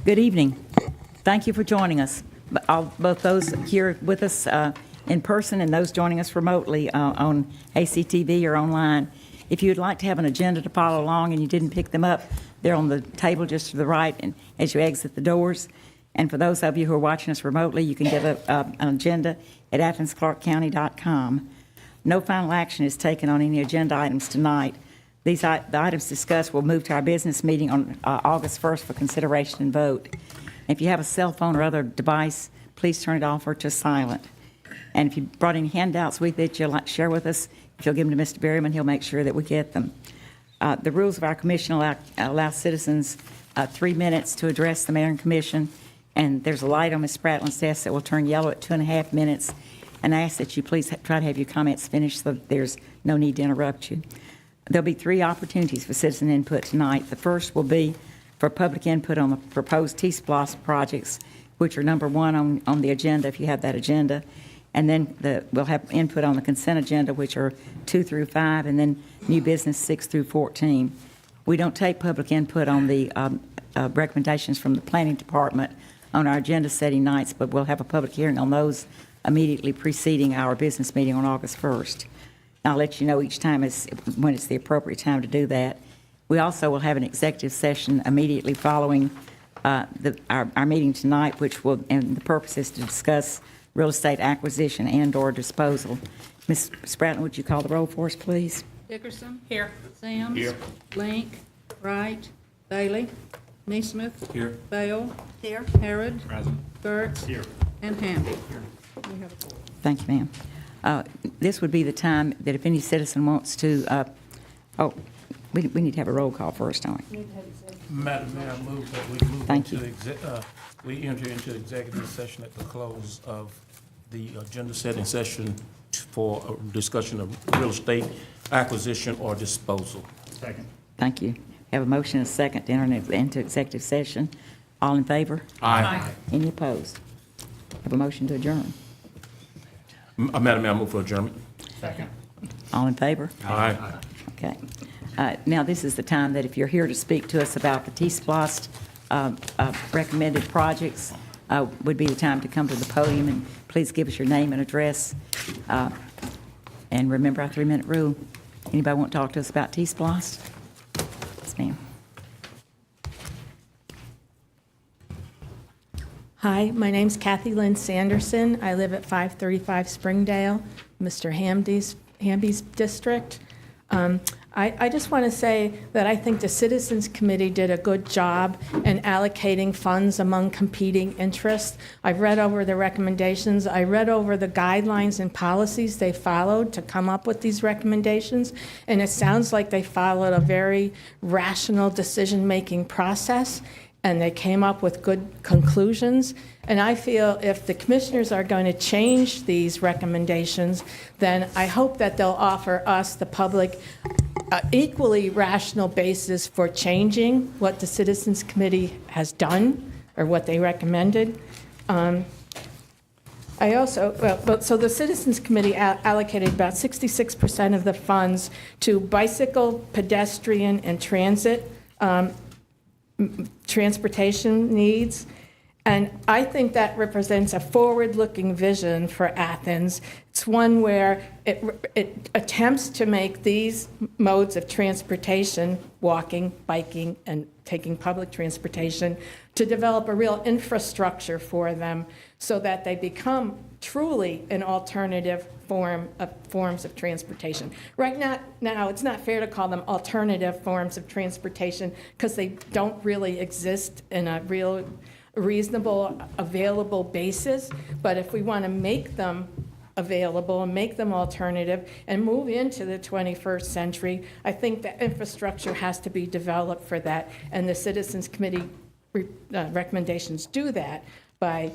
Good evening. Thank you for joining us, both those here with us in person and those joining us remotely on ACTV or online. If you would like to have an agenda to follow along and you didn't pick them up, they're on the table just to the right and as you exit the doors. And for those of you who are watching us remotely, you can get an agenda at Athens-Clarke No final action is taken on any agenda items tonight. The items discussed will move to our business meeting on August 1st for consideration and vote. If you have a cell phone or other device, please turn it off or to silent. And if you brought any handouts with you that you'd like to share with us, if you'll give them to Mr. Berryman, he'll make sure that we get them. The rules of our commission allow citizens 3 minutes to address the mayor and commission, and there's a light on Ms. Spratlin's desk that will turn yellow at 2.5 minutes. And I ask that you please try to have your comments finished so that there's no need to interrupt you. There'll be 3 opportunities for citizen input tonight. The first will be for public input on the proposed TSPLOST projects, which are number 1 on the agenda, if you have that agenda. And then we'll have input on the consent agenda, which are 2 through 5, and then new business 6 through 14. We don't take public input on the recommendations from the planning department on our agenda setting nights, but we'll have a public hearing on those immediately preceding our business meeting on August 1st. I'll let you know each time when it's the appropriate time to do that. We also will have an executive session immediately following our meeting tonight, and the purpose is to discuss real estate acquisition and/or disposal. Ms. Spratlin, would you call the roll for us, please? Dickerson. Here. Sams. Here. Link. Wright. Bailey. Neesmith. Here. Bale. Here. Harrod. Present. Gertz. Here. And Hamby. Here. We have a board. Thank you, ma'am. This would be the time that if any citizen wants to, we need to have a roll call first, don't we? Madam Mayor, I move that we enter into executive session at the close of the agenda setting session for a discussion of real estate acquisition or disposal. Second. Thank you. Have a motion and a second to enter into executive session. All in favor? Aye. Any opposed? Have a motion to adjourn. Madam Mayor, I move for adjournment. Second. All in favor? Aye. Okay. Now, this is the time that if you're here to speak to us about the TSPLOST recommended projects, would be the time to come to the podium, and please give us your name and address. And remember our 3-minute rule. Anybody want to talk to us about TSPLOST? Yes, ma'am. Hi, my name's Kathy Lynn Sanderson. I live at 535 Springdale, Mr. Hamby's district. I just want to say that I think the Citizens Committee did a good job in allocating funds among competing interests. I've read over the recommendations. I read over the guidelines and policies they followed to come up with these recommendations, and it sounds like they followed a very rational decision-making process, and they came up with good conclusions. And I feel if the commissioners are going to change these recommendations, then I hope that they'll offer us, the public, equally rational basis for changing what the Citizens Committee has done or what they recommended. So the Citizens Committee allocated about 66% of the funds to bicycle, pedestrian, and transit transportation needs. And I think that represents a forward-looking vision for Athens. It's one where it attempts to make these modes of transportation, walking, biking, and taking public transportation, to develop a real infrastructure for them so that they become truly an alternative forms of transportation. Right now, it's not fair to call them alternative forms of transportation because they don't really exist in a real reasonable, available basis. But if we want to make them available and make them alternative and move into the 21st century, I think that infrastructure has to be developed for that. And the Citizens Committee recommendations do that by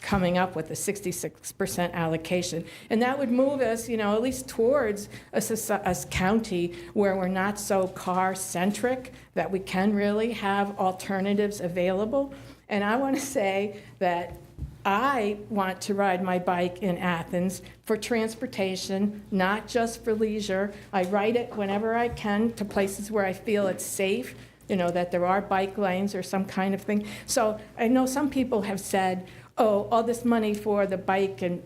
coming up with a 66% allocation. And that would move us, at least towards a county where we're not so car-centric, that we can really have alternatives available. And I want to say that I want to ride my bike in Athens for transportation, not just for leisure. I ride it whenever I can to places where I feel it's safe, that there are bike lanes or some kind of thing. So I know some people have said, oh, all this money for the bike and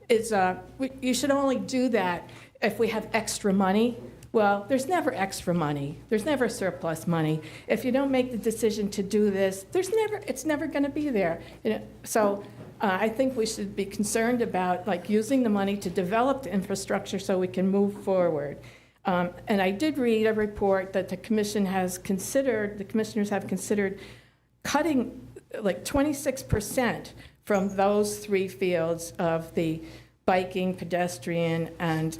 you should only do that if we have extra money. Well, there's never extra money. There's never surplus money. If you don't make the decision to do this, it's never going to be there. So I think we should be concerned about using the money to develop the infrastructure so we can move forward. And I did read a report that the commissioners have considered cutting 26% from those three fields of the biking, pedestrian, and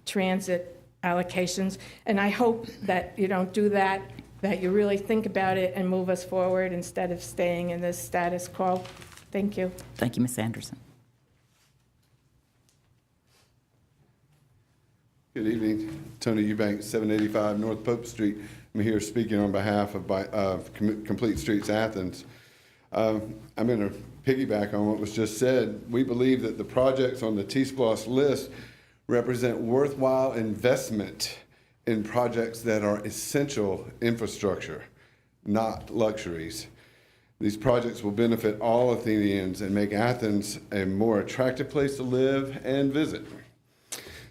transit allocations. And I hope that you don't do that, that you really think about it and move us forward instead of staying in this status quo. Thank you. Thank you, Ms. Anderson. Good evening. Tony Eubanks, 785 North Pope Street. I'm here speaking on behalf of Complete Streets Athens. I'm going to piggyback on what was just said. We believe that the projects on the TSPLOST list represent worthwhile investment in projects that are essential infrastructure, not luxuries. These projects will benefit all Athenians and make Athens a more attractive place to live and visit.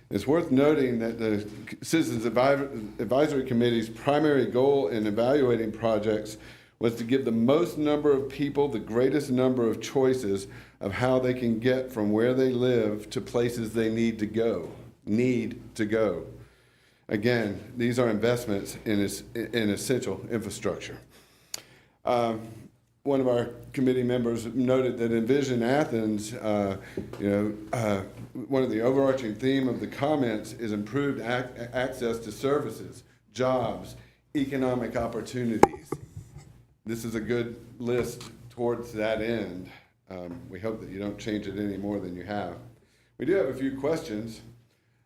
It's worth noting that the Citizens Advisory Committee's primary goal in evaluating projects was to give the most number of people the greatest number of choices of how they can get from where they live to places they need to go. Again, these are investments in essential infrastructure. One of our committee members noted that Envision Athens, one of the overarching theme of the comments is improved access to services, jobs, economic opportunities. This is a good list towards that end. We hope that you don't change it any more than you have. We do have a few questions.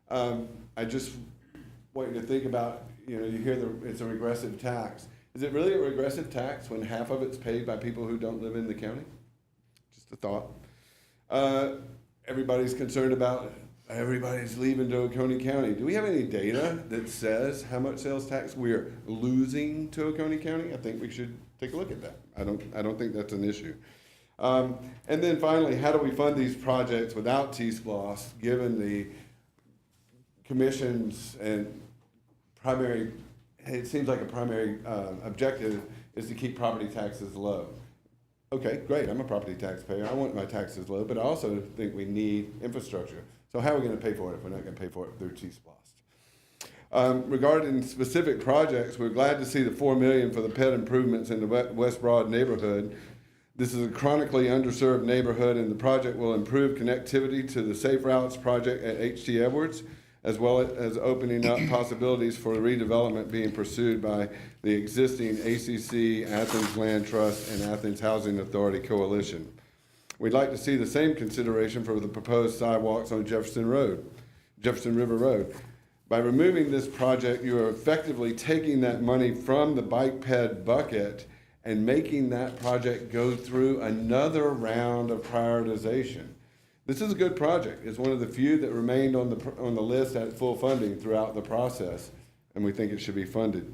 I just want you to think about, you hear it's a regressive tax. Is it really a regressive tax when half of it's paid by people who don't live in the county? Just a thought. Everybody's concerned about everybody's leaving to Oconee County. Do we have any data that says how much sales tax we're losing to Oconee County? I think we should take a look at that. I don't think that's an issue. And then finally, how do we fund these projects without TSPLOST, given the commission's and primary, it seems like a primary objective is to keep property taxes low. Okay, great, I'm a property taxpayer. I want my taxes low, but I also think we need infrastructure. So how are we going to pay for it if we're not going to pay for it through TSPLOST? Regarding specific projects, we're glad to see the $4 million for the pet improvements in the West Broad neighborhood. This is a chronically underserved neighborhood, and the project will improve connectivity to the Safe Routes project at H.T. Edwards, as well as opening up possibilities for redevelopment being pursued by the existing ACC, Athens Land Trust, and Athens Housing Authority coalition. We'd like to see the same consideration for the proposed sidewalks on Jefferson River Road. By removing this project, you are effectively taking that money from the bike ped bucket and making that project go through another round of prioritization. This is a good project. It's one of the few that remained on the list at full funding throughout the process, and we think it should be funded.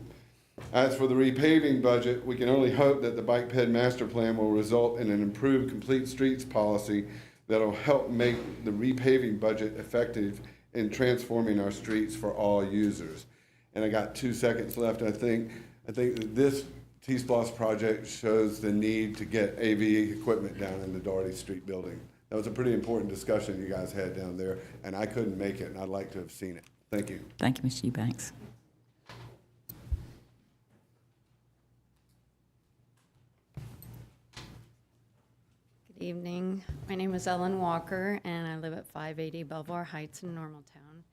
As for the repaving budget, we can only hope that the bike ped master plan will result in an improved complete streets policy that will help make the repaving budget effective in transforming our streets for all users. And I got 2 seconds left. I think that this TSPLOST project shows the need to get AV equipment down in the Doherty Street building. That was a pretty important discussion you guys had down there, and I couldn't make it, and I'd like to have seen it. Thank you. Thank you, Mr. Eubanks. Good evening. My name is Ellen Walker, and I live at 580 Belvoir Heights in Normaltown.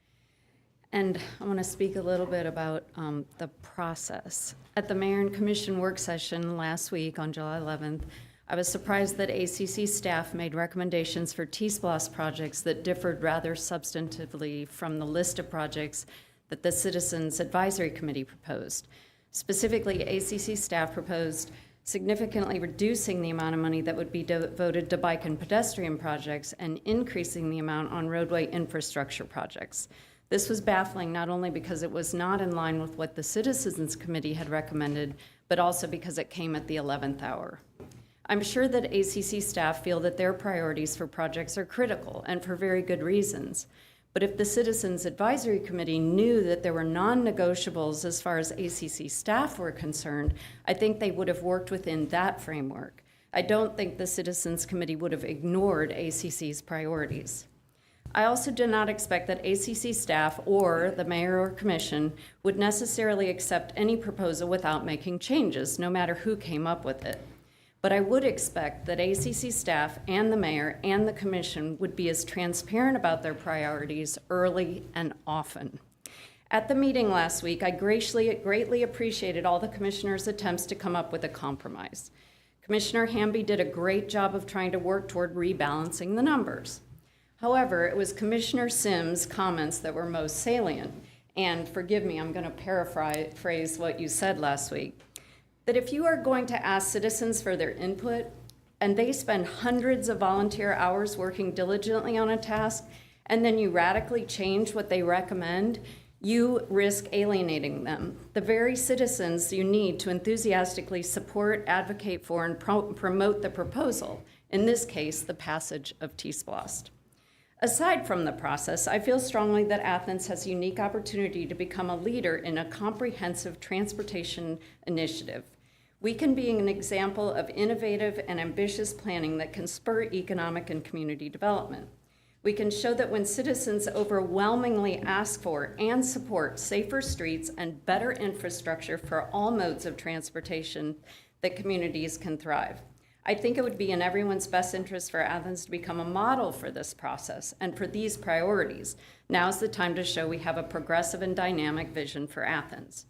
And I want to speak a little bit about the process. At the Mayor and Commission work session last week on July 11th, I was surprised that ACC staff made recommendations for TSPLOST projects that differed rather substantively from the list of projects that the Citizens Advisory Committee proposed. Specifically, ACC staff proposed significantly reducing the amount of money that would be devoted to bike and pedestrian projects and increasing the amount on roadway infrastructure projects. This was baffling not only because it was not in line with what the Citizens Committee had recommended, but also because it came at the 11th hour. I'm sure that ACC staff feel that their priorities for projects are critical and for very good reasons. But if the Citizens Advisory Committee knew that there were non-negotiables as far as ACC staff were concerned, I think they would have worked within that framework. I don't think the Citizens Committee would have ignored ACC's priorities. I also did not expect that ACC staff or the mayor or commission would necessarily accept any proposal without making changes, no matter who came up with it. But I would expect that ACC staff and the mayor and the commission would be as transparent about their priorities early and often. At the meeting last week, I greatly appreciated all the commissioners' attempts to come up with a compromise. Commissioner Hamby did a great job of trying to work toward rebalancing the numbers. However, it was Commissioner Sims' comments that were most salient. And forgive me, I'm going to paraphrase what you said last week. That if you are going to ask citizens for their input, and they spend hundreds of volunteer hours working diligently on a task, and then you radically change what they recommend, you risk alienating them, the very citizens you need to enthusiastically support, advocate for, and promote the proposal, in this case, the passage of TSPLOST. Aside from the process, I feel strongly that Athens has a unique opportunity to become a leader in a comprehensive transportation initiative. We can be an example of innovative and ambitious planning that can spur economic and community development. We can show that when citizens overwhelmingly ask for and support safer streets and better infrastructure for all modes of transportation, that communities can thrive. I think it would be in everyone's best interest for Athens to become a model for this process and for these priorities. Now's the time to show we have a progressive and dynamic vision for Athens.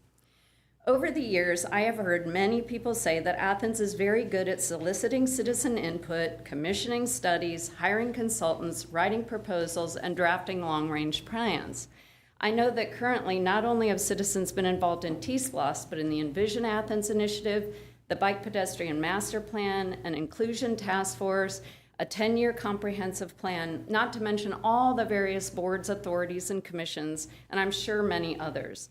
Over the years, I have heard many people say that Athens is very good at soliciting citizen input, commissioning studies, hiring consultants, writing proposals, and drafting long-range plans. I know that currently not only have citizens been involved in TSPLOST, but in the Envision Athens initiative, the Bike Pedestrian Master Plan, an Inclusion Task Force, a 10-year comprehensive plan, not to mention all the various boards, authorities, and commissions, and I'm sure many others.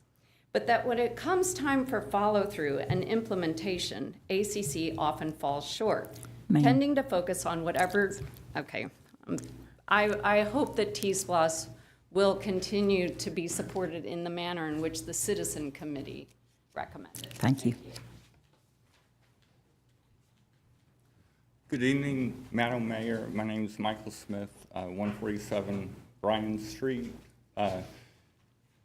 But that when it comes time for follow-through and implementation, ACC often falls short, tending to focus on whatever, I hope that TSPLOST will continue to be supported in the manner in which the Citizen Committee recommended. Thank you. Good evening, Madam Mayor. My name is Michael Smith, 147 Bryan Street.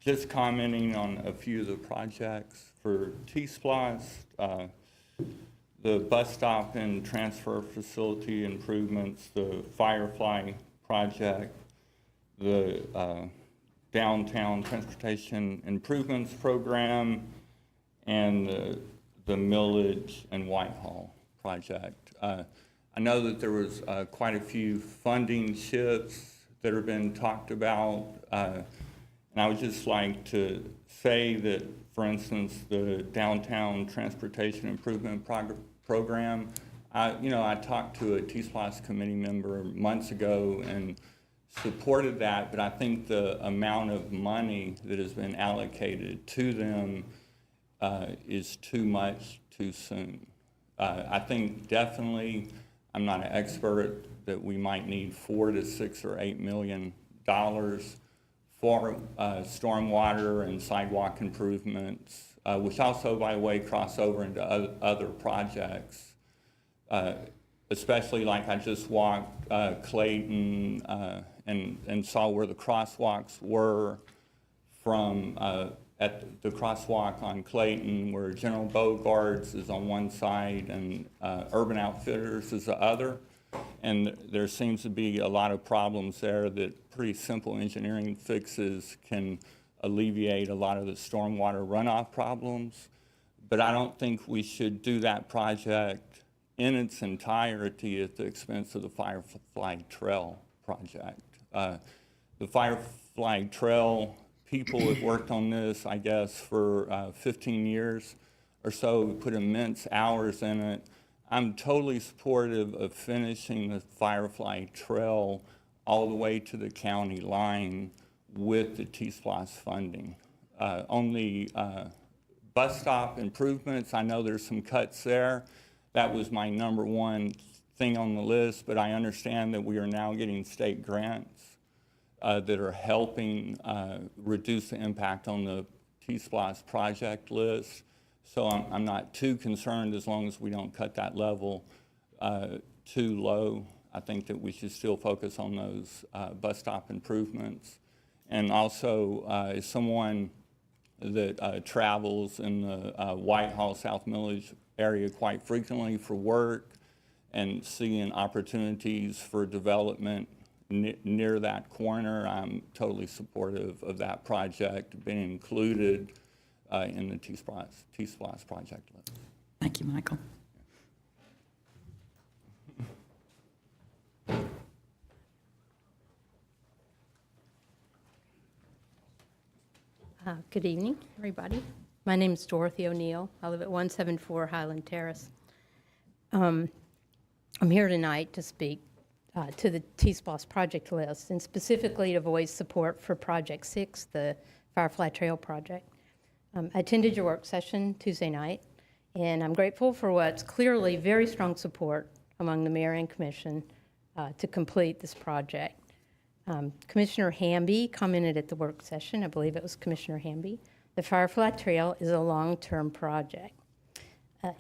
Just commenting on a few of the projects for TSPLOST, the bus stop and transfer facility improvements, the Firefly project, the downtown transportation improvements program, and the Milledge and Whitehall project. I know that there was quite a few funding shifts that have been talked about. And I would just like to say that, for instance, the downtown transportation improvement program, I talked to a TSPLOST committee member months ago and supported that, but I think the amount of money that has been allocated to them is too much too soon. I think definitely, I'm not an expert, that we might need $4 to $6 or $8 million for stormwater and sidewalk improvements, which also, by the way, cross over into other projects, especially like I just walked Clayton and saw where the crosswalks were from at the crosswalk on Clayton, where General Bogarts is on one side and Urban Outfitters is the other. And there seems to be a lot of problems there that pretty simple engineering fixes can alleviate a lot of the stormwater runoff problems. But I don't think we should do that project in its entirety at the expense of the Firefly Trail project. The Firefly Trail people have worked on this, I guess, for 15 years. or so. We put immense hours in it. I'm totally supportive of finishing the Firefly Trail all the way to the county line with the TSPLOST funding. On the bus stop improvements, I know there's some cuts there. That was my number one thing on the list, but I understand that we are now getting state grants that are helping reduce the impact on the TSPLOST project list. So I'm not too concerned as long as we don't cut that level too low. I think that we should still focus on those bus stop improvements. And also, as someone that travels in the Whitehall, South Milledge area quite frequently for work and seeing opportunities for development near that corner, I'm totally supportive of that project being included in the TSPLOST project list. Thank you, Michael. Good evening, everybody. My name is Dorothy O'Neill. I live at 174 Highland Terrace. I'm here tonight to speak to the TSPLOST project list, and specifically to voice support for Project 6, the Firefly Trail project. I attended your work session Tuesday night, and I'm grateful for what's clearly very strong support among the mayor and commission to complete this project. Commissioner Hamby commented at the work session, I believe it was Commissioner Hamby, the Firefly Trail is a long-term project.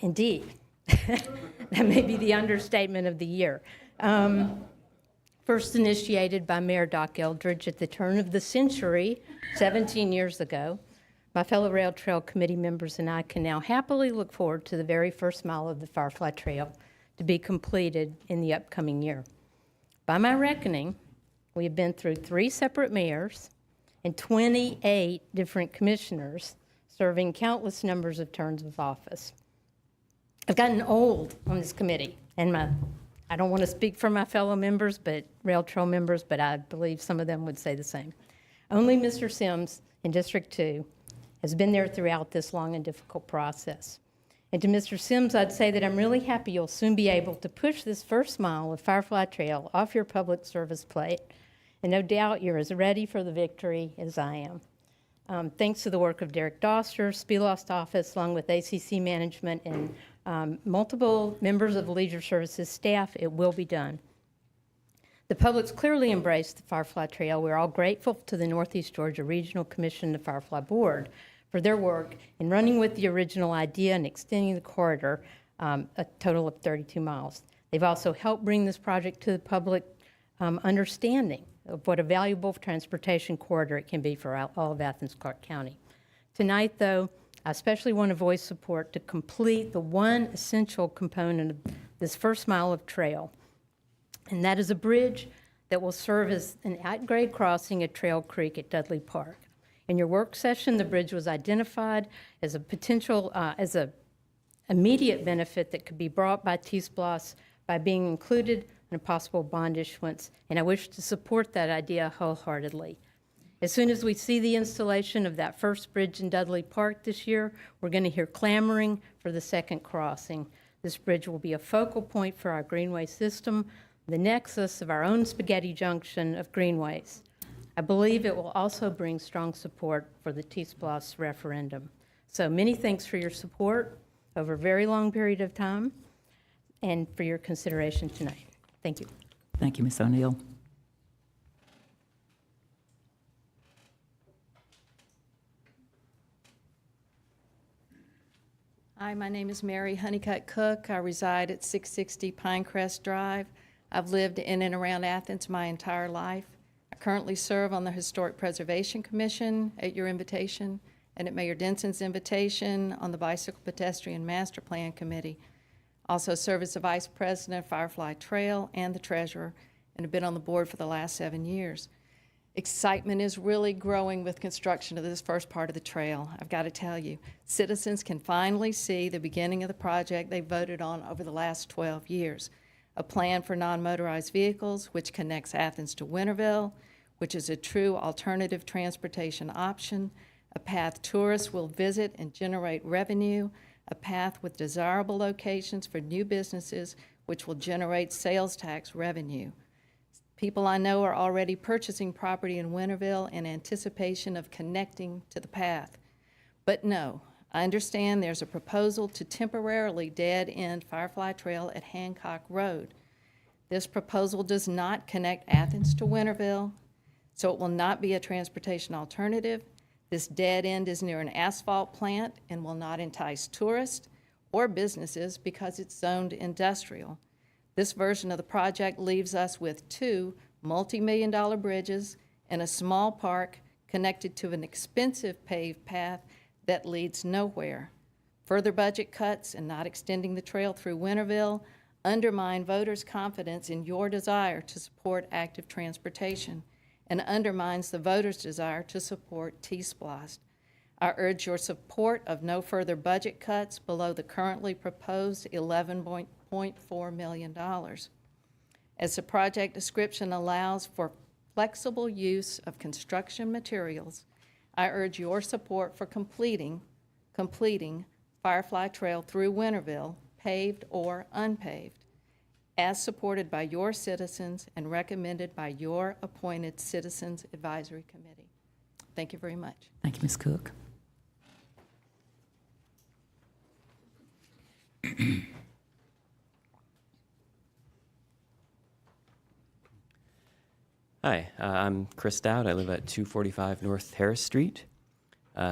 Indeed, that may be the understatement of the year. First initiated by Mayor Doc Eldridge at the turn of the century, 17 years ago, my fellow Rail Trail Committee members and I can now happily look forward to the very first mile of the Firefly Trail to be completed in the upcoming year. By my reckoning, we have been through 3 separate mayors and 28 different commissioners serving countless numbers of terms of office. I've gotten old on this committee, and I don't want to speak for my fellow members, but Rail Trail members, but I believe some of them would say the same. Only Mr. Sims in District 2 has been there throughout this long and difficult process. And to Mr. Sims, I'd say that I'm really happy you'll soon be able to push this first mile of Firefly Trail off your public service plate, and no doubt you're as ready for the victory as I am. Thanks to the work of Derek Doster, TSPLOST office, along with ACC management and multiple members of the Leisure Services staff, it will be done. The public's clearly embraced the Firefly Trail. We're all grateful to the Northeast Georgia Regional Commission, the Firefly Board, for their work in running with the original idea and extending the corridor a total of 32 miles. They've also helped bring this project to the public understanding of what a valuable transportation corridor it can be for all of Athens-Clarke County. Tonight, though, I especially want to voice support to complete the one essential component of this first mile of trail, and that is a bridge that will serve as an at-grade crossing at Trail Creek at Dudley Park. In your work session, the bridge was identified as a potential, as an immediate benefit that could be brought by TSPLOST by being included in a possible bond issuance, and I wish to support that idea wholeheartedly. As soon as we see the installation of that first bridge in Dudley Park this year, we're going to hear clamoring for the second crossing. This bridge will be a focal point for our greenway system, the nexus of our own spaghetti junction of greenways. I believe it will also bring strong support for the TSPLOST referendum. So many thanks for your support over a very long period of time and for your consideration tonight. Thank you. Thank you, Ms. O'Neill. Hi, my name is Mary Honeycutt Cook. I reside at 660 Pinecrest Drive. I've lived in and around Athens my entire life. I currently serve on the Historic Preservation Commission at your invitation and at Mayor Denson's invitation on the Bicycle Pedestrian Master Plan Committee. Also serve as the Vice President of Firefly Trail and the Treasurer, and have been on the board for the last 7 years. Excitement is really growing with construction of this first part of the trail. I've got to tell you, citizens can finally see the beginning of the project they voted on over the last 12 years. A plan for non-motorized vehicles, which connects Athens to Winterville, which is a true alternative transportation option, a path tourists will visit and generate revenue, a path with desirable locations for new businesses which will generate sales tax revenue. People I know are already purchasing property in Winterville in anticipation of connecting to the path. But no, I understand there's a proposal to temporarily dead-end Firefly Trail at Hancock Road. This proposal does not connect Athens to Winterville, so it will not be a transportation alternative. This dead end is near an asphalt plant and will not entice tourists or businesses because it's zoned industrial. This version of the project leaves us with 2 multi-million-dollar bridges and a small park connected to an expensive paved path that leads nowhere. Further budget cuts and not extending the trail through Winterville undermine voters' confidence in your desire to support active transportation and undermines the voters' desire to support TSPLOST. I urge your support of no further budget cuts below the currently proposed $11.4 million. As the project description allows for flexible use of construction materials, I urge your support for completing Firefly Trail through Winterville, paved or unpaved, as supported by your citizens and recommended by your appointed Citizens Advisory Committee. Thank you very much. Thank you, Ms. Cook. Hi, I'm Chris Dowd. I live at 245 North Harris Street.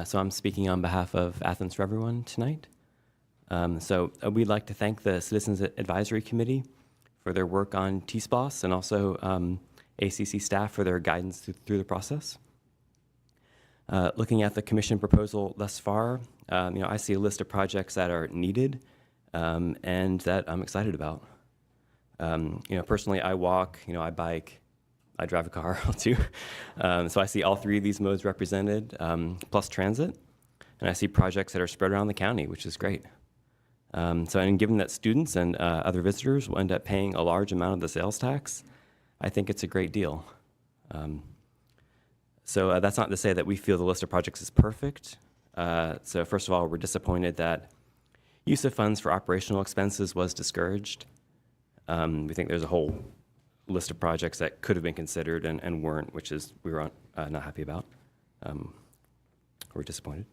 So I'm speaking on behalf of Athens for Everyone tonight. We'd like to thank the Citizens Advisory Committee for their work on TSPLOST and also ACC staff for their guidance through the process. Looking at the commission proposal thus far, I see a list of projects that are needed and that I'm excited about. Personally, I walk, I bike, I drive a car too. So I see all 3 of these modes represented, plus transit, and I see projects that are spread around the county, which is great. And given that students and other visitors will end up paying a large amount of the sales tax, I think it's a great deal. That's not to say that we feel the list of projects is perfect. So first of all, we're disappointed that use of funds for operational expenses was discouraged. We think there's a whole list of projects that could have been considered and weren't, which is we were not happy about. We're disappointed.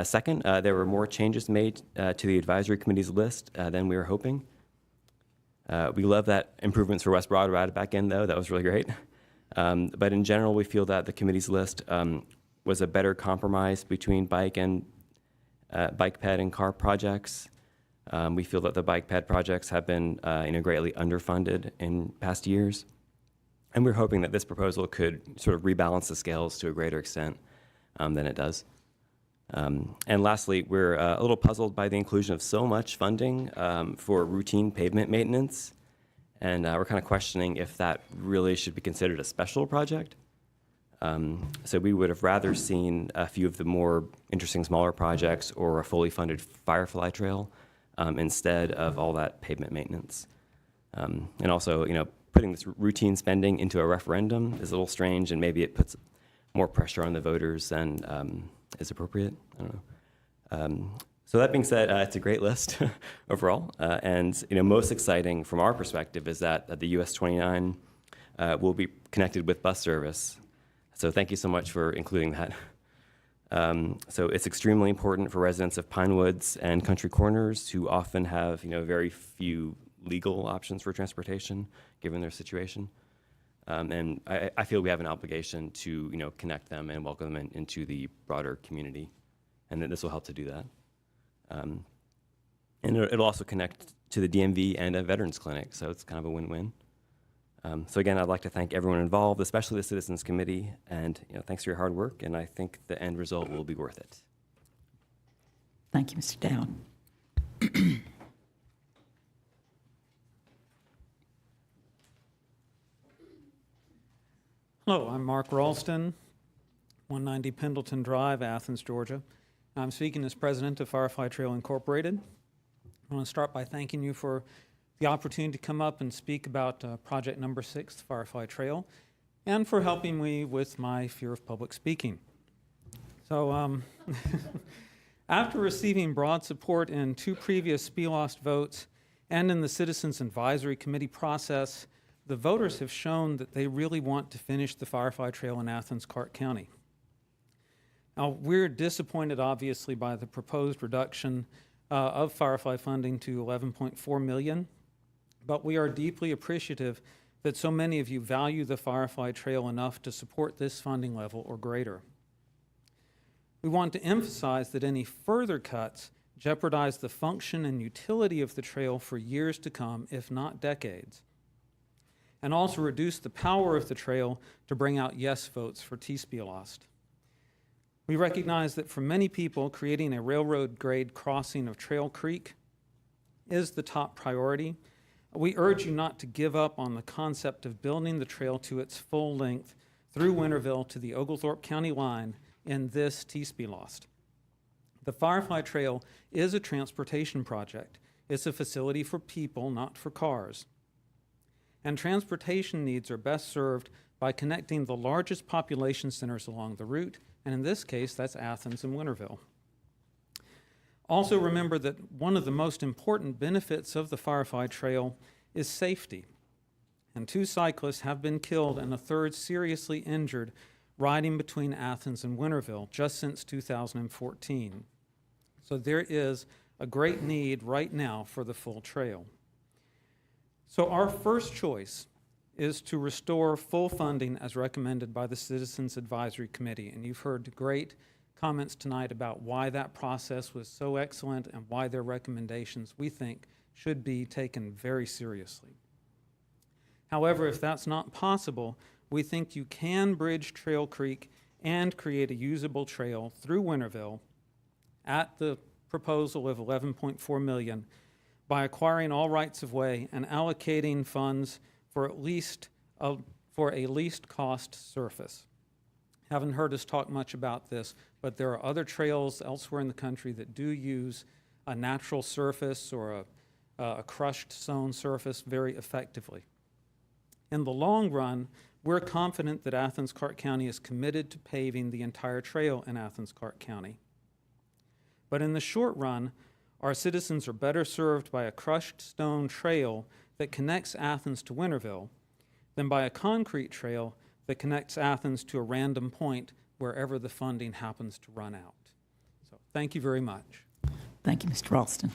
Second, there were more changes made to the advisory committee's list than we were hoping. We love that improvements for West Broad were added back in, though. That was really great. But in general, we feel that the committee's list was a better compromise between bike ped and car projects. We feel that the bike ped projects have been greatly underfunded in past years. And we're hoping that this proposal could sort of rebalance the scales to a greater extent than it does. And lastly, we're a little puzzled by the inclusion of so much funding for routine pavement maintenance. And we're kind of questioning if that really should be considered a special project. So we would have rather seen a few of the more interesting smaller projects or a fully funded Firefly Trail instead of all that pavement maintenance. And also, putting this routine spending into a referendum is a little strange, and maybe it puts more pressure on the voters than is appropriate. I don't know. So that being said, it's a great list overall. And most exciting from our perspective is that the US 29 will be connected with bus service. So thank you so much for including that. So it's extremely important for residents of Pine Woods and Country Corners who often have very few legal options for transportation given their situation. And I feel we have an obligation to connect them and welcome them into the broader community, and that this will help to do that. And it'll also connect to the DMV and a veterans clinic, so it's kind of a win-win. So again, I'd like to thank everyone involved, especially the Citizens Committee, and thanks for your hard work, and I think the end result will be worth it. Thank you, Mr. Dowd. Hello, I'm Mark Ralston, 190 Pendleton Drive, Athens, Georgia. I'm speaking as president of Firefly Trail Incorporated. I want to start by thanking you for the opportunity to come up and speak about project number 6, Firefly Trail, and for helping me with my fear of public speaking. So After receiving broad support in 2 previous SPLOST votes and in the Citizens Advisory Committee process, the voters have shown that they really want to finish the Firefly Trail in Athens-Clarke County. Now, we're disappointed, obviously, by the proposed reduction of Firefly funding to $11.4 million, but we are deeply appreciative that so many of you value the Firefly Trail enough to support this funding level or greater. We want to emphasize that any further cuts jeopardize the function and utility of the trail for years to come, if not decades, and also reduce the power of the trail to bring out yes votes for TSPLOST. We recognize that for many people, creating a railroad-grade crossing of Trail Creek is the top priority. We urge you not to give up on the concept of building the trail to its full length through Winterville to the Oglethorpe County line in this TSPLOST. The Firefly Trail is a transportation project. It's a facility for people, not for cars. And transportation needs are best served by connecting the largest population centers along the route, and in this case, that's Athens and Winterville. Also remember that one of the most important benefits of the Firefly Trail is safety. And 2 cyclists have been killed and a 3rd seriously injured riding between Athens and Winterville just since 2014. So there is a great need right now for the full trail. So our first choice is to restore full funding as recommended by the Citizens Advisory Committee. And you've heard great comments tonight about why that process was so excellent and why their recommendations, we think, should be taken very seriously. However, if that's not possible, we think you can bridge Trail Creek and create a usable trail through Winterville at the proposal of $11.4 million by acquiring all rights of way and allocating funds for a least cost surface. Haven't heard us talk much about this, but there are other trails elsewhere in the country that do use a natural surface or a crushed stone surface very effectively. In the long run, we're confident that Athens-Clarke County is committed to paving the entire trail in Athens-Clarke County. But in the short run, our citizens are better served by a crushed stone trail that connects Athens to Winterville than by a concrete trail that connects Athens to a random point wherever the funding happens to run out. So thank you very much. Thank you, Mr. Ralston.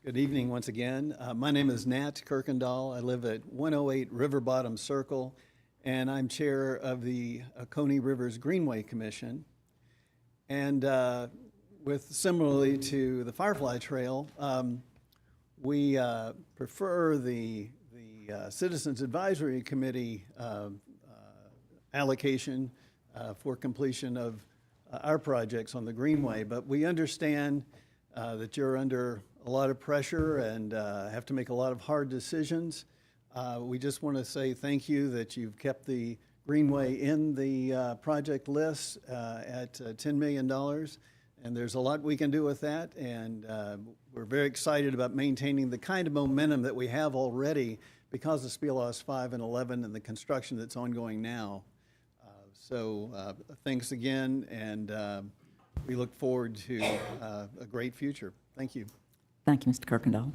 Good evening once again. My name is Nat Kirkendall. I live at 108 River Bottom Circle, and I'm chair of the Coney Rivers Greenway Commission. And similarly to the Firefly Trail, we prefer the Citizens Advisory Committee allocation for completion of our projects on the Greenway. But we understand that you're under a lot of pressure and have to make a lot of hard decisions. We just want to say thank you that you've kept the Greenway in the project list at $10 million. And there's a lot we can do with that. And we're very excited about maintaining the kind of momentum that we have already because of SPLOST 5 and 11 and the construction that's ongoing now. So thanks again, and we look forward to a great future. Thank you. Thank you, Mr. Kirkendall.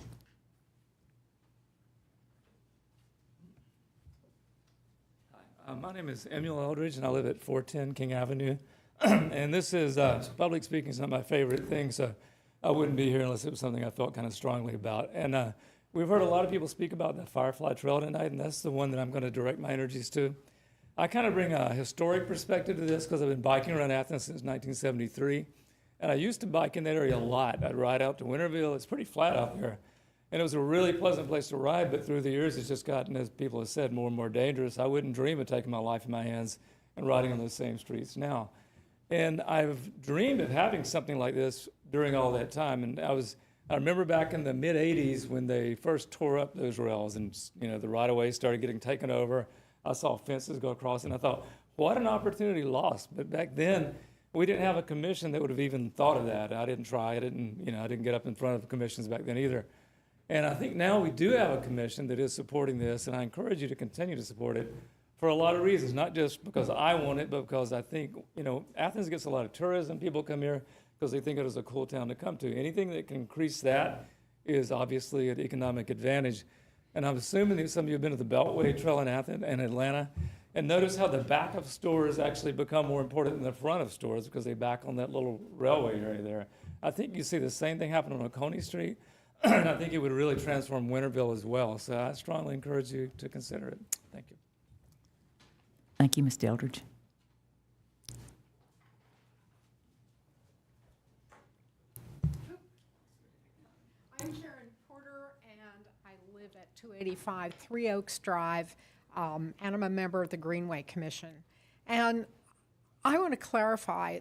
My name is Emil Eldridge, and I live at 410 King Avenue. And this is, public speaking is not my favorite thing, so I wouldn't be here unless it was something I felt kind of strongly about. And we've heard a lot of people speak about the Firefly Trail tonight, and that's the one that I'm going to direct my energies to. I kind of bring a historic perspective to this because I've been biking around Athens since 1973. And I used to bike in that area a lot. I'd ride out to Winterville. It's pretty flat out there. And it was a really pleasant place to ride, but through the years, it's just gotten, as people have said, more and more dangerous. I wouldn't dream of taking my life in my hands and riding on those same streets now. And I've dreamed of having something like this during all that time. And I remember back in the mid-'80s when they first tore up those rails and, you know, the right-of-way started getting taken over. I saw fences go across, and I thought, what an opportunity lost. But back then, we didn't have a commission that would have even thought of that. I didn't try. I didn't get up in front of commissions back then either. And I think now we do have a commission that is supporting this, and I encourage you to continue to support it for a lot of reasons, not just because I want it, but because I think, Athens gets a lot of tourism. People come here because they think it is a cool town to come to. Anything that can increase that is obviously an economic advantage. And I'm assuming that some of you have been to the Beltway Trail in Athens and Atlanta, and notice how the back of stores actually become more important than the front of stores because they back on that little railway area there. I think you see the same thing happen on Oconee Street, and I think it would really transform Winterville as well. So I strongly encourage you to consider it. Thank you. Thank you, Mr. Eldridge. I'm Sharon Porter, and I live at 285 Three Oaks Drive, and I'm a member of the Greenway Commission. And I want to clarify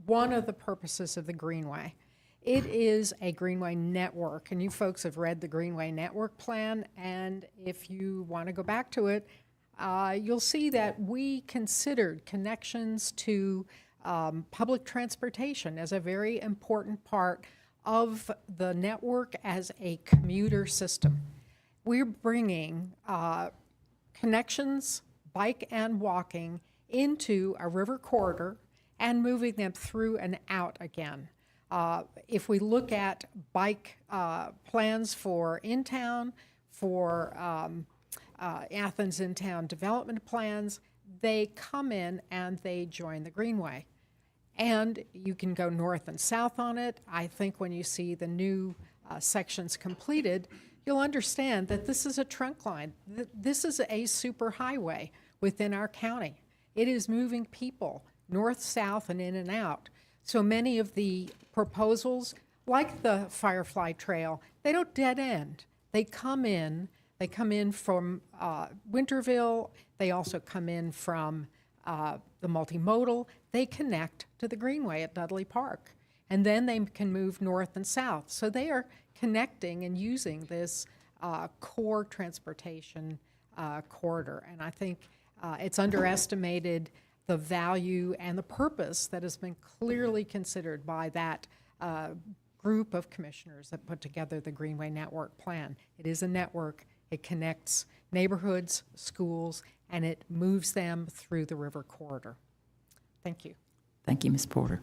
one of the purposes of the Greenway. It is a Greenway network, and you folks have read the Greenway Network Plan, and if you want to go back to it, you'll see that we considered connections to public transportation as a very important part of the network as a commuter system. We're bringing connections, bike and walking, into a river corridor and moving them through and out again. If we look at bike plans for in-town, for Athens in-town development plans, they come in and they join the Greenway. And you can go north and south on it. I think when you see the new sections completed, you'll understand that this is a trunk line. This is a superhighway within our county. It is moving people north, south, and in and out. So many of the proposals, like the Firefly Trail, they don't dead end. They come in from Winterville. They also come in from the multimodal. They connect to the Greenway at Dudley Park. And then they can move north and south. So they are connecting and using this core transportation corridor. And I think it's underestimated the value and the purpose that has been clearly considered by that group of commissioners that put together the Greenway Network Plan. It is a network. It connects neighborhoods, schools, and it moves them through the river corridor. Thank you. Thank you, Ms. Porter.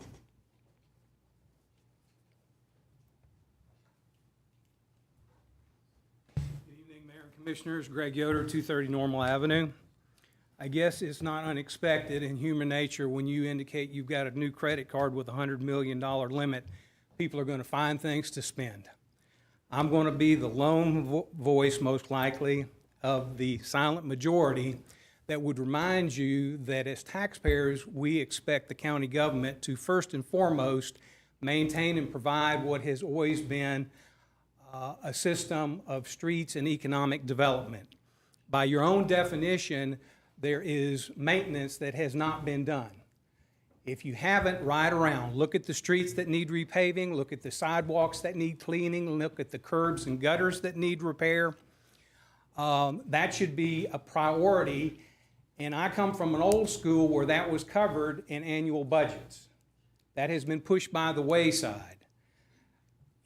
Good evening, Mayor and Commissioners. Greg Yoder, 230 Normal Avenue. I guess it's not unexpected in human nature when you indicate you've got a new credit card with a $100 million limit, people are going to find things to spend. I'm going to be the lone voice, most likely, of the silent majority that would remind you that as taxpayers, we expect the county government to first and foremost maintain and provide what has always been a system of streets and economic development. By your own definition, there is maintenance that has not been done. If you haven't, ride around. Look at the streets that need repaving, look at the sidewalks that need cleaning, look at the curbs and gutters that need repair. That should be a priority. And I come from an old school where that was covered in annual budgets. That has been pushed by the wayside.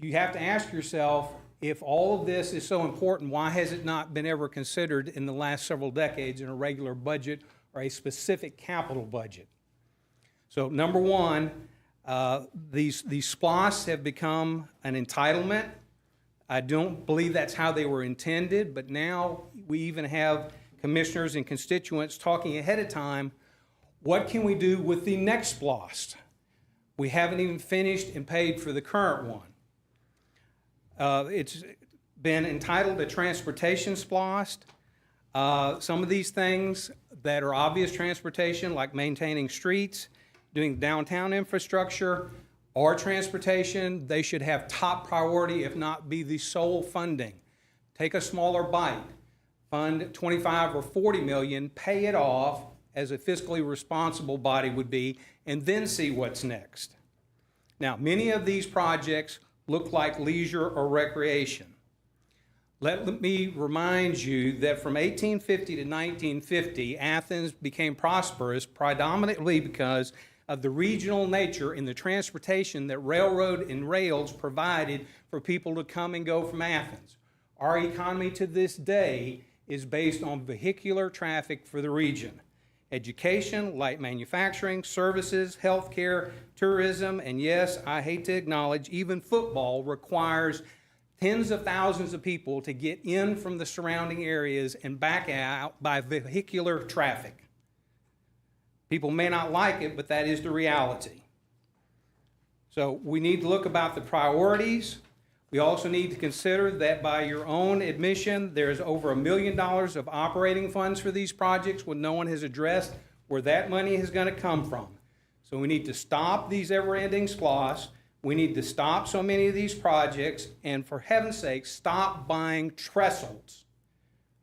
You have to ask yourself, if all of this is so important, why has it not been ever considered in the last several decades in a regular budget or a specific capital budget? So number one, these SPLOST have become an entitlement. I don't believe that's how they were intended, but now we even have commissioners and constituents talking ahead of time, what can we do with the next SPLOST? We haven't even finished and paid for the current one. It's been entitled a transportation SPLOST. Some of these things that are obvious transportation, like maintaining streets, doing downtown infrastructure, or transportation, they should have top priority, if not be the sole funding. Take a smaller bite, fund 25 or 40 million, pay it off as a fiscally responsible body would be, and then see what's next. Now, many of these projects look like leisure or recreation. Let me remind you that from 1850 to 1950, Athens became prosperous predominantly because of the regional nature in the transportation that railroad and rails provided for people to come and go from Athens. Our economy to this day is based on vehicular traffic for the region. Education, light manufacturing, services, healthcare, tourism, and yes, I hate to acknowledge, even football requires tens of thousands of people to get in from the surrounding areas and back out by vehicular traffic. People may not like it, but that is the reality. So we need to look about the priorities. We also need to consider that by your own admission, there's over $1 million of operating funds for these projects when no one has addressed where that money is going to come from. So we need to stop these ever-ending SPLOST. We need to stop so many of these projects, and for heaven's sake, stop buying trestles.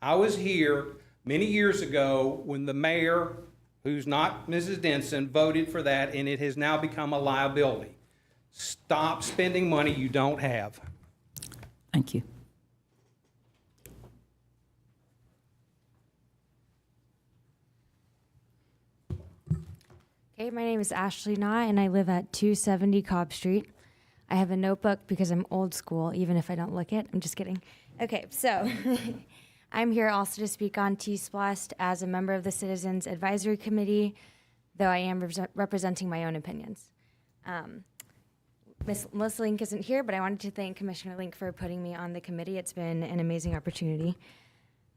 I was here many years ago when the mayor, who's not Mrs. Denson, voted for that, and it has now become a liability. Stop spending money you don't have. Thank you. Okay, my name is Ashley Knott, and I live at 270 Cobb Street. I have a notebook because I'm old school, even if I don't look it. I'm just kidding. Okay, so I'm here also to speak on TSPLOST as a member of the Citizens Advisory Committee, though I am representing my own opinions. Ms. Melissa Link isn't here, but I wanted to thank Commissioner Link for putting me on the committee. It's been an amazing opportunity.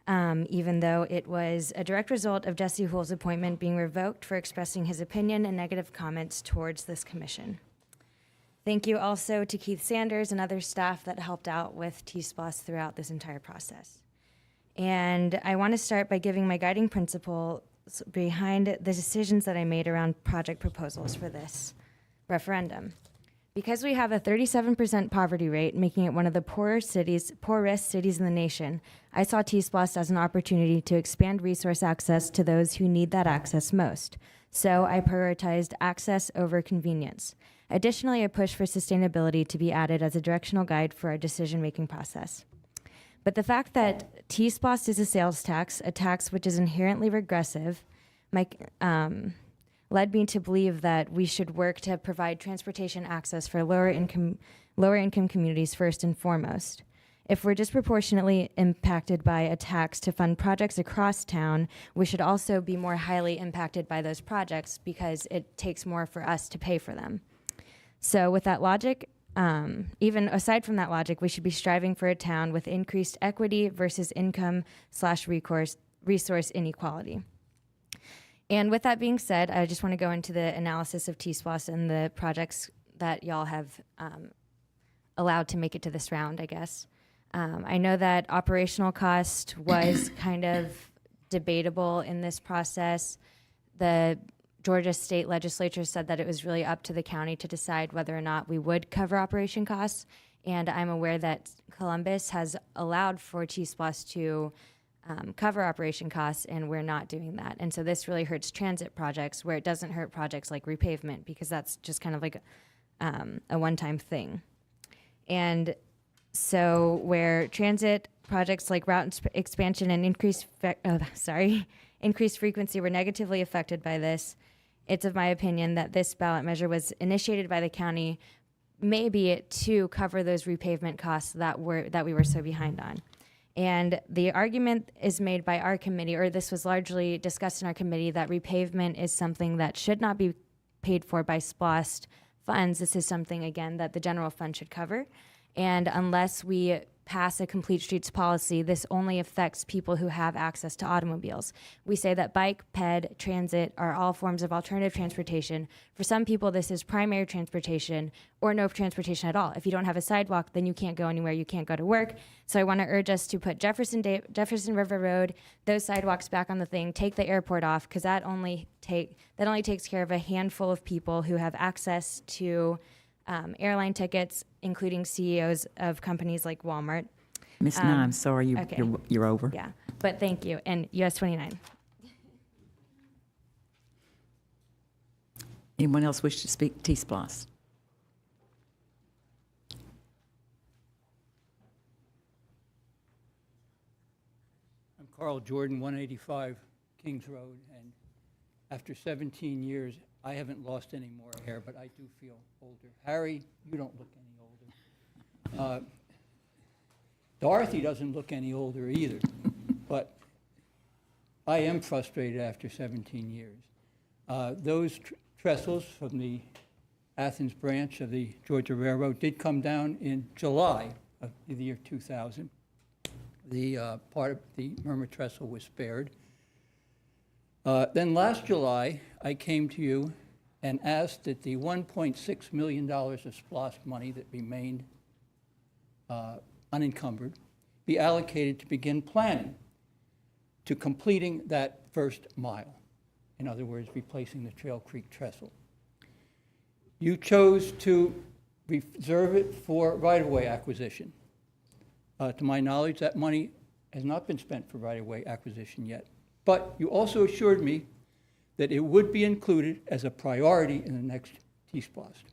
Even though it was a direct result of Jesse Hull's appointment being revoked for expressing his opinion and negative comments towards this commission. Thank you also to Keith Sanders and other staff that helped out with TSPLOST throughout this entire process. And I want to start by giving my guiding principle behind the decisions that I made around project proposals for this referendum. Because we have a 37% poverty rate, making it one of the poorest cities in the nation, I saw TSPLOST as an opportunity to expand resource access to those who need that access most. So I prioritized access over convenience. Additionally, I pushed for sustainability to be added as a directional guide for our decision-making process. But the fact that TSPLOST is a sales tax, a tax which is inherently regressive, led me to believe that we should work to provide transportation access for lower income communities first and foremost. If we're disproportionately impacted by a tax to fund projects across town, we should also be more highly impacted by those projects because it takes more for us to pay for them. So with that logic, even aside from that logic, we should be striving for a town with increased equity versus income/resource inequality. And with that being said, I just want to go into the analysis of TSPLOST and the projects that y'all have allowed to make it to this round, I guess. I know that operational cost was kind of debatable in this process. The Georgia State Legislature said that it was really up to the county to decide whether or not we would cover operation costs. And I'm aware that Columbus has allowed for TSPLOST to cover operation costs, and we're not doing that. And so this really hurts transit projects where it doesn't hurt projects like repavement because that's just kind of like a one-time thing. And so where transit projects like route expansion and increased frequency were negatively affected by this, it's of my opinion that this ballot measure was initiated by the county, maybe to cover those repavement costs that we were so behind on. And the argument is made by our committee, or this was largely discussed in our committee, that repavement is something that should not be paid for by SPLOST funds. This is something, again, that the general fund should cover. And unless we pass a complete streets policy, this only affects people who have access to automobiles. We say that bike, ped, transit are all forms of alternative transportation. For some people, this is primary transportation or no transportation at all. If you don't have a sidewalk, then you can't go anywhere, you can't go to work. So I want to urge us to put Jefferson River Road, those sidewalks back on the thing, take the airport off, because that only takes care of a handful of people who have access to airline tickets, including CEOs of companies like Walmart. Ms. Nye, I'm sorry, okay. you're over. Yeah, but thank you. And US 29. Anyone else wish to speak TSPLOST? I'm Carl Jordan, 185 Kings Road, and after 17 years, I haven't lost any more hair, but I do feel older. Harry, you don't look any older. Dorothy doesn't look any older either, but I am frustrated after 17 years. Those trestles from the Athens branch of the Georgia Railroad did come down in July of the year 2000. The part of the murmur trestle was spared. Then last July, I came to you and asked that the $1.6 million of SPLOST money that remained unencumbered be allocated to begin planning to completing that first mile. In other words, replacing the Trail Creek trestle. You chose to reserve it for right-of-way acquisition. To my knowledge, that money has not been spent for right-of-way acquisition yet. But you also assured me that it would be included as a priority in the next TSPLOST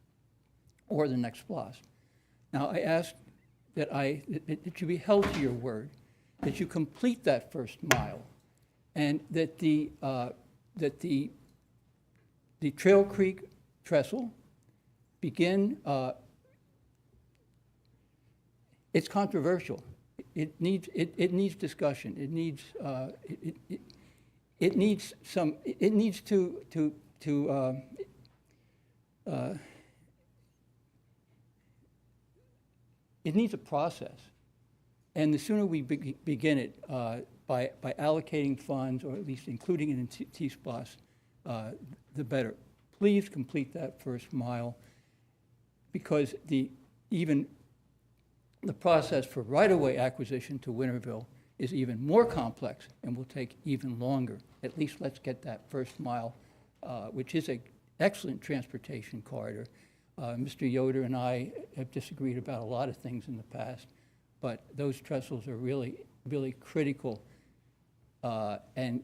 or the next SPLOST. Now, I ask that you be held to your word, that you complete that first mile, and that the Trail Creek trestle begin. It's controversial. It needs discussion. It needs a process, and the sooner we begin it by allocating funds, or at least including it in TSPLOST, the better. Please complete that first mile, because even the process for right-of-way acquisition to Wynterville is even more complex and will take even longer. At least let's get that first mile, which is an excellent transportation corridor. Mr. Yoder and I have disagreed about a lot of things in the past, but those trestles are really, really critical. And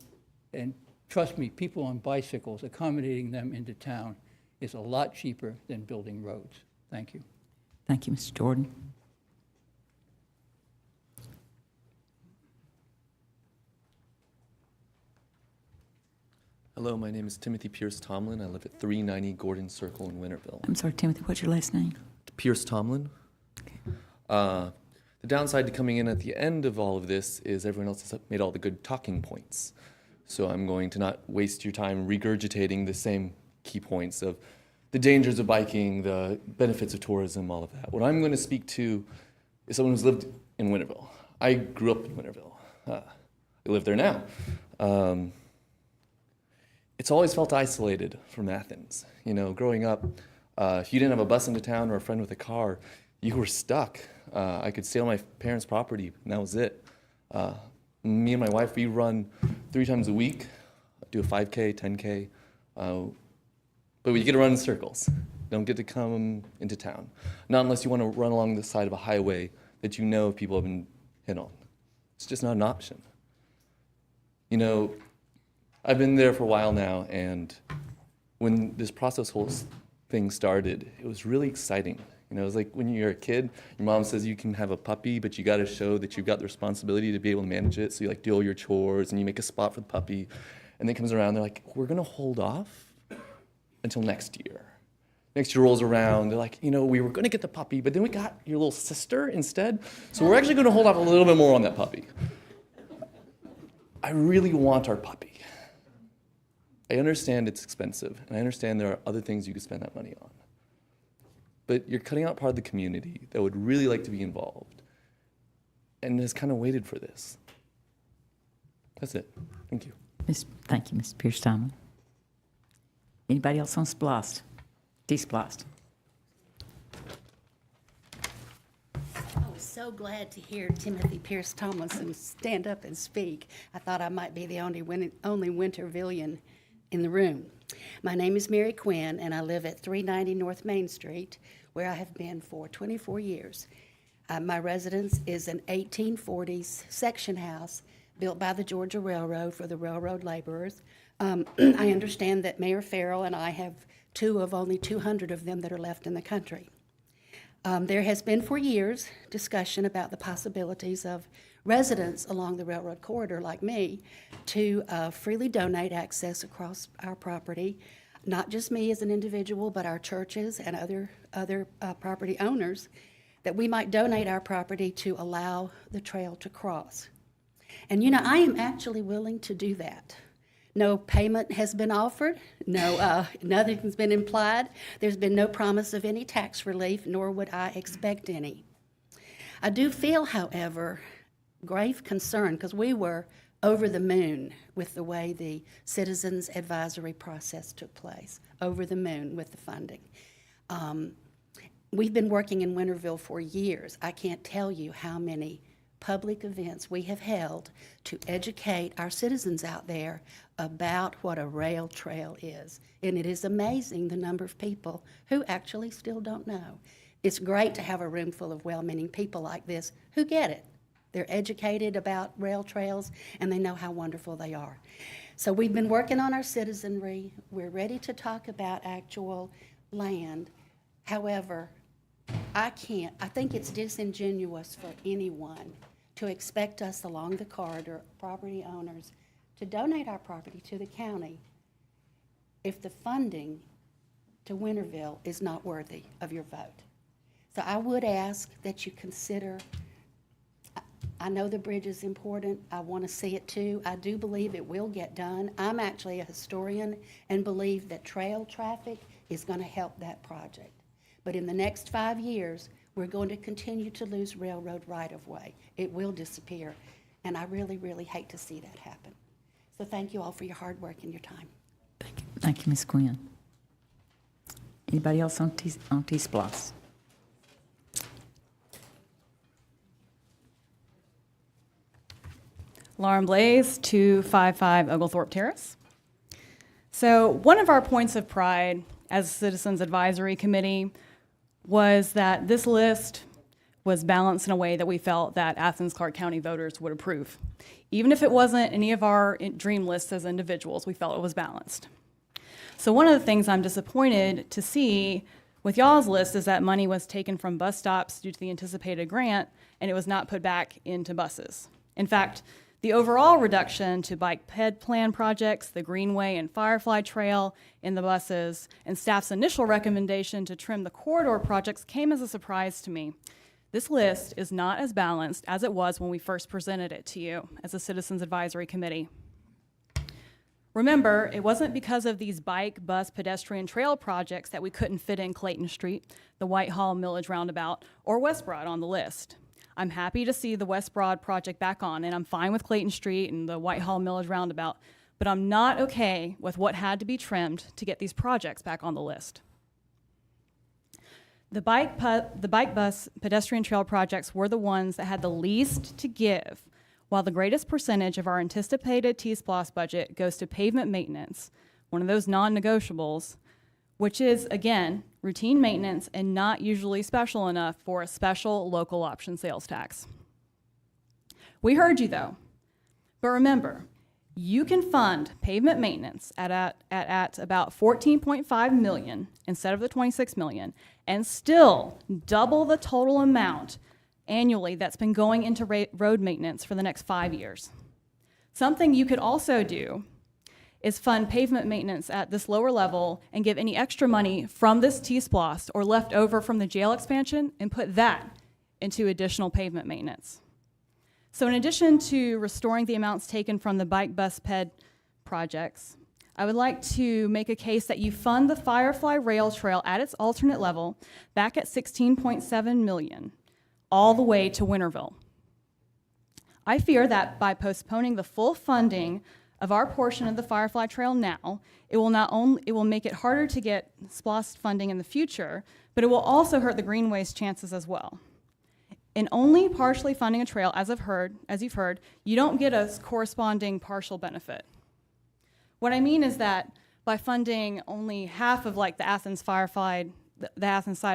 trust me, people on bicycles, accommodating them into town is a lot cheaper than building roads. Thank you. Thank you, Mr. Jordan. Hello, my name is Timothy Pierce Tomlin. I live at 390 Gordon Circle in Winterville. I'm sorry, Timothy, what's your last name? Pierce Tomlin. The downside to coming in at the end of all of this is everyone else has made all the good talking points. So I'm going to not waste your time regurgitating the same key points of the dangers of biking, the benefits of tourism, all of that. What I'm going to speak to is someone who's lived in Winterville. I grew up in Winterville. I live there now. It's always felt isolated from Athens. You know, growing up, if you didn't have a bus into town or a friend with a car, you were stuck. I could stay on my parents' property, and that was it. Me and my wife, we run 3 times a week, do a 5K, 10K, but we get to run in circles. Don't get to come into town. Not unless you want to run along the side of a highway that you know people have been hit on. It's just not an option. You know, I've been there for a while now, and when this process whole thing started, it was really exciting. You know, it was like when you're a kid, your mom says you can have a puppy, but you got to show that you've got the responsibility to be able to manage it. So you like do all your chores, and you make a spot for the puppy, and then it comes around, they're like, we're gonna hold off until next year. Next year rolls around, they're like, you know, we were gonna get the puppy, but then we got your little sister instead, so we're actually gonna hold off a little bit more on that puppy. I really want our puppy. I understand it's expensive, and I understand there are other things you could spend that money on. But you're cutting out part of the community that would really like to be involved and has kind of waited for this. That's it. Thank you. Thank you, Mr. Pierce Tomlin. Anybody else on TSPLOST? TSPLOST. I was so glad to hear Timothy Pierce Tomlinson stand up and speak. I thought I might be the only Wintervillian in the room. My name is Mary Quinn, and I live at 390 North Main Street, where I have been for 24 years. My residence is an 1840s section house built by the Georgia Railroad for the railroad laborers. I understand that Mayor Farrell and I have 2 of only 200 of them that are left in the country. There has been for years discussion about the possibilities of residents along the railroad corridor like me to freely donate access across our property, not just me as an individual, but our churches and other property owners that we might donate our property to allow the trail to cross. And you know, I am actually willing to do that. No payment has been offered, nothing's been implied. There's been no promise of any tax relief, nor would I expect any. I do feel, however, grave concern, because we were over the moon with the way the citizens advisory process took place, over the moon with the funding. We've been working in Winterville for years. I can't tell you how many public events we have held to educate our citizens out there about what a rail trail is. And it is amazing the number of people who actually still don't know. It's great to have a room full of well-meaning people like this who get it. They're educated about rail trails and they know how wonderful they are. So we've been working on our citizenry. We're ready to talk about actual land. However, I think it's disingenuous for anyone to expect us along the corridor, property owners, to donate our property to the county if the funding to Winterville is not worthy of your vote. So I would ask that you consider, I know the bridge is important, I want to see it too, I do believe it will get done. I'm actually a historian and believe that trail traffic is going to help that project. But in the next 5 years, we're going to continue to lose railroad right-of-way. It will disappear, and I really, really hate to see that happen. So thank you all for your hard work and your time. Thank you, Ms. Quinn. Anybody else on TSPLOST? Lauren Blaze, 255 Oglethorpe Terrace. So one of our points of pride as a Citizens Advisory Committee was that this list was balanced in a way that we felt that Athens-Clarke County voters would approve. Even if it wasn't any of our dream lists as individuals, we felt it was balanced. So one of the things I'm disappointed to see with y'all's list is that money was taken from bus stops due to the anticipated grant, and it was not put back into buses. In fact, the overall reduction to bike ped plan projects, the Greenway and Firefly Trail in the buses, and staff's initial recommendation to trim the corridor projects came as a surprise to me. This list is not as balanced as it was when we first presented it to you as a Citizens Advisory Committee. Remember, it wasn't because of these bike, bus, pedestrian trail projects that we couldn't fit in Clayton Street, the Whitehall Milledge Roundabout, or West Broad on the list. I'm happy to see the West Broad project back on, and I'm fine with Clayton Street and the Whitehall Milledge Roundabout, but I'm not okay with what had to be trimmed to get these projects back on the list. The bike, bus, pedestrian trail projects were the ones that had the least to give, while the greatest percentage of our anticipated TSPLOST budget goes to pavement maintenance, one of those non-negotiables, which is, again, routine maintenance and not usually special enough for a special local option sales tax. We heard you, though. But remember, you can fund pavement maintenance at about $14.5 million instead of the $26 million and still double the total amount annually that's been going into road maintenance for the next 5 years. Something you could also do is fund pavement maintenance at this lower level and give any extra money from this TSPLOST or left over from the jail expansion and put that into additional pavement maintenance. So in addition to restoring the amounts taken from the bike, bus, ped projects, I would like to make a case that you fund the Firefly Rail Trail at its alternate level back at $16.7 million, all the way to Winterville. I fear that by postponing the full funding of our portion of the Firefly Trail now, it will make it harder to get SPLOST funding in the future, but it will also hurt the Greenway's chances as well. In only partially funding a trail, as you've heard, you don't get a corresponding partial benefit. What I mean is that by funding only half of like the Athens side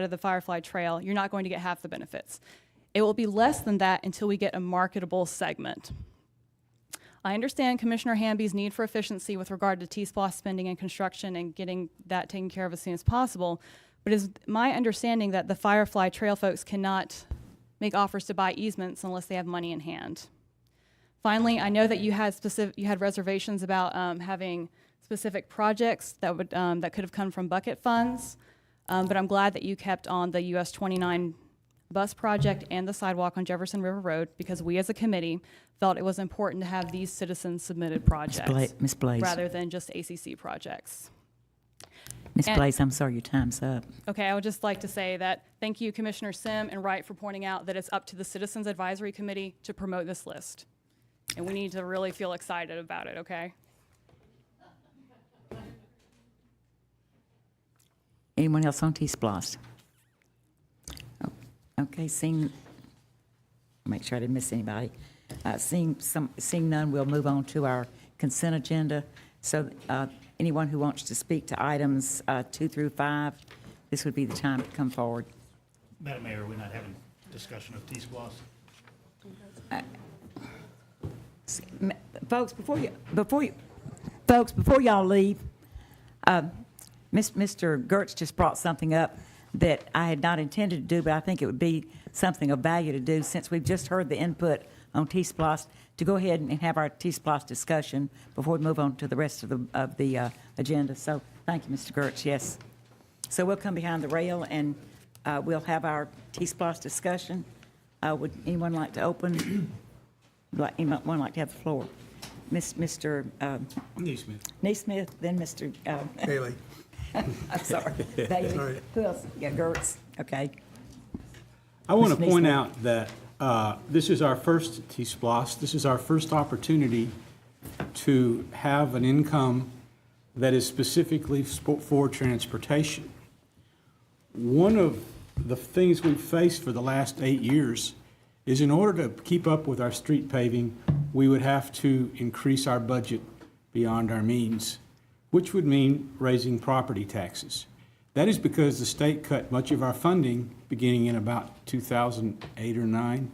of the Firefly Trail, you're not going to get half the benefits. It will be less than that until we get a marketable segment. I understand Commissioner Hamby's need for efficiency with regard to TSPLOST spending and construction and getting that taken care of as soon as possible, but it's my understanding that the Firefly Trail folks cannot make offers to buy easements unless they have money in hand. Finally, I know that you had reservations about having specific projects that could have come from bucket funds, but I'm glad that you kept on the US 29 bus project and the sidewalk on Jefferson River Road because we as a committee felt it was important to have these citizen-submitted projects Ms. Blaze. rather than just ACC projects. Ms. And- Blaze, I'm sorry, your time's up. Okay, I would just like to say that thank you, Commissioner Sim and Wright, for pointing out that it's up to the Citizens Advisory Committee to promote this list. And we need to really feel excited about it, okay? Anyone else on TSPLOST? Okay, make sure I didn't miss anybody. Seeing none, we'll move on to our consent agenda. So anyone who wants to speak to items 2 through 5, this would be the time to come forward. Madam Mayor, we're not having discussion of TSPLOST. Folks, before y'all leave, Mr. Gertz just brought something up that I had not intended to do, but I think it would be something of value to do since we've just heard the input on TSPLOST, to go ahead and have our TSPLOST discussion before we move on to the rest of the agenda. So thank you, Mr. Gertz. Yes. So we'll come behind the rail and we'll have our TSPLOST discussion. Would anyone like to open? Anyone like to have the floor? Mr. Neesmith, then Mr. Bailey. I'm sorry. Bailey. Who else? Yeah, Gertz. Okay. I want to Mr. point Neesmith. out that this is our first TSPLOST. This is our first opportunity to have an income that is specifically for transportation. One of the things we've faced for the last 8 years is in order to keep up with our street paving, we would have to increase our budget beyond our means, which would mean raising property taxes. That is because the state cut much of our funding beginning in about 2008 or 9.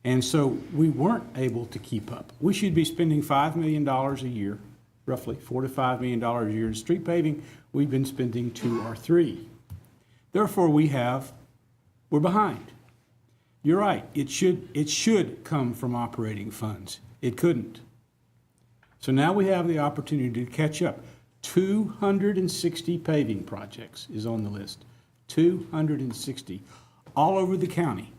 And so we weren't able to keep up. We should be spending $5 million a year, roughly $4 to $5 million a year in street paving. We've been spending 2 or 3. Therefore, we're behind. You're right, it should come from operating funds. It couldn't. So now we have the opportunity to catch up. 260 paving projects is on the list. 260, all over the county.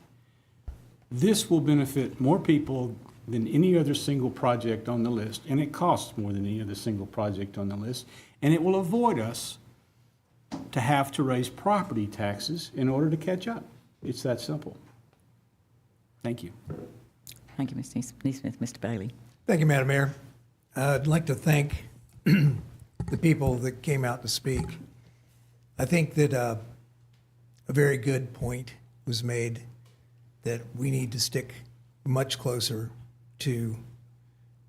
This will benefit more people than any other single project on the list, and it costs more than any other single project on the list, and it will avoid us to have to raise property taxes in order to catch up. It's that simple. Thank you. Thank you, Mr. Neesmith. Mr. Bailey. Thank you, Madam Mayor. I'd like to thank the people that came out to speak. I think that a very good point was made that we need to stick much closer to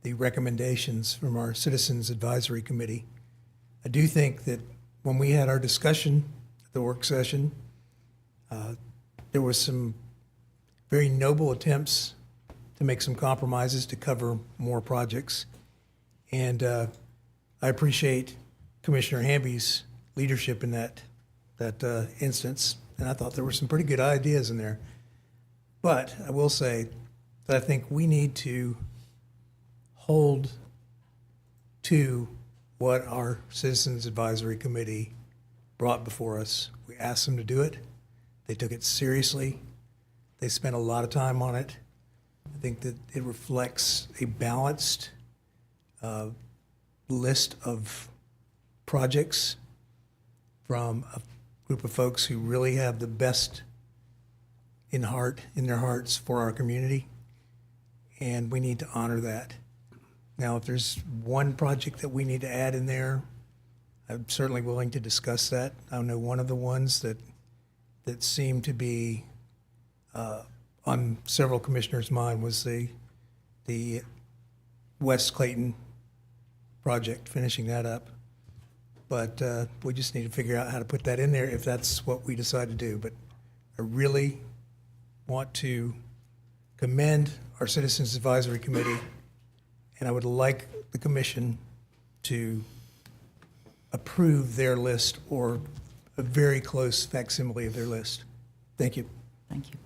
the recommendations from our Citizens Advisory Committee. I do think that when we had our discussion at the work session, there was some very noble attempts to make some compromises to cover more projects. And I appreciate Commissioner Hamby's leadership in that instance. And I thought there were some pretty good ideas in there. But I will say that I think we need to hold to what our Citizens Advisory Committee brought before us. We asked them to do it. They took it seriously. They spent a lot of time on it. I think that it reflects a balanced list of projects from a group of folks who really have the best in their hearts for our community, and we need to honor that. Now, if there's one project that we need to add in there, I'm certainly willing to discuss that. I know one of the ones that seemed to be on several commissioners' mind was the West Clayton project, finishing that up. But we just need to figure out how to put that in there if that's what we decide to do. But I really want to commend our Citizens Advisory Committee, and I would like the commission to approve their list or a very close facsimile of their list. Thank you. Thank you.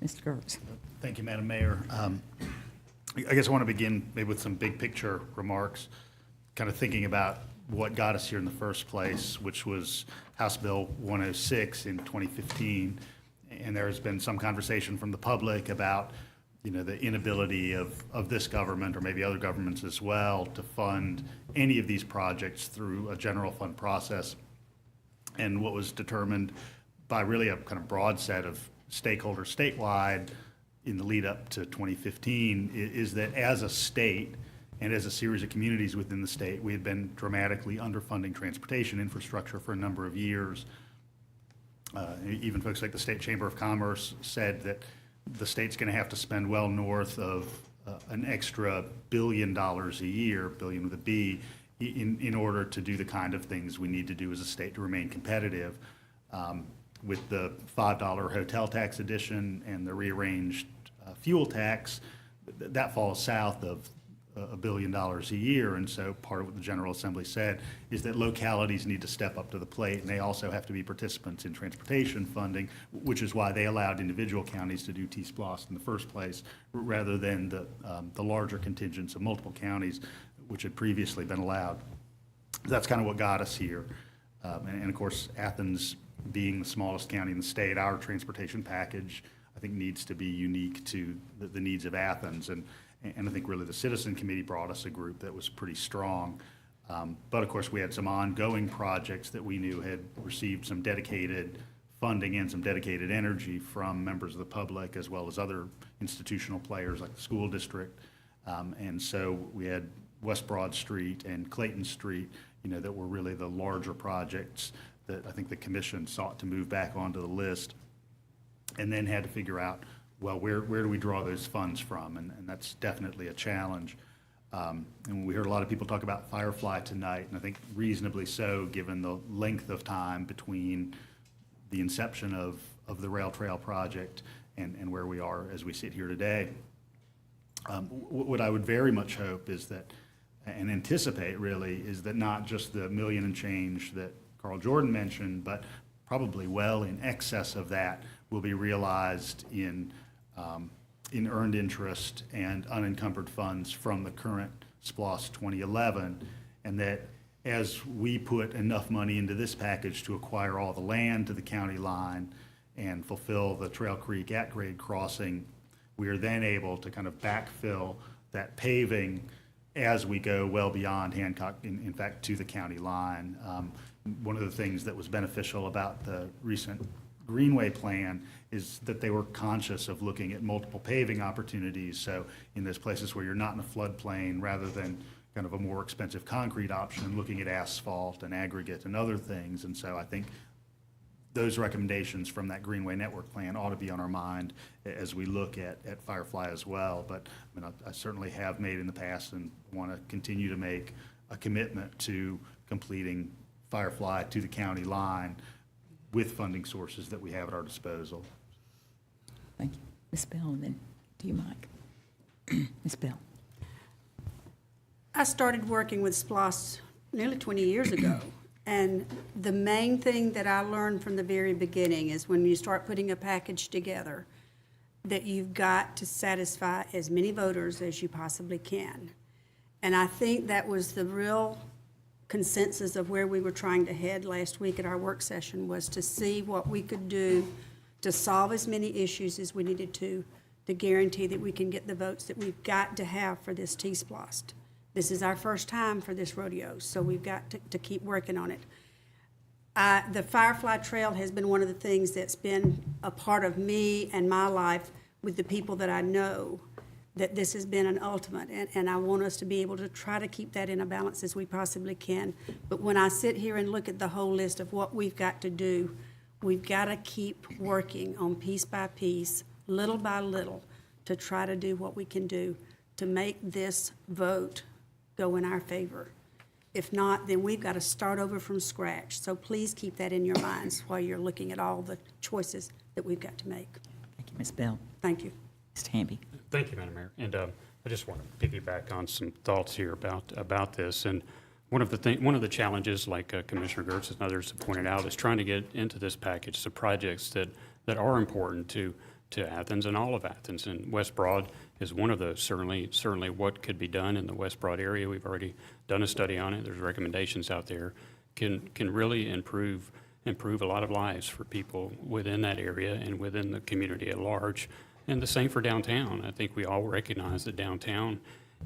Mr. Gertz. Thank you, Madam Mayor. I guess I want to begin maybe with some big picture remarks, kind of thinking about what got us here in the first place, which was House Bill 106 in 2015. And there has been some conversation from the public about, the inability of this government, or maybe other governments as well, to fund any of these projects through a general fund process. And what was determined by really a kind of broad set of stakeholders statewide in the lead up to 2015 is that as a state and as a series of communities within the state, we had been dramatically underfunding transportation infrastructure for a number of years. Even folks like the State Chamber of Commerce said that the state's going to have to spend well north of an extra $1 billion a year, billion with a B, in order to do the kind of things we need to do as a state to remain competitive. With the $5 hotel tax addition and the rearranged fuel tax, that falls south of $1 billion a year. And so part of what the General Assembly said is that localities need to step up to the plate, and they also have to be participants in transportation funding, which is why they allowed individual counties to do TSPLOST in the first place, rather than the larger contingents of multiple counties, which had previously been allowed. That's kind of what got us here. And of course, Athens being the smallest county in the state, our transportation package, I think, needs to be unique to the needs of Athens. And I think really the Citizen Committee brought us a group that was pretty strong. But of course, we had some ongoing projects that we knew had received some dedicated funding and some dedicated energy from members of the public, as well as other institutional players like the school district. And so we had West Broad Street and Clayton Street, that were really the larger projects that I think the commission sought to move back onto the list, and then had to figure out, well, where do we draw those funds from? And that's definitely a challenge. And we heard a lot of people talk about Firefly tonight, and I think reasonably so, given the length of time between the inception of the rail trail project and where we are as we sit here today. What I would very much hope is that, and anticipate really, is that not just the $1 million and change that Carl Jordan mentioned, but probably well in excess of that will be realized in earned interest and unencumbered funds from the current SPLOST 2011, and that as we put enough money into this package to acquire all the land to the county line and fulfill the Trail Creek at-grade crossing, we are then able to kind of backfill that paving as we go well beyond Hancock, in fact, to the county line. One of the things that was beneficial about the recent Greenway plan is that they were conscious of looking at multiple paving opportunities. So in those places where you're not in a floodplain, rather than kind of a more expensive concrete option, looking at asphalt and aggregate and other things. And so I think those recommendations from that Greenway Network plan ought to be on our mind as we look at Firefly as well. But I certainly have made in the past and want to continue to make a commitment to completing Firefly to the county line with funding sources that we have at our disposal. Thank you. Ms. Bell, and then to you, Mike. Ms. Bell. I started working with SPLOST nearly 20 years ago. And the main thing that I learned from the very beginning is when you start putting a package together, that you've got to satisfy as many voters as you possibly can. And I think that was the real consensus of where we were trying to head last week at our work session, was to see what we could do to solve as many issues as we needed to guarantee that we can get the votes that we've got to have for this TSPLOST. This is our first time for this rodeo, so we've got to keep working on it. The Firefly Trail has been one of the things that's been a part of me and my life with the people that I know, that this has been an ultimate, and I want us to be able to try to keep that in a balance as we possibly can. But when I sit here and look at the whole list of what we've got to do, we've got to keep working on piece by piece, little by little, to try to do what we can do to make this vote go in our favor. If not, then we've got to start over from scratch. So please keep that in your minds while you're looking at all the choices that we've got to make. Thank you, Ms. Bell. Thank you. Mr. Hamby. Thank you, Madam Mayor. And I just want to piggyback on some thoughts here about this. And one of the challenges, like Commissioner Gertz and others have pointed out, is trying to get into this package some projects that are important to Athens and all of Athens. And West Broad is one of those. Certainly what could be done in the West Broad area. We've already done a study on it. There's recommendations out there. Can really improve improve a lot of lives for people within that area and within the community at large. And the same for downtown. I think we all recognize that downtown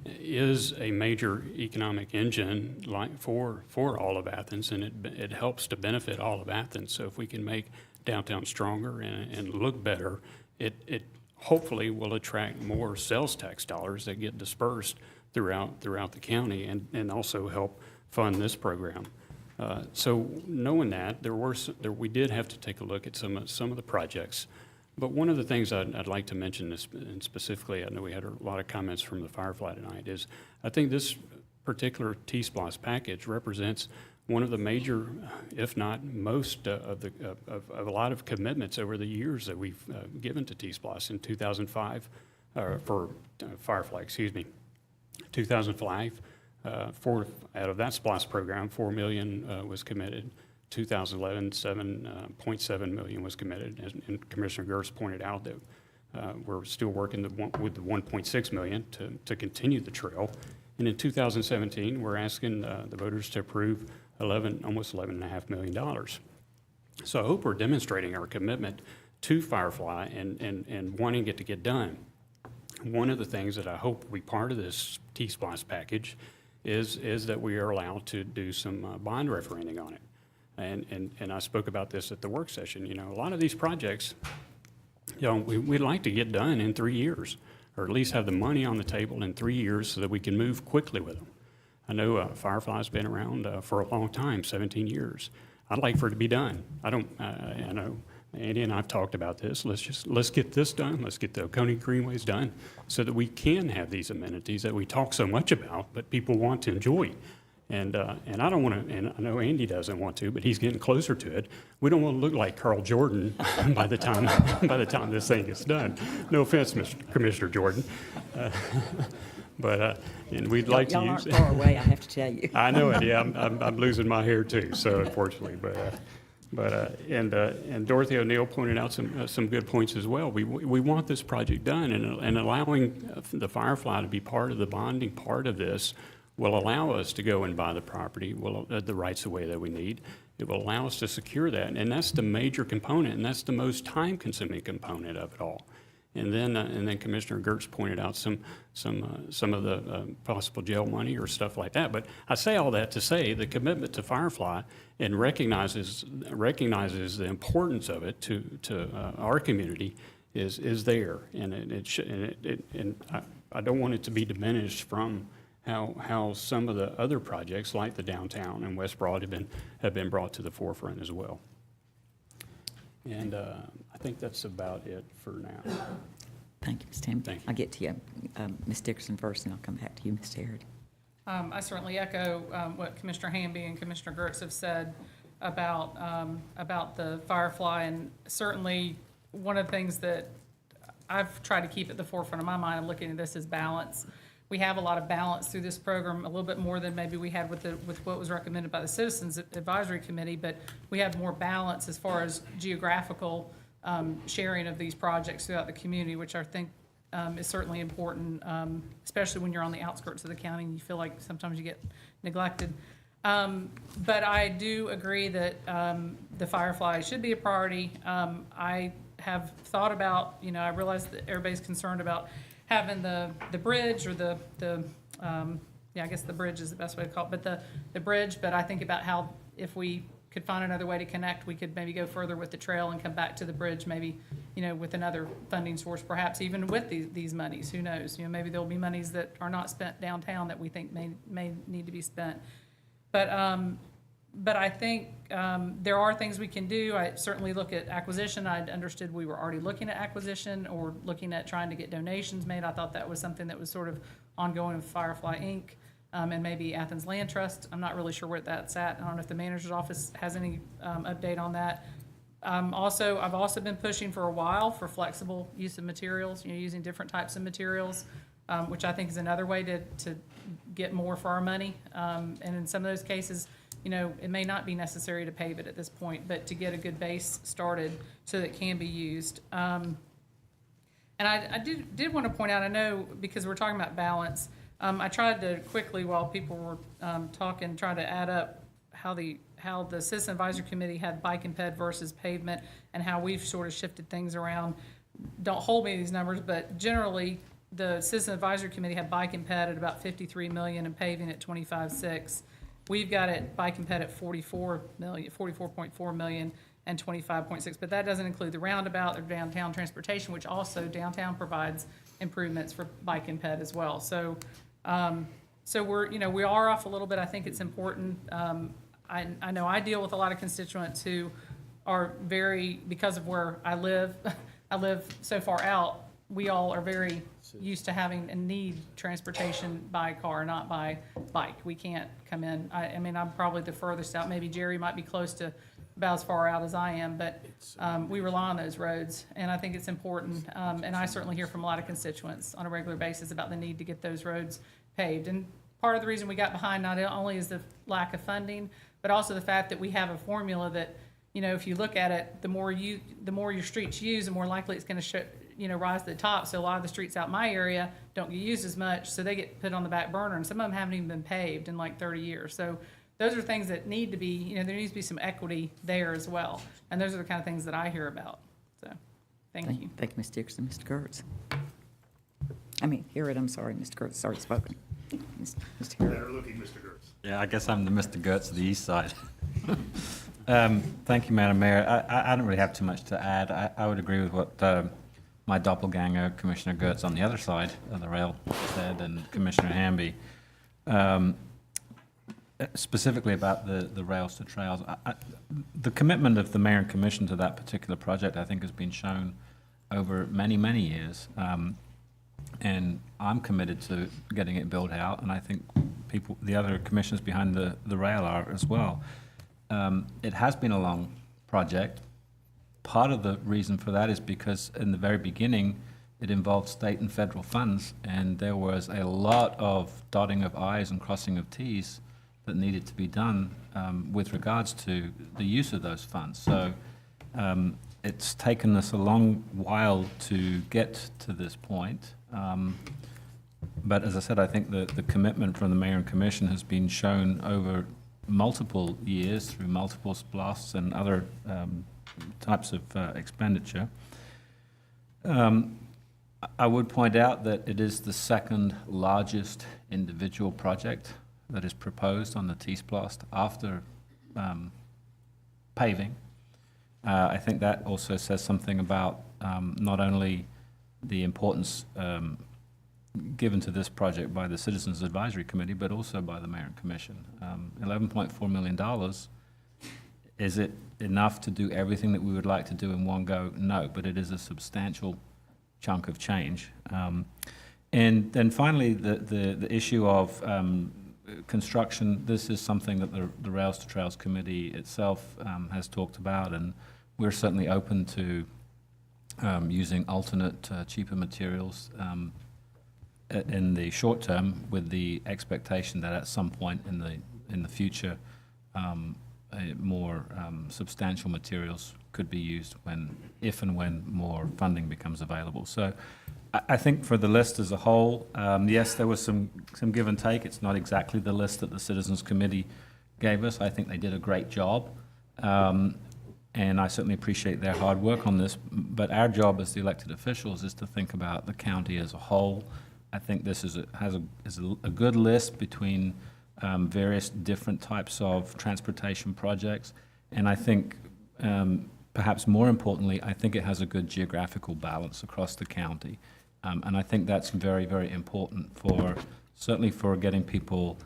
is a major economic engine for all of Athens, and it helps to benefit all of Athens. So if we can make downtown stronger and look better, it hopefully will attract more sales tax dollars that get dispersed throughout the county and also help fund this program. So knowing that, we did have to take a look at some of the projects. But one of the things I'd like to mention, and specifically, I know we had a lot of comments from the Firefly tonight, is I think this particular TSPLOST package represents one of the major, if not most, of a lot of commitments over the years that we've given to TSPLOST. In 2005, for Firefly, 2005, out of that SPLOST program, $4 million was committed. 2011, 7.7 million was committed, and Commissioner Gertz pointed out that we're still working with the 1.6 million to continue the trail. And in 2017, we're asking the voters to approve almost $11.5 million. So I hope we're demonstrating our commitment to Firefly and wanting it to get done. One of the things that I hope will be part of this TSPLOST package is that we are allowed to do some bond referending on it. And I spoke about this at the work session. You know, a lot of these projects, you know, we'd like to get done in 3 years, or at least have the money on the table in 3 years so that we can move quickly with them. I know Firefly's been around for a long time, 17 years. I'd like for it to be done. I know Andy and I've talked about this. Let's get this done. Let's get the Oconee Greenways done so that we can have these amenities that we talk so much about, but people want to enjoy. And I don't want to, and I know Andy doesn't want to, but he's getting closer to it. We don't want to look like Carl Jordan by the time this thing is done. No offense, Commissioner Jordan, but and we'd like to use. Y'all aren't far away, I have to tell you. I know it. Yeah, I'm losing my hair too. So unfortunately, and Dorothy O'Neill pointed out some good points as well. We want this project done, and allowing the Firefly to be part of the bonding part of this will allow us to go and buy the property, the rights of way that we need. It will allow us to secure that, and that's the major component, and that's the most time-consuming component of it all. And then Commissioner Gertz pointed out some of the possible jail money or stuff like that. But I say all that to say the commitment to Firefly and recognizes the importance of it to our community is there, and I don't want it to be diminished from how some of the other projects like the downtown and West Broad have been brought to the forefront as well. And I think that's about it for now. Thank you, Ms. Tim. Thank you. I'll get to you, Ms. Dickerson first, and I'll come back to you, Ms. Terry. I certainly echo what Commissioner Hamby and Commissioner Gertz have said about the Firefly, and certainly one of the things that I've tried to keep at the forefront of my mind of looking at this is balance. We have a lot of balance through this program, a little bit more than maybe we had with what was recommended by the Citizens Advisory Committee, but we have more balance as far as geographical sharing of these projects throughout the community, which I think is certainly important, especially when you're on the outskirts of the county and you feel like sometimes you get neglected. But I do agree that the Firefly should be a priority. I have thought about, I realize that everybody's concerned about having the bridge or I guess the bridge is the best way to call it, but the bridge, but I think about how if we could find another way to connect, we could maybe go further with the trail and come back to the bridge, maybe, with another funding source, perhaps even with these monies, who knows? Maybe there'll be monies that are not spent downtown that we think may need to be spent. But I think there are things we can do. I certainly look at acquisition. I understood we were already looking at acquisition or looking at trying to get donations made. I thought that was something that was sort of ongoing with Firefly Inc. And maybe Athens Land Trust. I'm not really sure where that's at. I don't know if the manager's office has any update on that. I've also been pushing for a while for flexible use of materials, using different types of materials, which I think is another way to get more for our money. And in some of those cases, it may not be necessary to pave it at this point, but to get a good base started so that it can be used. And I did want to point out, I know because we're talking about balance, I tried to quickly, while people were talking, try to add up how the how the Citizen Advisory Committee had bike and ped versus pavement, and how we've sort of shifted things around. Don't hold me to these numbers, but generally, the Citizen Advisory Committee had bike and ped at about 53 million and paving at 25.6. We've got it bike and ped at 44.4 million and 25.6, but that doesn't include the roundabout or downtown transportation, which also downtown provides improvements for bike and ped as well. So, so we are off a little bit. I think it's important. I know I deal with a lot of constituents who are very, because of where I live, I live so far out, we all are very used to having and need transportation by car, not by bike. We can't come in. I mean, I'm probably the furthest out. Maybe Jerry might be close to about as far out as I am, but we rely on those roads, and I think it's important. And I certainly hear from a lot of constituents on a regular basis about the need to get those roads paved. And part of the reason we got behind not only is the lack of funding, but also the fact that we have a formula that, if you look at it, the more your streets use, the more likely it's going to rise to the top. So a lot of the streets out in my area don't get used as much, so they get put on the back burner, and some of them haven't even been paved in like 30 years. So those are things that need to be, there needs to be some equity there as well. And those are the kind of things that I hear about. So, thank you. Thank you, Ms. Dixon. Mr. Kurtz. I'm sorry, Mr. Kurtz, sorry, spoken. Mr. Herod. Better looking, Mr. Gertz. Yeah, I guess I'm the Mr. Gertz of the east side. Thank you, Madam Mayor. I don't really have too much to add. I would agree with what my doppelganger, Commissioner Gertz, on the other side of the rail said, and Commissioner Hamby. Specifically about the rails to trails, the commitment of the mayor and commission to that particular project, I think, has been shown over many, many years. And I'm committed to getting it built out, and I think the other commissioners behind the rail are as well. It has been a long project. Part of the reason for that is because in the very beginning, it involved state and federal funds, and there was a lot of dotting of I's and crossing of T's that needed to be done with regards to the use of those funds. So it's taken us a long while to get to this point. But as I said, I think the commitment from the mayor and commission has been shown over multiple years through multiple SPLOSTs and other types of expenditure. I would point out that it is the second largest individual project that is proposed on the TSPLOST after paving. I think that also says something about not only the importance given to this project by the Citizens Advisory Committee, but also by the Mayor and Commission. $11.4 million, is it enough to do everything that we would like to do in one go? No, but it is a substantial chunk of change. And then finally, the issue of construction. This is something that the Rails to Trails Committee itself has talked about, and we're certainly open to using alternate, cheaper materials in the short term, with the expectation that at some point in the future, more substantial materials could be used if and when more funding becomes available. So I think for the list as a whole, yes, there was some give and take. It's not exactly the list that the Citizens Committee gave us. I think they did a great job. And I certainly appreciate their hard work on this. But our job as the elected officials is to think about the county as a whole. I think this is a good list between various different types of transportation projects. And I think, perhaps more importantly, I think it has a good geographical balance across the county. And I think that's very, very important certainly for getting people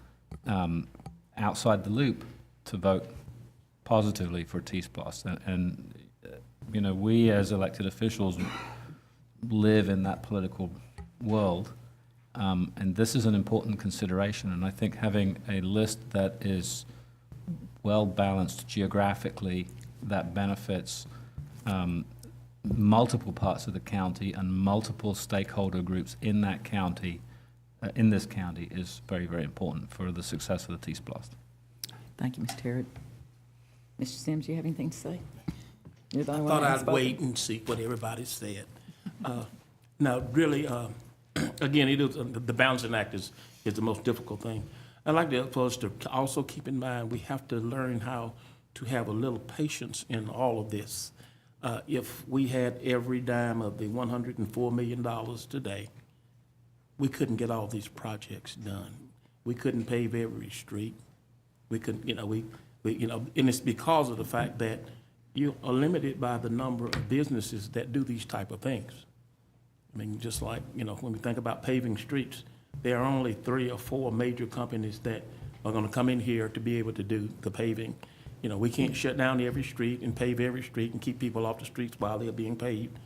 outside the loop to vote positively for TSPLOST. And we as elected officials live in that political world, and this is an important consideration. And I think having a list that is well balanced geographically, that benefits multiple parts of the county and multiple stakeholder groups in that county, in this county, is very, very important for the success of the TSPLOST. Thank you, Mr. Herod. Mr. Sims, do you have anything to say? I thought I'd wait and see what everybody said. Now, really, again, it is, the balancing act is the most difficult thing. I'd like for us to also keep in mind, we have to learn how to have a little patience in all of this. If we had every dime of the $104 million today, we couldn't get all these projects done. We couldn't pave every street. We couldn't, and it's because of the fact that you are limited by the number of businesses that do these type of things. I mean, just like, when we think about paving streets, there are only 3 or 4 major companies that are gonna come in here to be able to do the paving. We can't shut down every street and pave every street and keep people off the streets while they're being paved.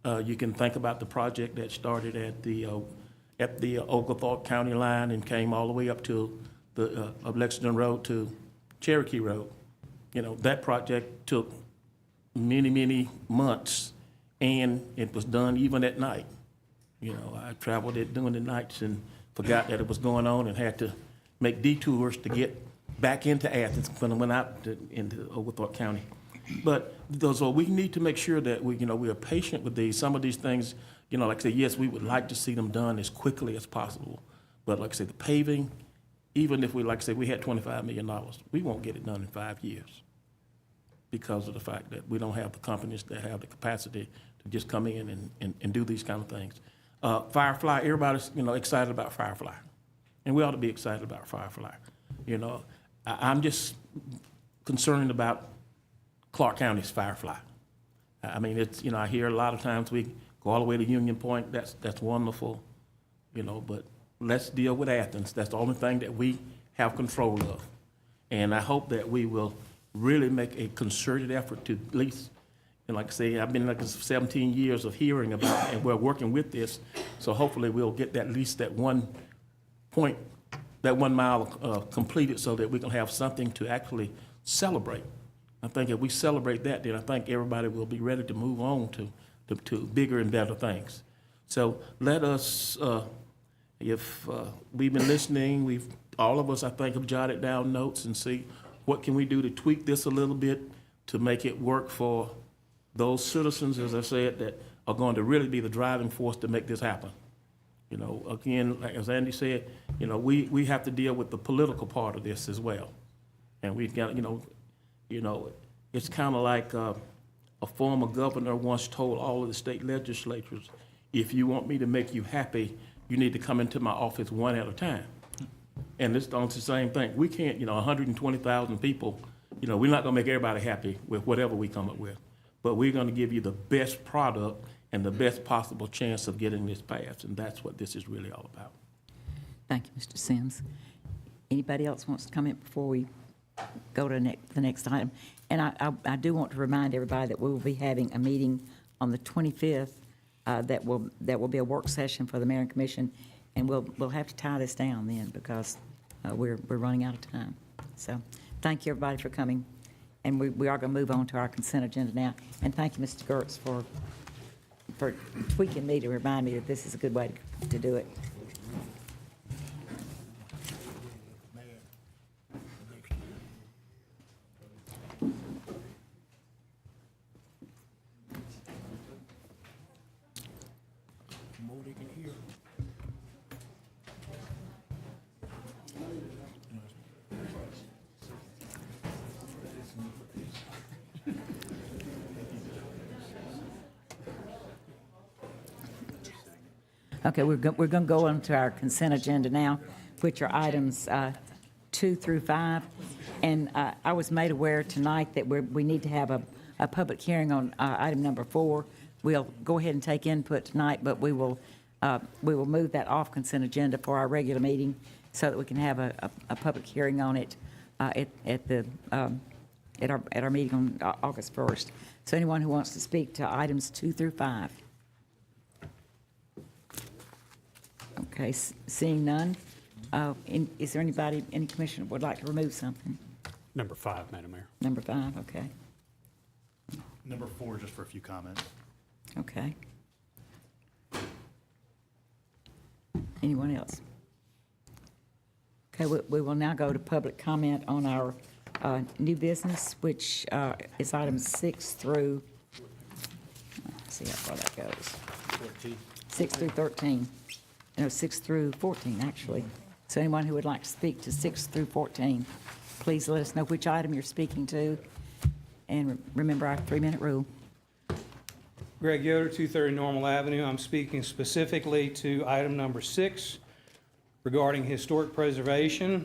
You can think about the project that started at the Oglethorpe County line and came all the way up to the Lexington Road to Cherokee Road. That project took many, many months, and it was done even at night. I traveled it during the nights and forgot that it was going on and had to make detours to get back into Athens when I went out into Oglethorpe County. But so we need to make sure that we are patient with these. Some of these things, like I say, yes, we would like to see them done as quickly as possible. But like I say, the paving, even if we had $25 million, we won't get it done in 5 years because of the fact that we don't have the companies that have the capacity to just come in and do these kind of things. Firefly, everybody's, excited about Firefly. And we ought to be excited about Firefly. I'm just concerned about Clarke County's Firefly. I mean, it's, I hear a lot of times we go all the way to Union Point. That's wonderful, but let's deal with Athens. That's the only thing that we have control of. And I hope that we will really make a concerted effort to at least, and like I say, I've been like 17 years of hearing about, and we're working with this. So hopefully we'll get at least that 1 mile completed so that we can have something to actually celebrate. I think if we celebrate that, then I think everybody will be ready to move on to bigger and better things. So let us, if we've been listening, all of us, I think, have jotted down notes and see what can we do to tweak this a little bit to make it work for those citizens, as I said, that are going to really be the driving force to make this happen. Again, like as Andy said, we have to deal with the political part of this as well. And we've got, it's kind of like a former governor once told all of the state legislatures, if you want me to make you happy, you need to come into my office one at a time. And it's the same thing. We can't, 120,000 people, we're not going to make everybody happy with whatever we come up with. But we're going to give you the best product and the best possible chance of getting this passed. And that's what this is really all about. Thank you, Mr. Sims. Anybody else wants to comment before we go to the next item? And I do want to remind everybody that we will be having a meeting on the 25th that will be a work session for the Mayor and Commission, and we'll have to tie this down then because we're running out of time. So thank you, everybody, for coming. And we are going to move on to our consent agenda now. And thank you, Mr. Gertz, for tweaking me to remind me that this is a good way to do it. Okay, we're going to go on to our consent agenda now, which are items 2 through 5. And I was made aware tonight that we need to have a public hearing on item number 4. We'll go ahead and take input tonight, but we will move that off consent agenda for our regular meeting so that we can have a public hearing on it at our meeting on August 1st. So anyone who wants to speak to items 2 through 5. Okay, seeing none, is there any commissioner would like to remove something? Number 5, Madam Mayor. Number 5, okay. Number 4, just for a few comments. Okay. Anyone else? Okay, we will now go to public comment on our new business, which is items 6 through, let's see how far that goes. 6 through 13. No, 6 through 14, actually. So anyone who would like to speak to 6 through 14, please let us know which item you're speaking to. And remember our 3-minute rule. Greg Yoder, 230 Normal Avenue. I'm speaking specifically to item number 6 regarding historic preservation.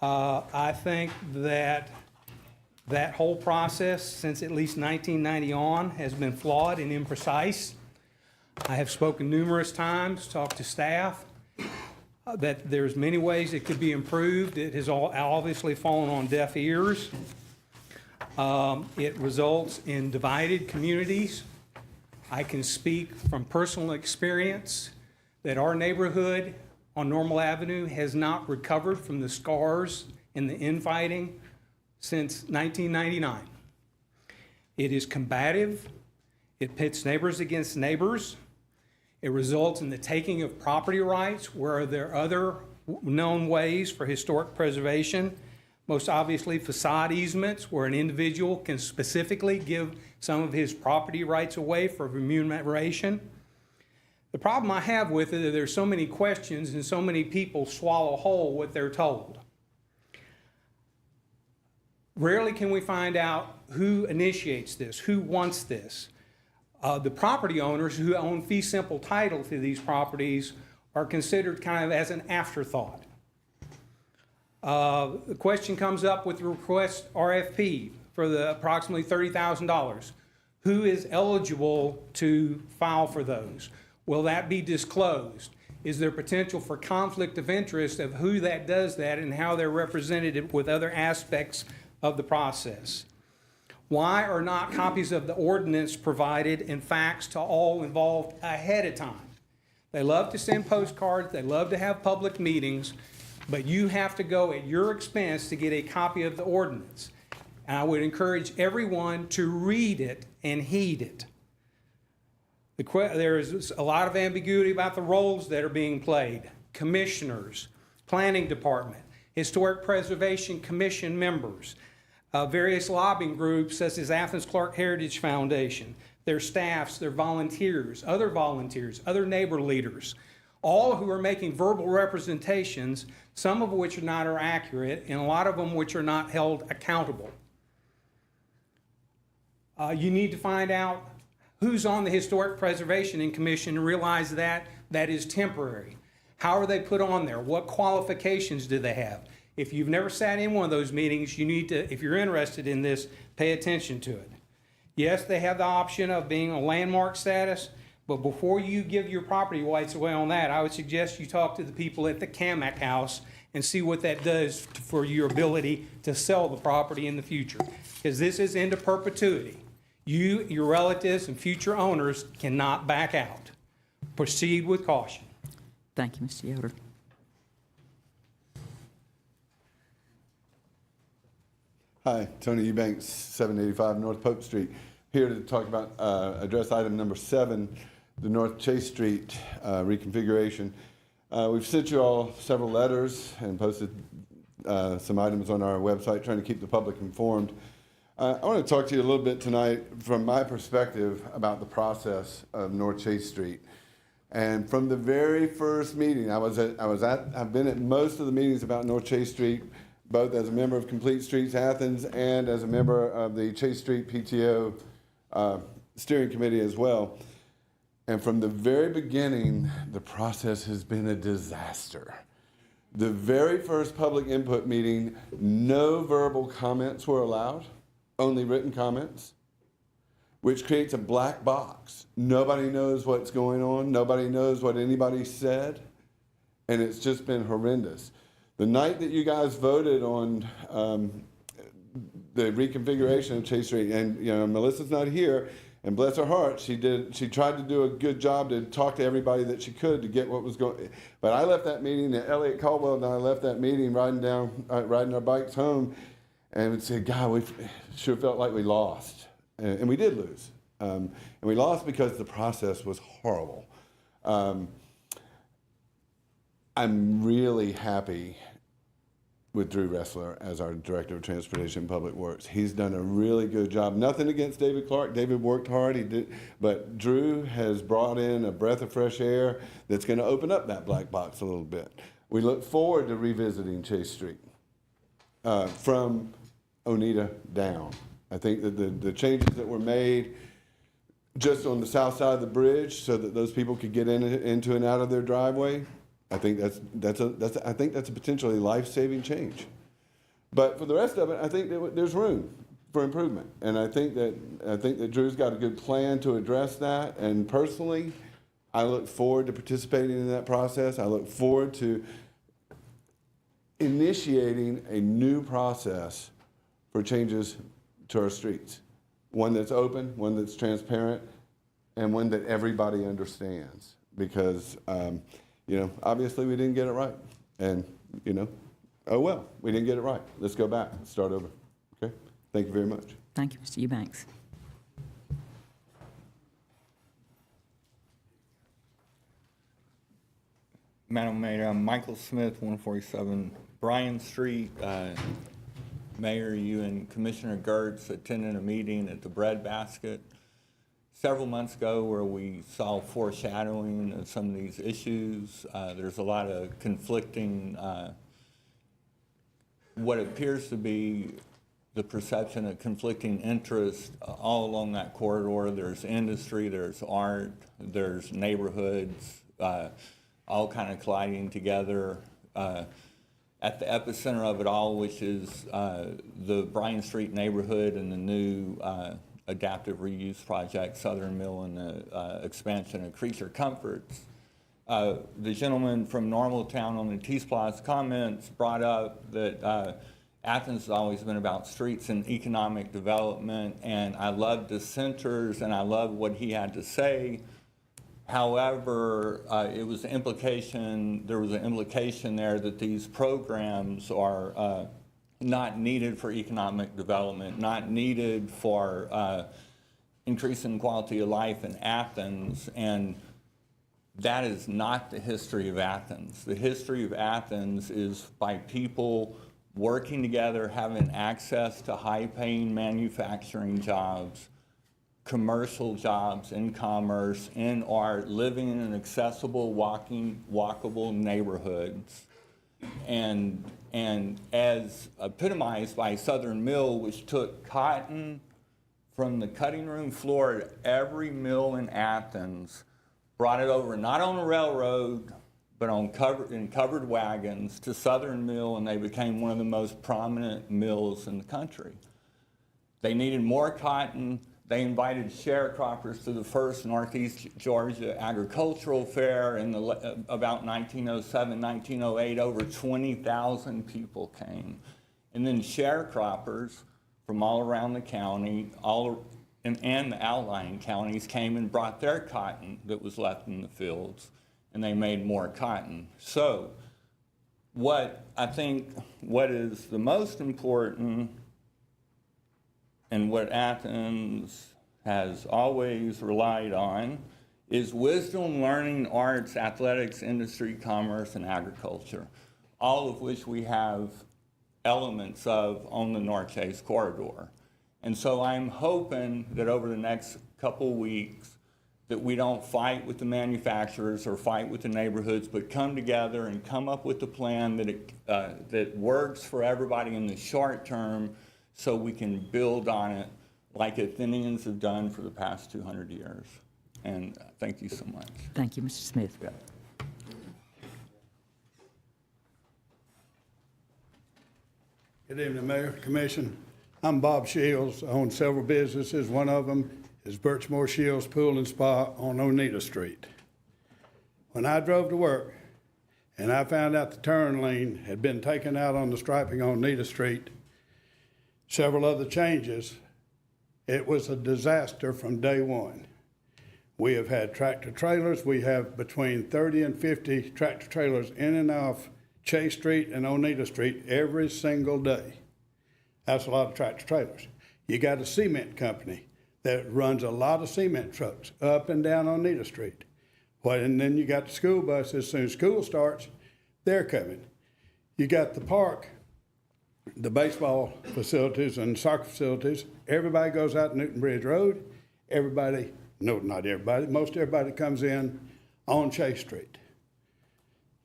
I think that whole process, since at least 1990 on, has been flawed and imprecise. I have spoken numerous times, talked to staff, that there's many ways it could be improved. It has all obviously fallen on deaf ears. It results in divided communities. I can speak from personal experience that our neighborhood on Normal Avenue has not recovered from the scars and the infighting since 1999. It is combative. It pits neighbors against neighbors. It results in the taking of property rights where there are other known ways for historic preservation. Most obviously, facade easements, where an individual can specifically give some of his property rights away for remuneration. The problem I have with it is there's so many questions and so many people swallow whole what they're told. Rarely can we find out who initiates this, who wants this. The property owners who own fee simple title to these properties are considered kind of as an afterthought. The question comes up with the request RFP for the approximately $30,000. Who is eligible to file for those? Will that be disclosed? Is there potential for conflict of interest of who that does that and how they're represented with other aspects of the process? Why are not copies of the ordinance provided and faxed to all involved ahead of time? They love to send postcards, they love to have public meetings, but you have to go at your expense to get a copy of the ordinance. And I would encourage everyone to read it and heed it. There is a lot of ambiguity about the roles that are being played. Commissioners, planning department, historic preservation commission members, various lobbying groups such as Athens-Clarke Heritage Foundation, their staffs, their volunteers, other neighbor leaders, all who are making verbal representations, some of which are not accurate, and a lot of them which are not held accountable. You need to find out who's on the Historic Preservation Commission and realize that that is temporary. How are they put on there? What qualifications do they have? If you've never sat in one of those meetings, you need to, if you're interested in this, pay attention to it. Yes, they have the option of being a landmark status, but before you give your property rights away on that, I would suggest you talk to the people at the Camac House and see what that does for your ability to sell the property in the future. Because this is into perpetuity. You, your relatives, and future owners cannot back out. Proceed with caution. Thank you, Mr. Yoder. Hi, Tony Eubanks, 785 North Pope Street. Here to talk about address item number 7, the North Chase Street reconfiguration. We've sent you all several letters and posted some items on our website trying to keep the public informed. I want to talk to you a little bit tonight from my perspective about the process of North Chase Street. And from the very first meeting, I've been at most of the meetings about North Chase Street, both as a member of Complete Streets Athens and as a member of the Chase Street PTO steering committee as well. And from the very beginning, the process has been a disaster. The very first public input meeting, no verbal comments were allowed, only written comments, which creates a black box. Nobody knows what's going on. Nobody knows what anybody said. And it's just been horrendous. The night that you guys voted on the reconfiguration of Chase Street, and Melissa's not here, and bless her heart, she tried to do a good job to talk to everybody that she could to get what was going. But I left that meeting, Elliot Caldwell and I left that meeting riding our bikes home, and said, God, we sure felt like we lost, and we did lose, and we lost because the process was horrible. I'm really happy with Drew Ressler as our Director of Transportation and Public Works. He's done a really good job. Nothing against David Clarke. David worked hard, but Drew has brought in a breath of fresh air that's going to open up that black box a little bit. We look forward to revisiting Chase Street from Oneida down. I think that the changes that were made just on the south side of the bridge so that those people could get into and out of their driveway, I think that's a potentially life-saving change. But for the rest of it, I think that there's room for improvement, and I think that Drew's got a good plan to address that. And personally, I look forward to participating in that process. I look forward to initiating a new process for changes to our streets. One that's open, one that's transparent, and one that everybody understands. Because, obviously we didn't get it right. And, oh well, we didn't get it right. Let's go back, start over. Okay? Thank you very much. Thank you, Mr. Eubanks. Madam Mayor, I'm Michael Smith, 147 Bryan Street. Mayor, you and Commissioner Gertz attended a meeting at the Bread Basket several months ago where we saw foreshadowing of some of these issues. There's a lot of conflicting, what appears to be the perception of conflicting interest all along that corridor. There's industry, there's art, there's neighborhoods, all kind of colliding together. At the epicenter of it all, which is the Bryan Street neighborhood and the new adaptive reuse project, Southern Mill, and the expansion of Creature Comforts. The gentleman from Normaltown on the TSPLOST comments brought up that Athens has always been about streets and economic development, and I love the centers, and I love what he had to say. However, there was an implication there that these programs are not needed for economic development, not needed for increasing quality of life in Athens, and that is not the history of Athens. The history of Athens is by people working together, having access to high-paying manufacturing jobs, commercial jobs in commerce, in art, living in accessible, walkable neighborhoods. And as epitomized by Southern Mill, which took cotton from the cutting room floor at every mill in Athens, brought it over not on a railroad, but in covered wagons to Southern Mill, and they became one of the most prominent mills in the country. They needed more cotton. They invited sharecroppers to the first Northeast Georgia Agricultural Fair in about 1907, 1908. Over 20,000 people came. And then sharecroppers from all around the county, and the outlying counties came and brought their cotton that was left in the fields, and they made more cotton. So what is the most important, and what Athens has always relied on, is wisdom, learning, arts, athletics, industry, commerce, and agriculture, all of which we have elements of on the North Chase corridor. And so I'm hoping that over the next couple weeks that we don't fight with the manufacturers or fight with the neighborhoods, but come together and come up with a plan that works for everybody in the short term, so we can build on it like Athenians have done for the past 200 years. And thank you so much. Thank you, Mr. Smith. Yeah. Good evening, Mayor, Commission. I'm Bob Shields. I own several businesses. One of them is Birchmore Shields Pool and Spa on Oneida Street. When I drove to work and I found out the turn lane had been taken out on the striping on Oneida Street, several other changes, it was a disaster from day one. We have had tractor trailers. We have between 30 and 50 tractor trailers in and off Chase Street and Oneida Street every single day. That's a lot of tractor trailers. You got a cement company that runs a lot of cement trucks up and down Oneida Street. Well, and then you got the school buses. As soon as school starts, they're coming. You got the park the baseball facilities and soccer facilities, everybody goes out Newton Bridge Road. Everybody, no, not everybody, most everybody comes in on Chase Street.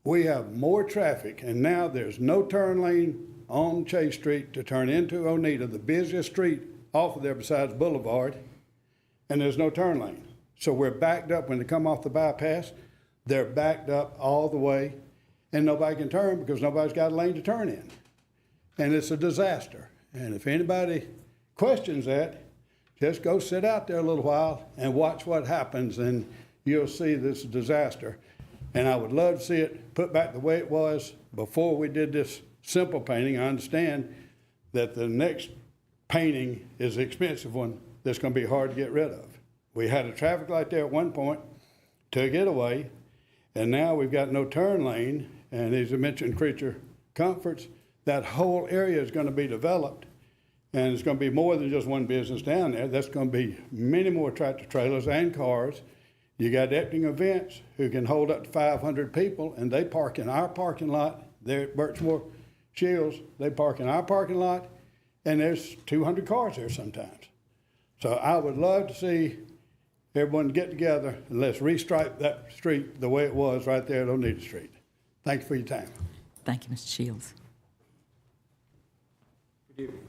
We have more traffic, and now there's no turn lane on Chase Street to turn into Oneida, the busiest street off of there besides Boulevard, and there's no turn lane. So we're backed up when they come off the bypass. They're backed up all the way, and nobody can turn because nobody's got a lane to turn in. And it's a disaster. And if anybody questions that, just go sit out there a little while and watch what happens, and you'll see this disaster. And I would love to see it put back the way it was before we did this simple painting. I understand that the next painting is an expensive one that's going to be hard to get rid of. We had a traffic light there at one point to get away, and now we've got no turn lane. And as I mentioned, creature comforts, that whole area is going to be developed, and it's going to be more than just one business down there. That's going to be many more tractor trailers and cars. You got Epting Events who can hold up to 500 people, and they park in our parking lot. They're at Birchmore Shields. They park in our parking lot, and there's 200 cars there sometimes. So I would love to see everyone get together and let's restripe that street the way it was right there at Oneida Street. Thank you for your time. Thank you, Mr. Shields. Good evening.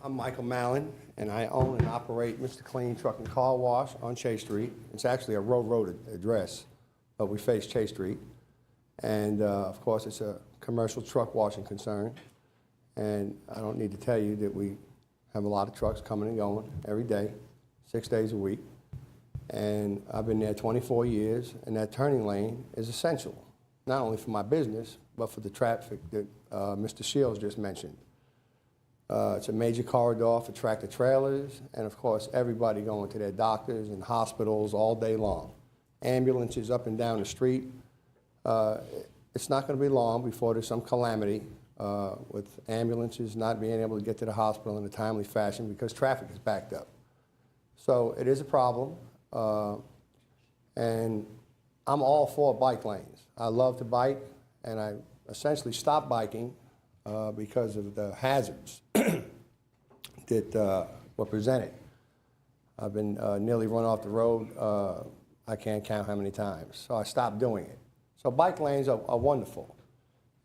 I'm Michael Mallon, and I own and operate Mr. Clean Truck and Car Wash on Chase Street. It's actually a road address, but we face Chase Street. And of course, it's a commercial truck washing concern. And I don't need to tell you that we have a lot of trucks coming and going every day, 6 days a week. And I've been there 24 years, and that turning lane is essential, not only for my business, but for the traffic that Mr. Shields just mentioned. It's a major corridor for tractor trailers, and of course, everybody going to their doctors and hospitals all day long. Ambulances up and down the street. It's not going to be long before there's some calamity with ambulances not being able to get to the hospital in a timely fashion because traffic is backed up. So it is a problem, and I'm all for bike lanes. I love to bike, and I essentially stopped biking because of the hazards that were presented. I've been nearly run off the road, I can't count how many times, so I stopped doing it. So bike lanes are wonderful.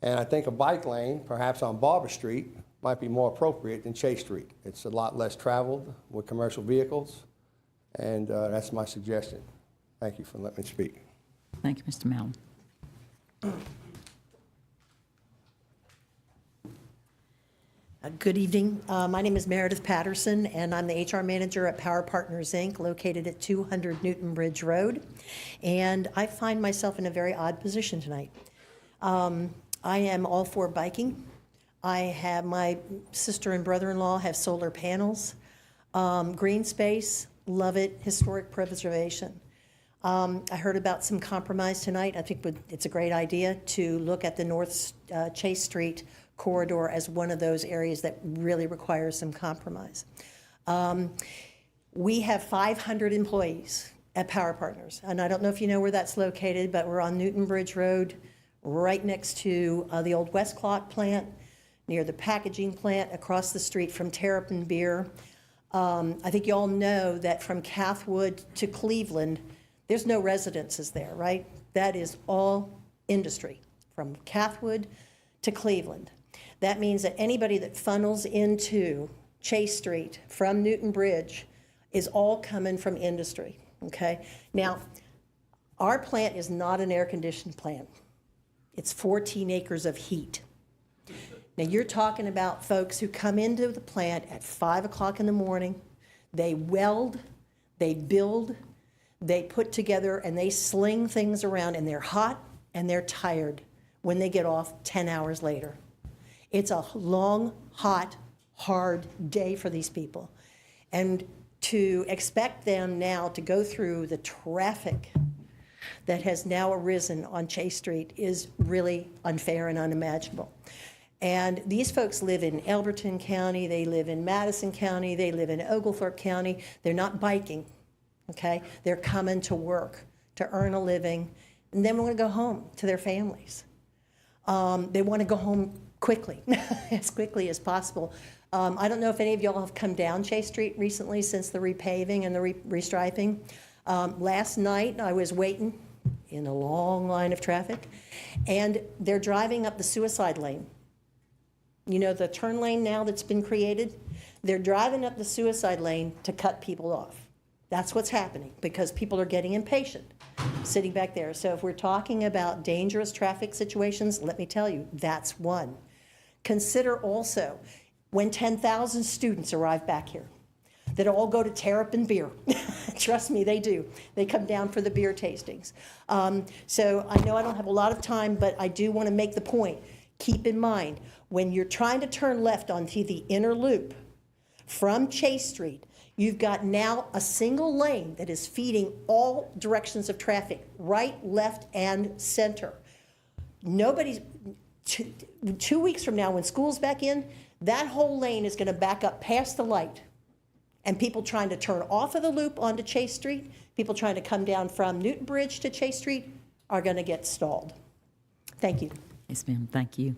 And I think a bike lane, perhaps on Barber Street, might be more appropriate than Chase Street. It's a lot less traveled with commercial vehicles, and that's my suggestion. Thank you for letting me speak. Thank you, Mr. Mallon. Good evening. My name is Meredith Patterson, and I'm the HR manager at Power Partners, Inc., located at 200 Newton Bridge Road. And I find myself in a very odd position tonight. I am all for biking. I have my sister and brother-in-law have solar panels. Green space, love it. Historic preservation. I heard about some compromise tonight. I think it's a great idea to look at the North Chase Street corridor as one of those areas that really requires some compromise. We have 500 employees at Power Partners, and I don't know if you know where that's located, but we're on Newton Bridge Road, right next to the old Westclock plant, near the packaging plant, across the street from Terrapin Beer. I think you all know that from Cathwood to Cleveland, there's no residences there, right? That is all industry, from Cathwood to Cleveland. That means that anybody that funnels into Chase Street from Newton Bridge is all coming from industry, okay? Now, our plant is not an air-conditioned plant. It's 14 acres of heat. Now, you're talking about folks who come into the plant at 5 o'clock in the morning, they weld, they build, they put together, and they sling things around, and they're hot and they're tired when they get off 10 hours later. It's a long, hot, hard day for these people. And to expect them now to go through the traffic that has now arisen on Chase Street is really unfair and unimaginable. And these folks live in Elberton County, they live in Madison County, they live in Oglethorpe County. They're not biking, okay? They're coming to work to earn a living, and then want to go home to their families. They want to go home quickly, as quickly as possible. I don't know if any of y'all have come down Chase Street recently since the repaving and the restriping. Last night, I was waiting in a long line of traffic, and they're driving up the suicide lane. You know, the turn lane now that's been created? They're driving up the suicide lane to cut people off. That's what's happening, because people are getting impatient sitting back there. So if we're talking about dangerous traffic situations, let me tell you, that's one. Consider also when 10,000 students arrive back here that all go to Terrapin Beer. Trust me, they do. They come down for the beer tastings. So I know I don't have a lot of time, but I do want to make the point. Keep in mind, when you're trying to turn left onto the inner loop from Chase Street, you've got now a single lane that is feeding all directions of traffic, right, left, and center. Nobody's, 2 weeks from now, when school's back in, that whole lane is going to back up past the light. And people trying to turn off of the loop onto Chase Street, people trying to come down from Newton Bridge to Chase Street are going to get stalled. Thank you. Yes, ma'am, thank you.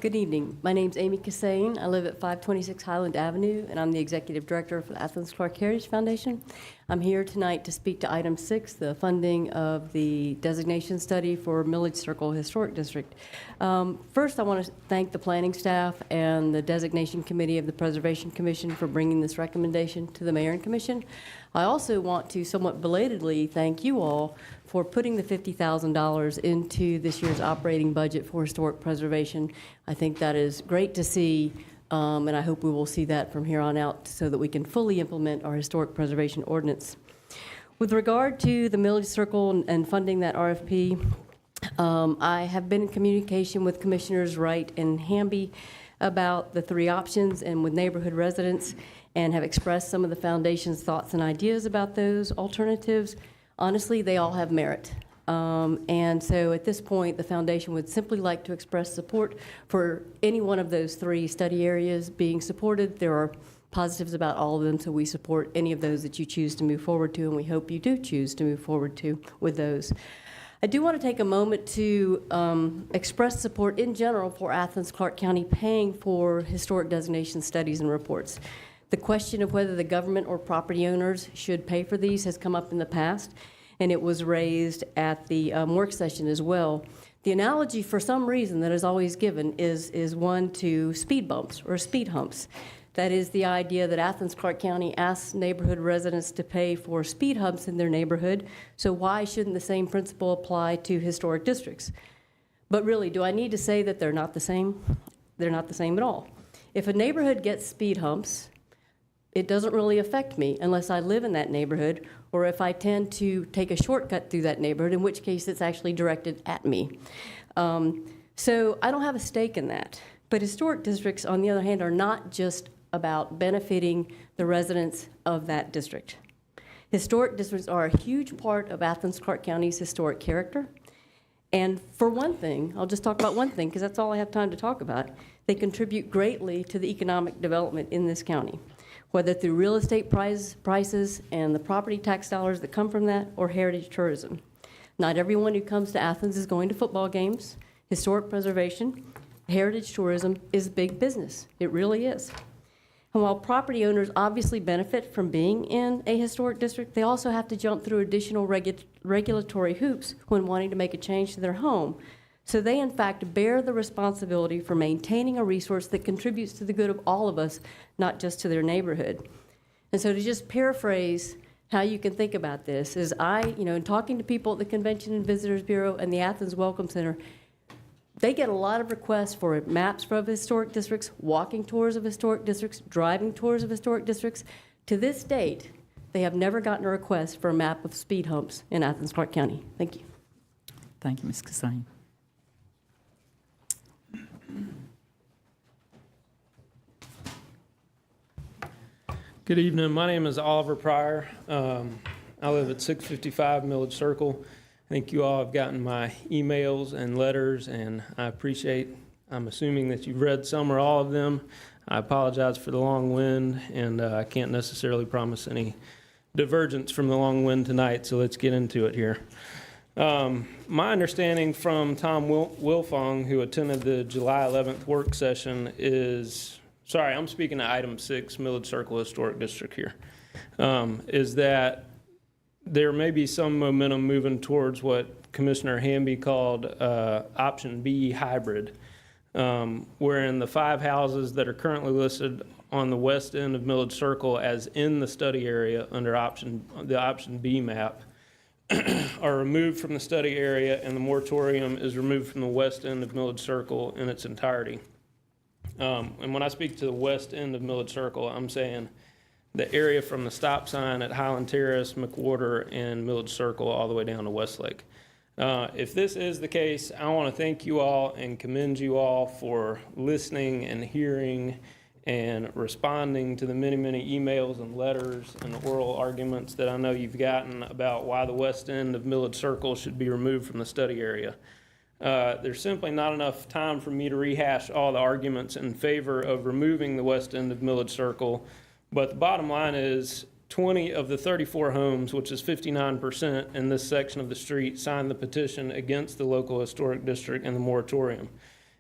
Good evening. My name's Amy Cassane. I live at 526 Highland Avenue, and I'm the Executive Director for the Athens-Clarke Heritage Foundation. I'm here tonight to speak to item 6, the funding of the designation study for Milledge Circle Historic District. First, I want to thank the planning staff and the designation committee of the Preservation Commission for bringing this recommendation to the Mayor and Commission. I also want to somewhat belatedly thank you all for putting the $50,000 into this year's operating budget for historic preservation. I think that is great to see, and I hope we will see that from here on out so that we can fully implement our historic preservation ordinance. With regard to the Milledge Circle and funding that RFP, I have been in communication with Commissioners Wright and Hamby about the 3 options and with neighborhood residents, and have expressed some of the foundation's thoughts and ideas about those alternatives. Honestly, they all have merit. And so at this point, the foundation would simply like to express support for any one of those 3 study areas being supported. There are positives about all of them, so we support any of those that you choose to move forward to, and we hope you do choose to move forward to with those. I do want to take a moment to express support in general for Athens-Clarke County paying for historic designation studies and reports. The question of whether the government or property owners should pay for these has come up in the past, and it was raised at the work session as well. The analogy, for some reason, that is always given is one to speed bumps or speed humps. That is the idea that Athens-Clarke County asks neighborhood residents to pay for speed humps in their neighborhood, so why shouldn't the same principle apply to historic districts? But really, do I need to say that they're not the same? They're not the same at all. If a neighborhood gets speed humps, it doesn't really affect me unless I live in that neighborhood or if I tend to take a shortcut through that neighborhood, in which case it's actually directed at me. So I don't have a stake in that. But historic districts, on the other hand, are not just about benefiting the residents of that district. Historic districts are a huge part of Athens-Clarke County's historic character. And for one thing, I'll just talk about one thing because that's all I have time to talk about. They contribute greatly to the economic development in this county, whether through real estate prices and the property tax dollars that come from that, or heritage tourism. Not everyone who comes to Athens is going to football games. Historic preservation, heritage tourism is big business. It really is. And while property owners obviously benefit from being in a historic district, they also have to jump through additional regulatory hoops when wanting to make a change to their home. So they, in fact, bear the responsibility for maintaining a resource that contributes to the good of all of us, not just to their neighborhood. And so to just paraphrase how you can think about this is in talking to people at the Convention and Visitors Bureau and the Athens Welcome Center, they get a lot of requests for maps of historic districts, walking tours of historic districts, driving tours of historic districts. To this date, they have never gotten a request for a map of speed humps in Athens-Clarke County. Thank you. Thank you, Ms. Cassane. Good evening. My name is Oliver Pryor. I live at 655 Milledge Circle. I think you all have gotten my emails and letters, and I'm assuming that you've read some or all of them. I apologize for the long wind, and I can't necessarily promise any divergence from the long wind tonight, so let's get into it here. My understanding from Tom Wilfong, who attended the July 11th work session, is, sorry, I'm speaking to item 6, Milledge Circle Historic District here, is that there may be some momentum moving towards what Commissioner Hamby called option B hybrid, wherein the 5 houses that are currently listed on the west end of Milledge Circle as in the study area under the option B map are removed from the study area, and the moratorium is removed from the west end of Milledge Circle in its entirety. And when I speak to the west end of Milledge Circle, I'm saying the area from the stop sign at Highland Terrace, McWhorter, and Milledge Circle all the way down to Westlake. If this is the case, I want to thank you all and commend you all for listening and hearing and responding to the many, many emails and letters and oral arguments that I know you've gotten about why the west end of Milledge Circle should be removed from the study area. There's simply not enough time for me to rehash all the arguments in favor of removing the west end of Milledge Circle, but the bottom line is 20 of the 34 homes, which is 59% in this section of the street, signed the petition against the local historic district and the moratorium.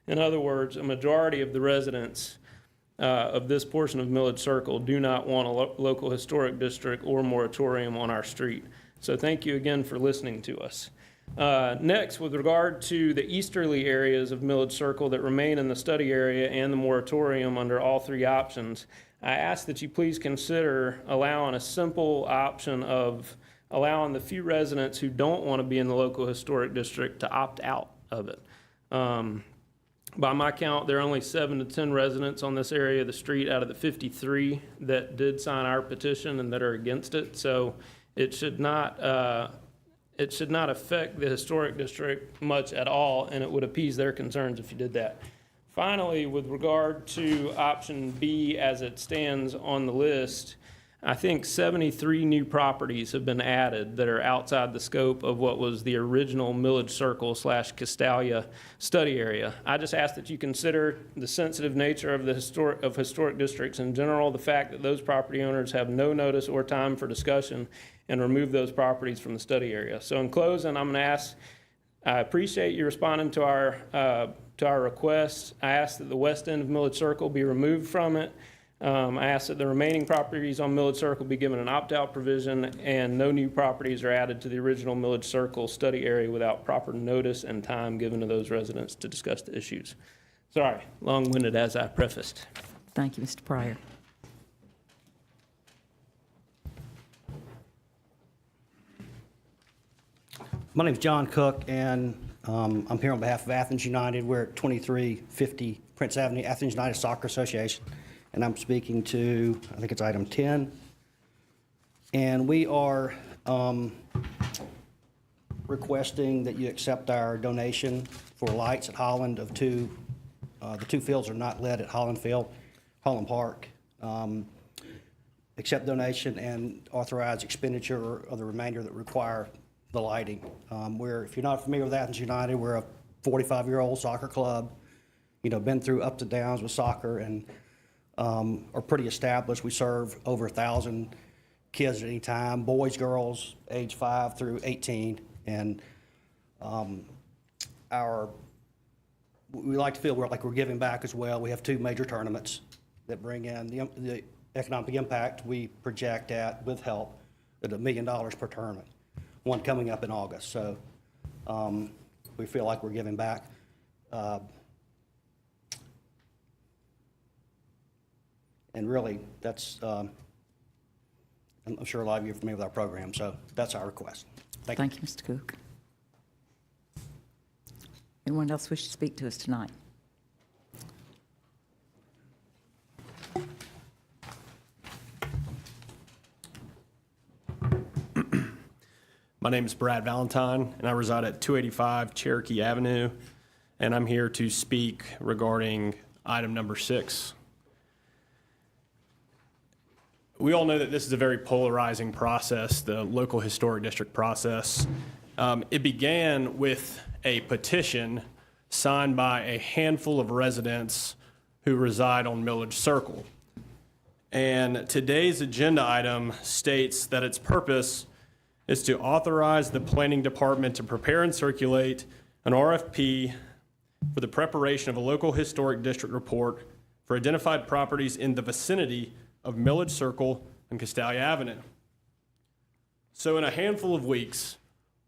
In other words, a majority of the residents of this portion of Milledge Circle do not want a local historic district or moratorium on our street. So thank you again for listening to us. Next, with regard to the easterly areas of Milledge Circle that remain in the study area and the moratorium under all 3 options, I ask that you please consider allowing a simple option of allowing the few residents who don't want to be in the local historic district to opt out of it. By my count, there are only 7 to 10 residents on this area of the street out of the 53 that did sign our petition and that are against it. So it should not affect the historic district much at all, and it would appease their concerns if you did that. Finally, with regard to option B as it stands on the list, I think 73 new properties have been added that are outside the scope of what was the original Milledge Circle / Castalia study area. I just ask that you consider the sensitive nature of the historic districts in general, the fact that those property owners have no notice or time for discussion, and remove those properties from the study area. So in closing, I'm going to ask, I appreciate you responding to our requests. I ask that the west end of Milledge Circle be removed from it. I ask that the remaining properties on Milledge Circle be given an opt-out provision, and no new properties are added to the original Milledge Circle study area without proper notice and time given to those residents to discuss the issues. Sorry, long-winded as I prefaced. Thank you, Mr. Pryor. My name's John Cook, and I'm here on behalf of Athens United. We're at 2350 Prince Avenue, Athens United Soccer Association, and I'm speaking to, I think it's item 10. And we are requesting that you accept our donation for lights at Holland of the 2 fields are not lit at Holland Park. Accept donation and authorize expenditure of the remainder that require the lighting. If you're not familiar with Athens United, we're a 45-year-old soccer club, been through ups and downs with soccer, and are pretty established. We serve over 1,000 kids at any time, boys, girls, age 5 through 18, and we like to feel like we're giving back as well. We have 2 major tournaments that bring in the economic impact we project at, with help, at $1 million per tournament. One coming up in August. So we feel like we're giving back. And really, that's, I'm sure a lot of you are familiar with our program, so that's our request. Thank you. Thank you, Mr. Cook. Anyone else wish to speak to us tonight? My name is Brad Valentine, and I reside at 285 Cherokee Avenue, and I'm here to speak regarding item number 6. We all know that this is a very polarizing process, the local historic district process. It began with a petition signed by a handful of residents who reside on Milledge Circle. And today's agenda item states that its purpose is to authorize the planning department to prepare and circulate an RFP for the preparation of a local historic district report for identified properties in the vicinity of Milledge Circle and Castalia Avenue. So in a handful of weeks,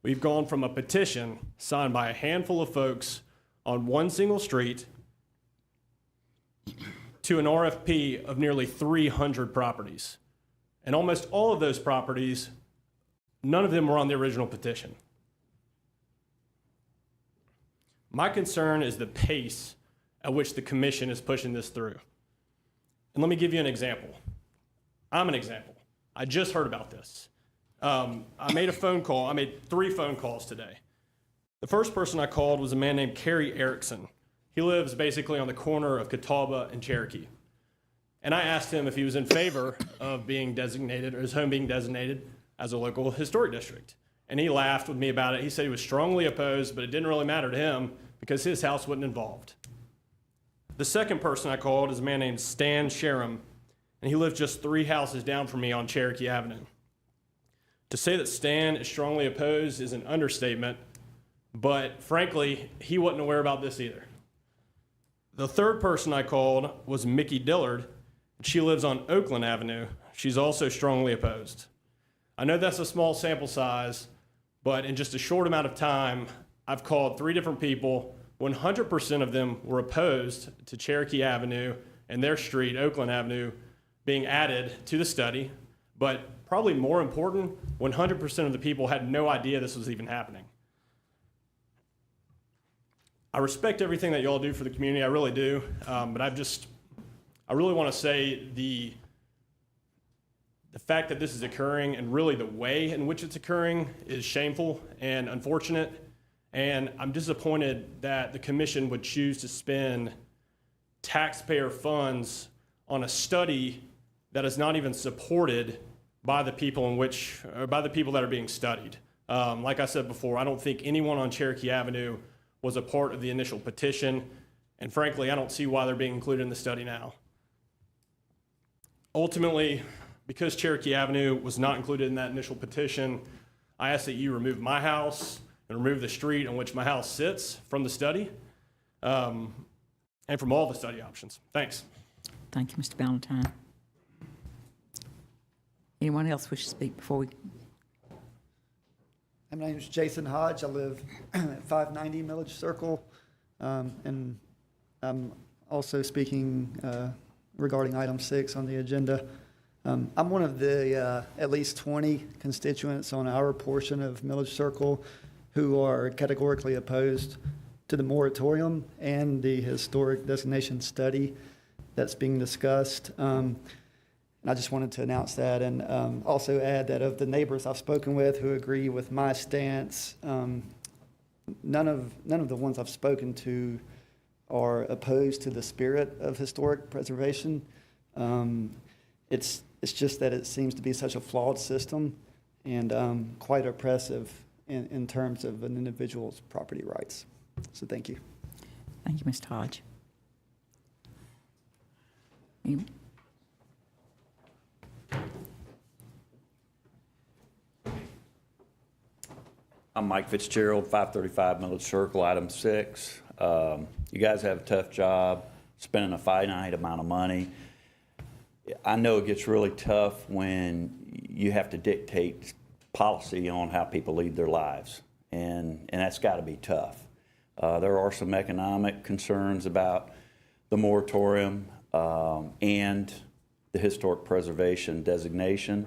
we've gone from a petition signed by a handful of folks on one single street to an RFP of nearly 300 properties. And almost all of those properties, none of them were on the original petition. My concern is the pace at which the commission is pushing this through. And let me give you an example. I'm an example. I just heard about this. I made a phone call. I made 3 phone calls today. The first person I called was a man named Kerry Erickson. He lives basically on the corner of Catawba and Cherokee. And I asked him if he was in favor of being designated, or his home being designated as a local historic district. And he laughed with me about it. He said he was strongly opposed, but it didn't really matter to him because his house wasn't involved. The second person I called is a man named Stan Sharam, and he lived just 3 houses down from me on Cherokee Avenue. To say that Stan is strongly opposed is an understatement, but frankly, he wasn't aware about this either. The third person I called was Mickey Dillard. She lives on Oakland Avenue. She's also strongly opposed. I know that's a small sample size, but in just a short amount of time, I've called 3 different people. 100% of them were opposed to Cherokee Avenue and their street, Oakland Avenue, being added to the study. But probably more important, 100% of the people had no idea this was even happening. I respect everything that y'all do for the community, I really do, but I really want to say the fact that this is occurring and really the way in which it's occurring is shameful and unfortunate. And I'm disappointed that the commission would choose to spend taxpayer funds on a study that is not even supported by the people by the people that are being studied. Like I said before, I don't think anyone on Cherokee Avenue was a part of the initial petition. And frankly, I don't see why they're being included in the study now. Ultimately, because Cherokee Avenue was not included in that initial petition, I ask that you remove my house and remove the street on which my house sits from the study, and from all the study options. Thanks. Thank you, Mr. Valentine. Anyone else wish to speak before we? My name is Jason Hodge. I live at 590 Milledge Circle, and I'm also speaking regarding item 6 on the agenda. I'm one of the at least 20 constituents on our portion of Milledge Circle who are categorically opposed to the moratorium and the historic designation study that's being discussed. And I just wanted to announce that and also add that of the neighbors I've spoken with who agree with my stance, none of the ones I've spoken to are opposed to the spirit of historic preservation. It's just that it seems to be such a flawed system and quite oppressive in terms of an individual's property rights. So thank you. Thank you, Mr. Hodge. Anyone? I'm Mike Fitzgerald, 535 Milledge Circle, item 6. You guys have a tough job, spending a finite amount of money. I know it gets really tough when you have to dictate policy on how people lead their lives, and that's got to be tough. There are some economic concerns about the moratorium and the historic preservation designation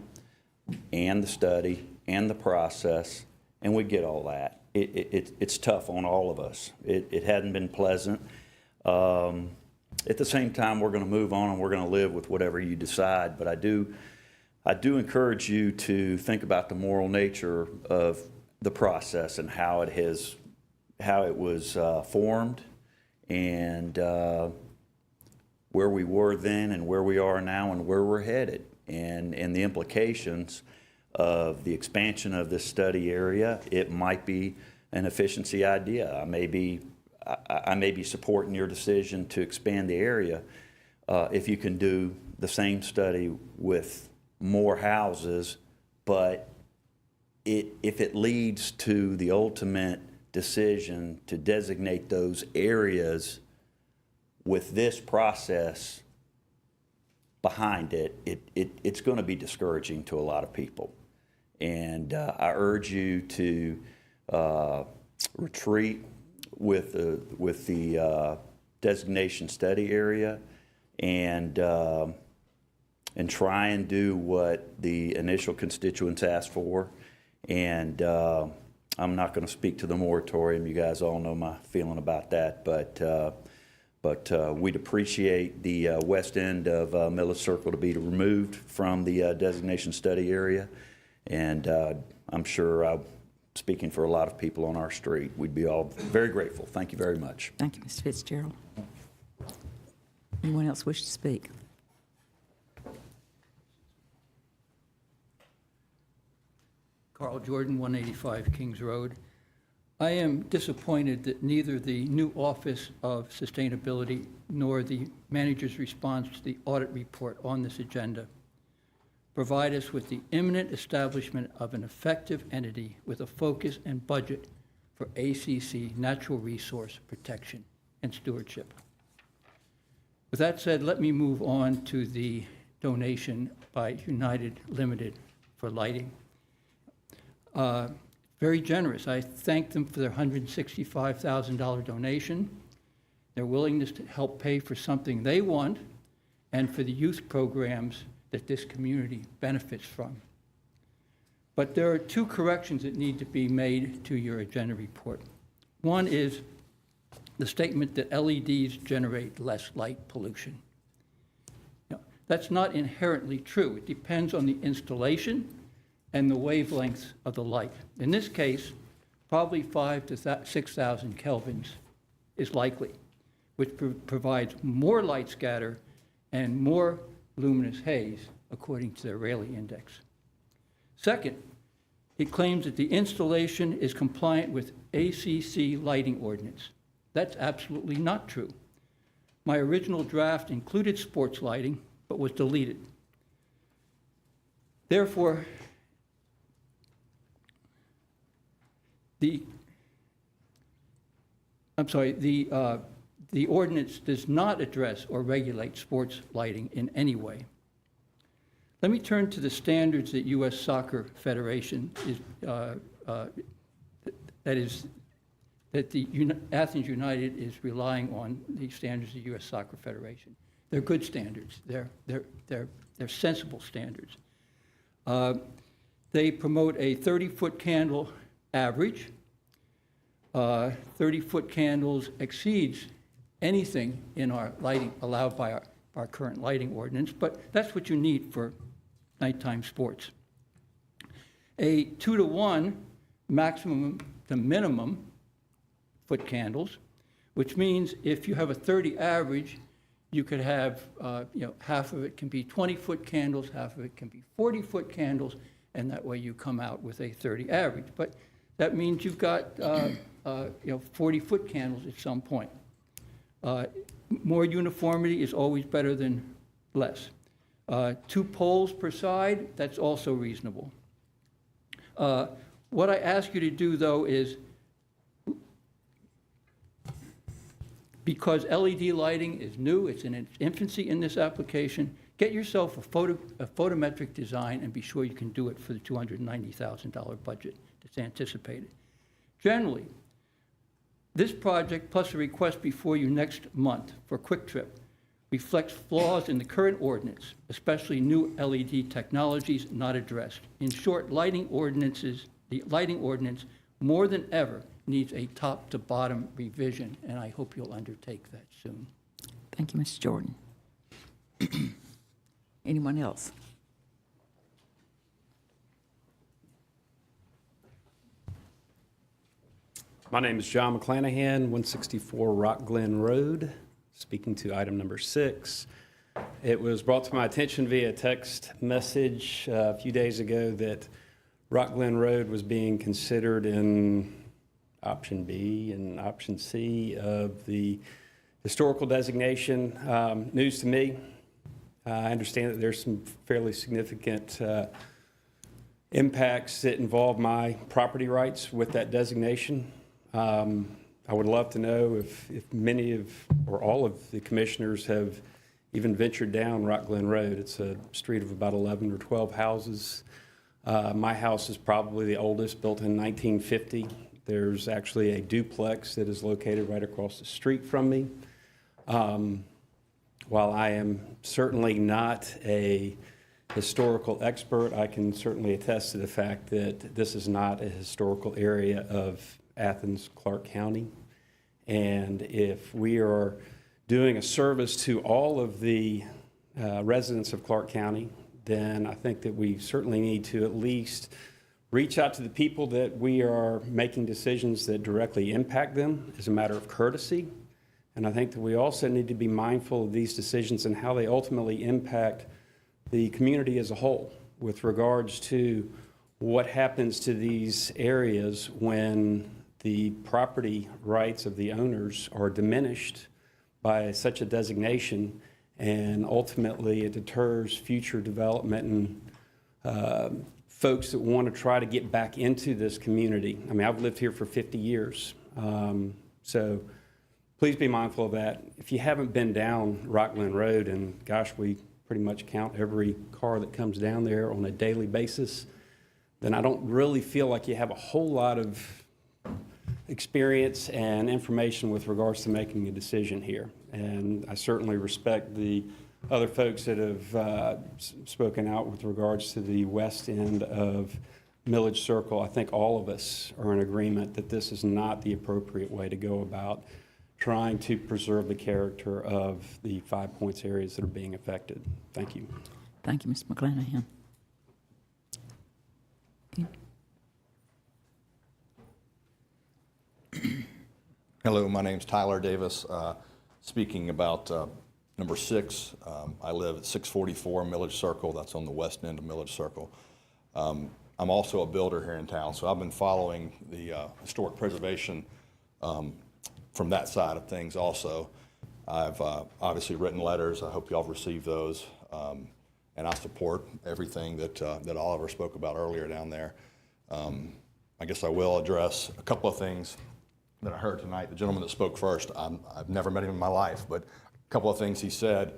and the study and the process. And we get all that. It's tough on all of us. It hadn't been pleasant. At the same time, we're going to move on and we're going to live with whatever you decide. But I do encourage you to think about the moral nature of the process and how it was formed, and where we were then and where we are now and where we're headed, and the implications of the expansion of this study area. It might be an efficiency idea. I may be supporting your decision to expand the area if you can do the same study with more houses, but if it leads to the ultimate decision to designate those areas with this process behind it, it's going to be discouraging to a lot of people. And I urge you to retreat with the designation study area and try and do what the initial constituents asked for. And I'm not going to speak to the moratorium. You guys all know my feeling about that, but we'd appreciate the west end of Milledge Circle to be removed from the designation study area. And I'm sure, speaking for a lot of people on our street, we'd be all very grateful. Thank you very much. Thank you, Mr. Fitzgerald. Anyone else wish to speak? Carl Jordan, 185 Kings Road. I am disappointed that neither the new Office of Sustainability nor the manager's response to the audit report on this agenda provide us with the imminent establishment of an effective entity with a focus and budget for ACC natural resource protection and stewardship. With that said, let me move on to the donation by United Limited for lighting. Very generous. I thank them for their $165,000 donation, their willingness to help pay for something they want, and for the youth programs that this community benefits from. But there are two corrections that need to be made to your agenda report. One is the statement that LEDs generate less light pollution. Now, that's not inherently true. It depends on the installation and the wavelengths of the light. In this case, probably 5,000 to 6,000 kelvins is likely, which provides more light scatter and more luminous haze, according to the Rayleigh Index. Second, it claims that the installation is compliant with ACC lighting ordinance. That's absolutely not true. My original draft included sports lighting, but was deleted. Therefore, the ordinance does not address or regulate sports lighting in any way. Let me turn to the standards that U.S. Soccer Federation Athens United is relying on the standards of the U.S. Soccer Federation. They're good standards. They're sensible standards. They promote a 30-foot candle average. 30-foot candles exceeds anything in our lighting allowed by our current lighting ordinance, but that's what you need for nighttime sports. A 2-to-1 maximum to minimum foot candles, which means if you have a 30 average, you could have, half of it can be 20-foot candles, half of it can be 40-foot candles, and that way you come out with a 30 average. But that means you've got 40-foot candles at some point. More uniformity is always better than less. 2 poles per side, that's also reasonable. What I ask you to do, though, is because LED lighting is new, it's in its infancy in this application, get yourself a photometric design and be sure you can do it for the $290,000 budget that's anticipated. Generally, this project, plus a request before you next month for Quick Trip, reflects flaws in the current ordinance, especially new LED technologies not addressed. In short, the lighting ordinance, more than ever, needs a top-to-bottom revision, and I hope you'll undertake that soon. Thank you, Mr. Jordan. Anyone else? My name is John McClanahan, 164 Rock Glen Road, speaking to item number 6. It was brought to my attention via text message a few days ago that Rock Glen Road was being considered in option B and option C of the historical designation. News to me. I understand that there's some fairly significant impacts that involve my property rights with that designation. I would love to know if many of, or all of the commissioners have even ventured down Rock Glen Road. It's a street of about 11 or 12 houses. My house is probably the oldest, built in 1950. There's actually a duplex that is located right across the street from me. While I am certainly not a historical expert, I can certainly attest to the fact that this is not a historical area of Athens-Clarke County. And if we are doing a service to all of the residents of Clarke County, then I think that we certainly need to at least reach out to the people that we are making decisions that directly impact them as a matter of courtesy. And I think that we also need to be mindful of these decisions and how they ultimately impact the community as a whole with regards to what happens to these areas when the property rights of the owners are diminished by such a designation, and ultimately it deters future development and folks that want to try to get back into this community. I mean, I've lived here for 50 years, so please be mindful of that. If you haven't been down Rock Glen Road, and gosh, we pretty much count every car that comes down there on a daily basis, then I don't really feel like you have a whole lot of experience and information with regards to making a decision here. And I certainly respect the other folks that have spoken out with regards to the west end of Milledge Circle. I think all of us are in agreement that this is not the appropriate way to go about trying to preserve the character of the 5 Points areas that are being affected. Thank you. Thank you, Mr. McClanahan. Hello, my name's Tyler Davis. Speaking about number 6, I live at 644 Milledge Circle. That's on the west end of Milledge Circle. I'm also a builder here in town, so I've been following the historic preservation from that side of things also. I've obviously written letters. I hope y'all have received those. And I support everything that Oliver spoke about earlier down there. I guess I will address a couple of things that I heard tonight. The gentleman that spoke first, I've never met him in my life, but a couple of things he said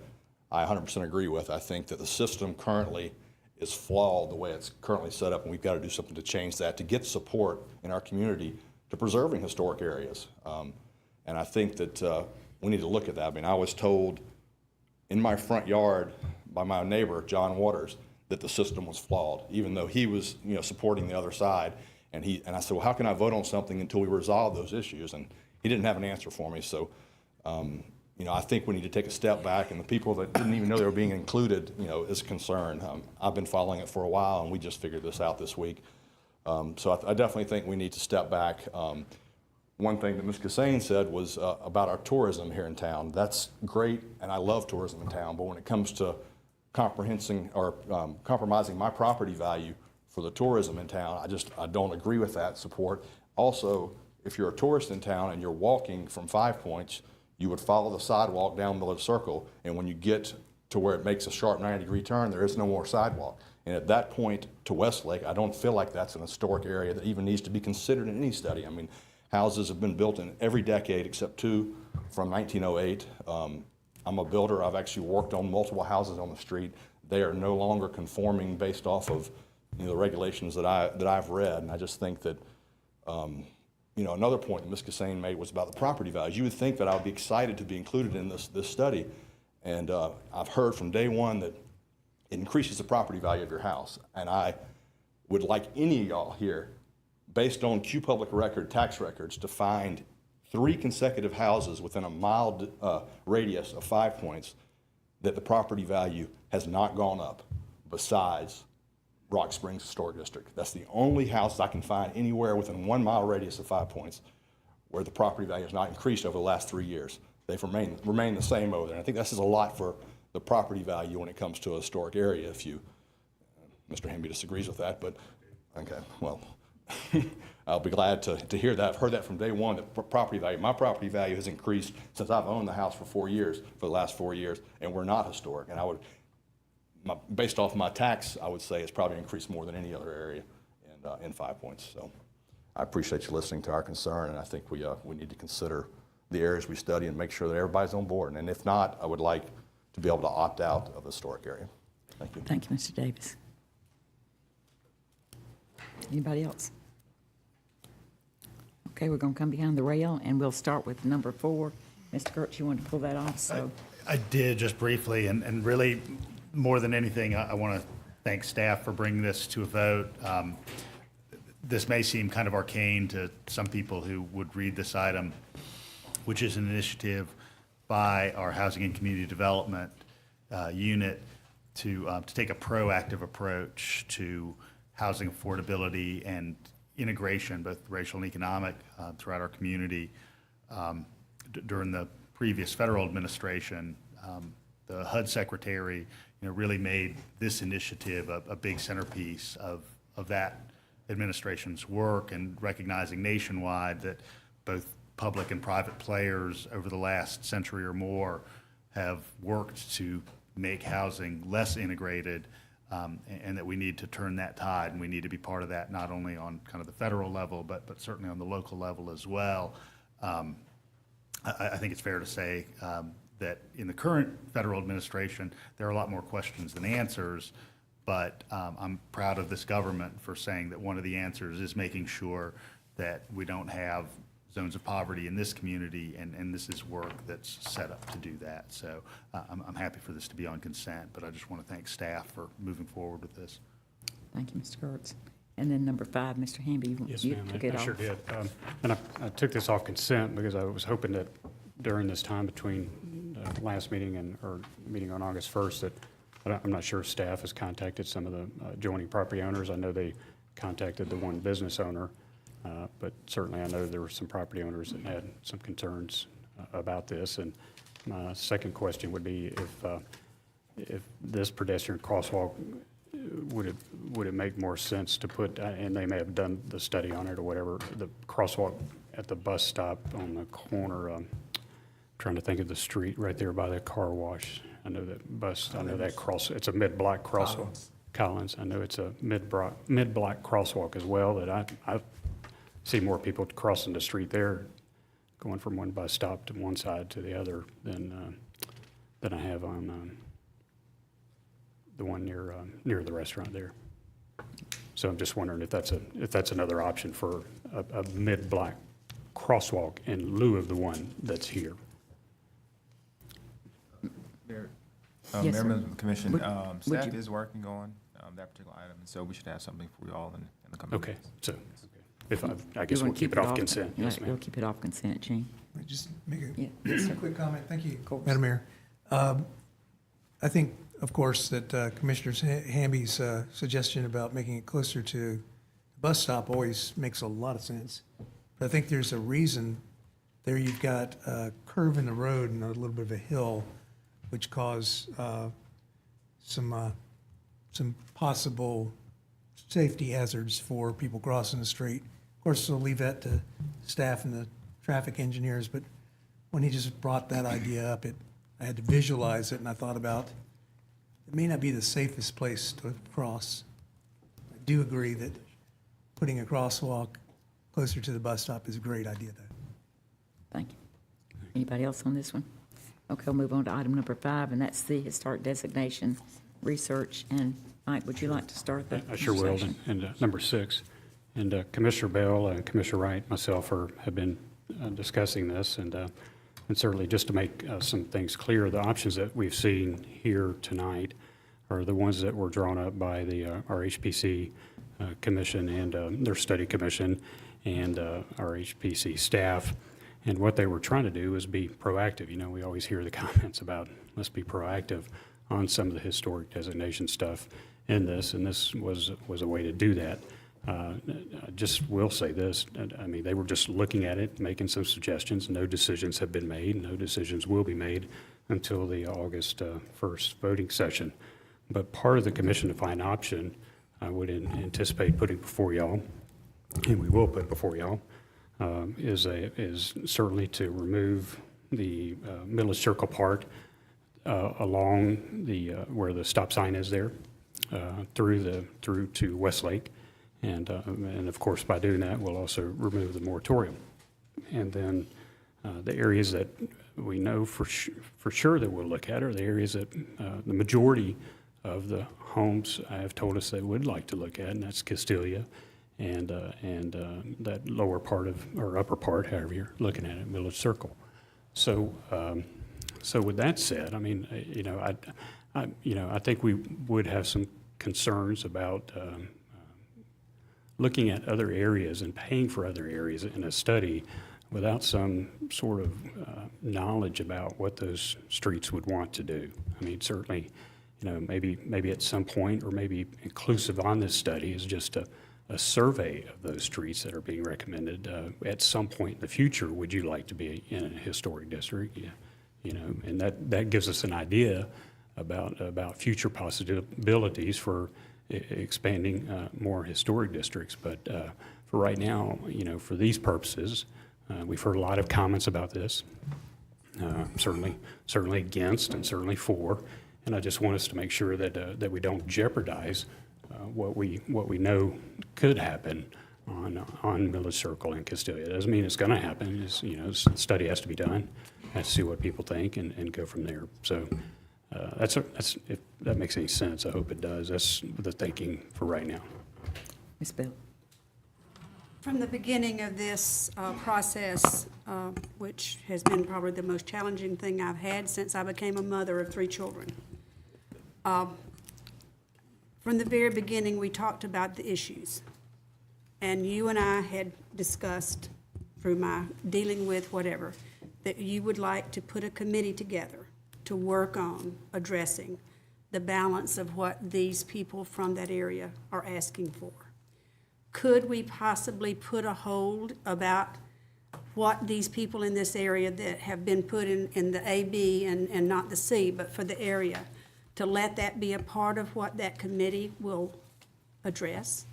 I 100% agree with. I think that the system currently is flawed the way it's currently set up, and we've got to do something to change that to get support in our community to preserving historic areas. And I think that we need to look at that. I mean, I was told in my front yard by my neighbor, John Waters, that the system was flawed, even though he was, supporting the other side. And I said, well, how can I vote on something until we resolve those issues? And he didn't have an answer for me. So, I think we need to take a step back, and the people that didn't even know they were being included, is a concern. I've been following it for a while, and we just figured this out this week. So I definitely think we need to step back. One thing that Ms. Cassane said was about our tourism here in town. That's great, and I love tourism in town, but when it comes to compromising my property value for the tourism in town, I don't agree with that support. Also, if you're a tourist in town and you're walking from 5 Points, you would follow the sidewalk down Milledge Circle, and when you get to where it makes a sharp 90-degree turn, there is no more sidewalk. And at that point to Westlake, I don't feel like that's an historic area that even needs to be considered in any study. I mean, houses have been built in every decade except 2 from 1908. I'm a builder. I've actually worked on multiple houses on the street. They are no longer conforming based off of the regulations that I've read. And I just think that another point that Ms. Cassane made was about the property values. You would think that I would be excited to be included in this study. And I've heard from day one that it increases the property value of your house. And I would like any of y'all here, based on Q Public Record tax records, to find 3 consecutive houses within a mile radius of 5 Points that the property value has not gone up besides Rock Springs Historic District. That's the only house I can find anywhere within 1 mile radius of 5 Points where the property value has not increased over the last 3 years. They've remained the same over there. And I think this is a lot for the property value when it comes to a historic area. If you, Mr. Hamby disagrees with that, but okay, well, I'll be glad to hear that. I've heard that from day one, that my property value has increased since I've owned the house for 4 years, for the last 4 years, and we're not historic. And I would based off my tax, I would say it's probably increased more than any other area in 5 Points. So I appreciate you listening to our concern, and I think we need to consider the areas we study and make sure that everybody's on board. And if not, I would like to be able to opt out of the historic area. Thank you. Thank you, Mr. Davis. Anybody else? Okay, we're going to come behind the rail, and we'll start with number 4. Mr. Gertz, you wanted to pull that off, so. I did, just briefly, and really, more than anything, I want to thank staff for bringing this to a vote. This may seem kind of arcane to some people who would read this item, which is an initiative by our Housing and Community Development unit to take a proactive approach to housing affordability and integration, both racial and economic, throughout our community. During the previous federal administration, the HUD secretary, really made this initiative a big centerpiece of that administration's work, and recognizing nationwide that both public and private players over the last century or more have worked to make housing less integrated, and that we need to turn that tide, and we need to be part of that, not only on kind of the federal level, but certainly on the local level as well. I think it's fair to say that in the current federal administration, there are a lot more questions than answers, but I'm proud of this government for saying that one of the answers is making sure that we don't have zones of poverty in this community, and this is work that's set up to do that. So I'm happy for this to be on consent, but I just want to thank staff for moving forward with this. Thank you, Mr. Gertz. And then number 5, Mr. Hamby, Yes, you ma'am, took it I off. sure did. And I took this off consent because I was hoping that during this time between the last meeting or meeting on August 1st, that I'm not sure if staff has contacted some of the adjoining property owners. I know they contacted the one business owner, but certainly I know there were some property owners that had some concerns about this. And my second question would be if this pedestrian crosswalk, would it make more sense to put, and they may have done the study on it or whatever, the crosswalk at the bus stop on the corner, trying to think of the street right there by the car wash. I know that bus, I know that it's a mid-block crosswalk. Collins, I know it's a mid-block crosswalk as well, that I see more people crossing the street there, going from one bus stop to one side to the other than I have on the one near the restaurant there. So I'm just wondering if that's another option for a mid-block crosswalk in lieu of the one that's here. Yes, Mayor, sir. Members of the Commission, Would staff you- is working on that particular item, and so we should have something for you all in the coming Okay, weeks. so if I You guess wanna we'll keep it off consent. Yeah, Yes, ma'am. we'll keep it off consent, Gene. Just make Yeah, a yes, sir. quick comment. Thank you, course. Madam Mayor. I think, of course, that Commissioner Hamby's suggestion about making it closer to the bus stop always makes a lot of sense. But I think there's a reason there. You've got a curve in the road and a little bit of a hill, which cause some possible safety hazards for people crossing the street. Of course, they'll leave that to staff and the traffic engineers, but when he just brought that idea up, I had to visualize it, and I thought about, it may not be the safest place to cross. I do agree that putting a crosswalk closer to the bus stop is a great idea, though. Thank you. Anybody else on this one? Okay, we'll move on to item number 5, and that's the historic designation research. And Mike, would you like to start the I sure will. conversation? And number 6, and Commissioner Bell and Commissioner Wright, myself have been discussing this, and certainly just to make some things clear, the options that we've seen here tonight are the ones that were drawn up by our HPC commission and their study commission and our HPC staff. And what they were trying to do is be proactive. You know, we always hear the comments about let's be proactive on some of the historic designation stuff in this, and this was a way to do that. I just will say this, I mean, they were just looking at it, making some suggestions. No decisions have been made. No decisions will be made until the August 1st voting session. But part of the commission-defined option I would anticipate putting before y'all, and we will put before y'all, is certainly to remove the Milledge Circle part along the, where the stop sign is there, through to Westlake. And of course, by doing that, we'll also remove the moratorium. And then the areas that we know for sure that we'll look at are the areas that the majority of the homes have told us they would like to look at, and that's Castalia and that lower part of, or upper part, however you're looking at it, Milledge Circle. So, so with that said, I mean, I think we would have some concerns about looking at other areas and paying for other areas in a study without some sort of knowledge about what those streets would want to do. I mean, certainly, maybe at some point, or maybe inclusive on this study, is just a survey of those streets that are being recommended. At some point in the future, would you like to be in a historic district? Yeah, and that gives us an idea about future possibilities for expanding more historic districts. But for right now, for these purposes, we've heard a lot of comments about this, certainly against and certainly for, and I just want us to make sure that we don't jeopardize what we know could happen on Milledge Circle and Castalia. It doesn't mean it's going to happen. It's, the study has to be done, has to see what people think, and go from there. So that's if that makes any sense. I hope it does. That's the thinking for right now. Ms. Bell. From the beginning of this process, which has been probably the most challenging thing I've had since I became a mother of 3 children, from the very beginning, we talked about the issues. And you and I had discussed, through my dealing with whatever, that you would like to put a committee together to work on addressing the balance of what these people from that area are asking for. Could we possibly put a hold about what these people in this area that have been put in the A, B, and not the C, but for the area, to let that be a part of what that committee will address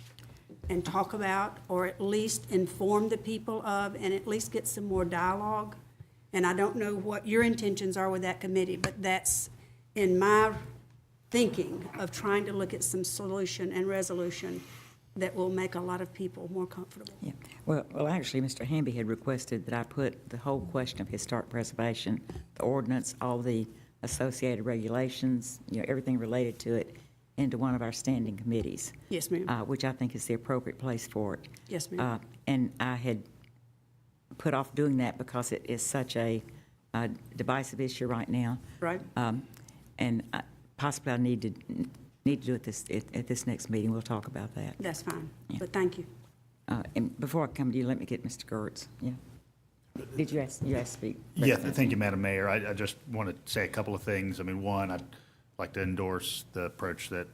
and talk about, or at least inform the people of, and at least get some more dialogue? And I don't know what your intentions are with that committee, but that's in my thinking of trying to look at some solution and resolution that will make a lot of people more comfortable. Yeah. Well, actually, Mr. Hamby had requested that I put the whole question of historic preservation, the ordinance, all the associated regulations, everything related to it, into one of our standing committees. Yes, ma'am. Which I think is the appropriate place for it. Yes, ma'am. And I had put off doing that because it is such a divisive issue right now. Right. And possibly I need to do it at this next meeting. We'll talk about that. That's fine, Yeah. but thank you. And before I come to you, let me get Mr. Gertz. Yeah. Did you ask to speak? Yeah, thank you, Madam Mayor. I just want to say a couple of things. I mean, one, I'd like to endorse the approach that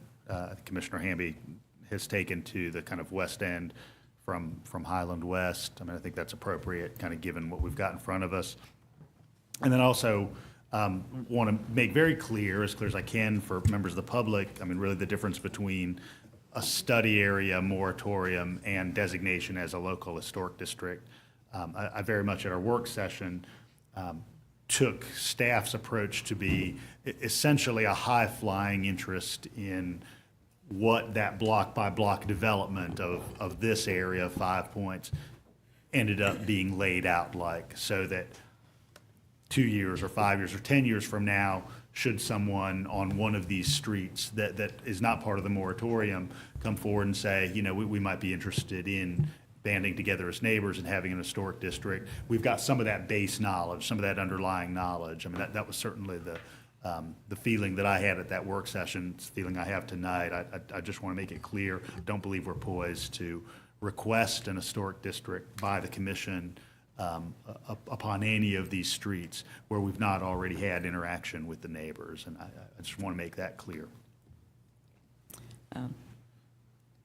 Commissioner Hamby has taken to the kind of west end from Highland West. I mean, I think that's appropriate, kind of given what we've got in front of us. And then also want to make very clear as I can for members of the public, I mean, really the difference between a study area moratorium and designation as a local historic district. I very much at our work session took staff's approach to be essentially a high-flying interest in what that block-by-block development of this area of 5 Points ended up being laid out like, so that 2 years or 5 years or 10 years from now, should someone on one of these streets that is not part of the moratorium come forward and say, we might be interested in banding together as neighbors and having an historic district, we've got some of that base knowledge, some of that underlying knowledge. I mean, that was certainly the feeling that I had at that work session, it's the feeling I have tonight. I just want to make it clear, don't believe we're poised to request an historic district by the commission upon any of these streets where we've not already had interaction with the neighbors, and I just want to make that clear.